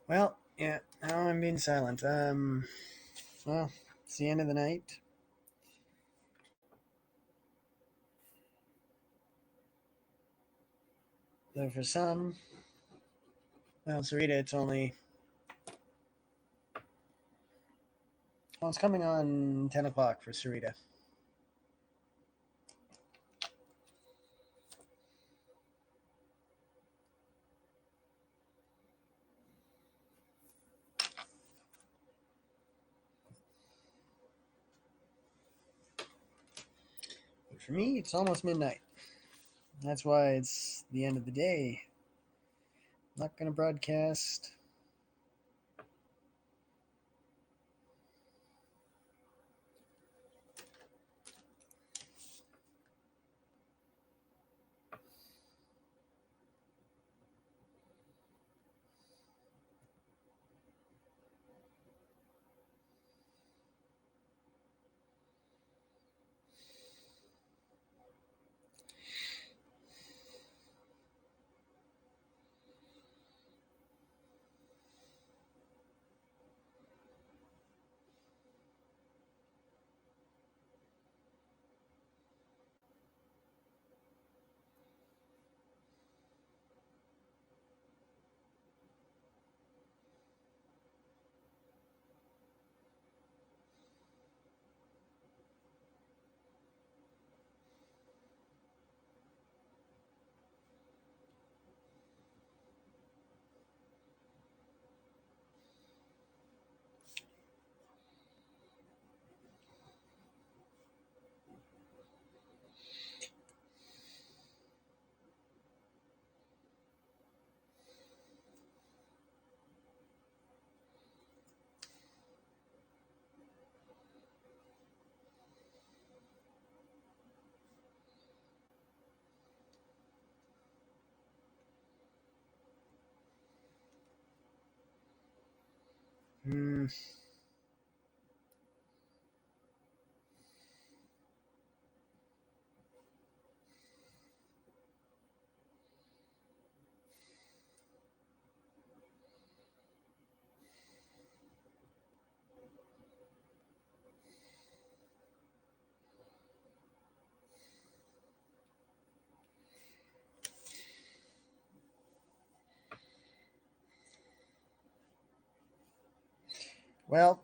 Well, yeah, now I'm being silent. Well, it's the end of the night. Though for some, well, Sarita, it's only. Well, it's coming on 10 o'clock for Sarita. For me, it's almost midnight. That's why it's the end of the day. I'm not going to broadcast. Hmm. Well,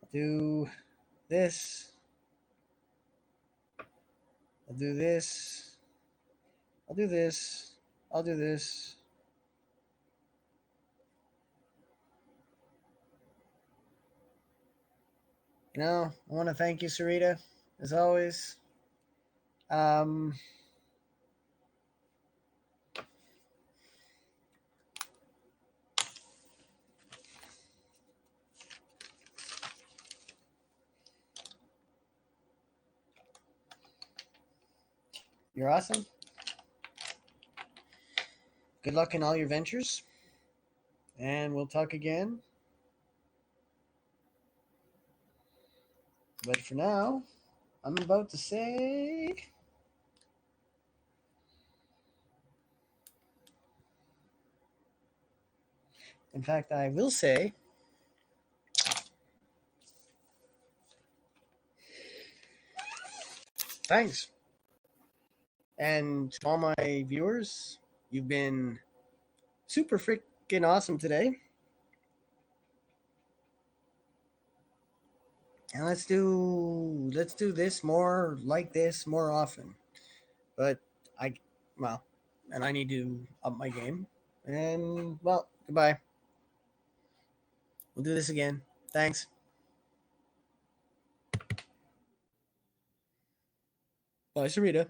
I'll do this. I'll do this. I'll do this. I'll do this. I want to thank you, Sarita, as always. Um, you're awesome. Good luck in all your ventures. And we'll talk again. But for now, I'm about to say. In fact, I will say. Thanks. And to all my viewers, you've been super freaking awesome today. And let's do this more like this more often. But and I need to up my game. And goodbye. We'll do this again. Thanks. Bye, Sarita.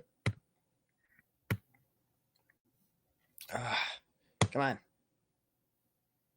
Come on.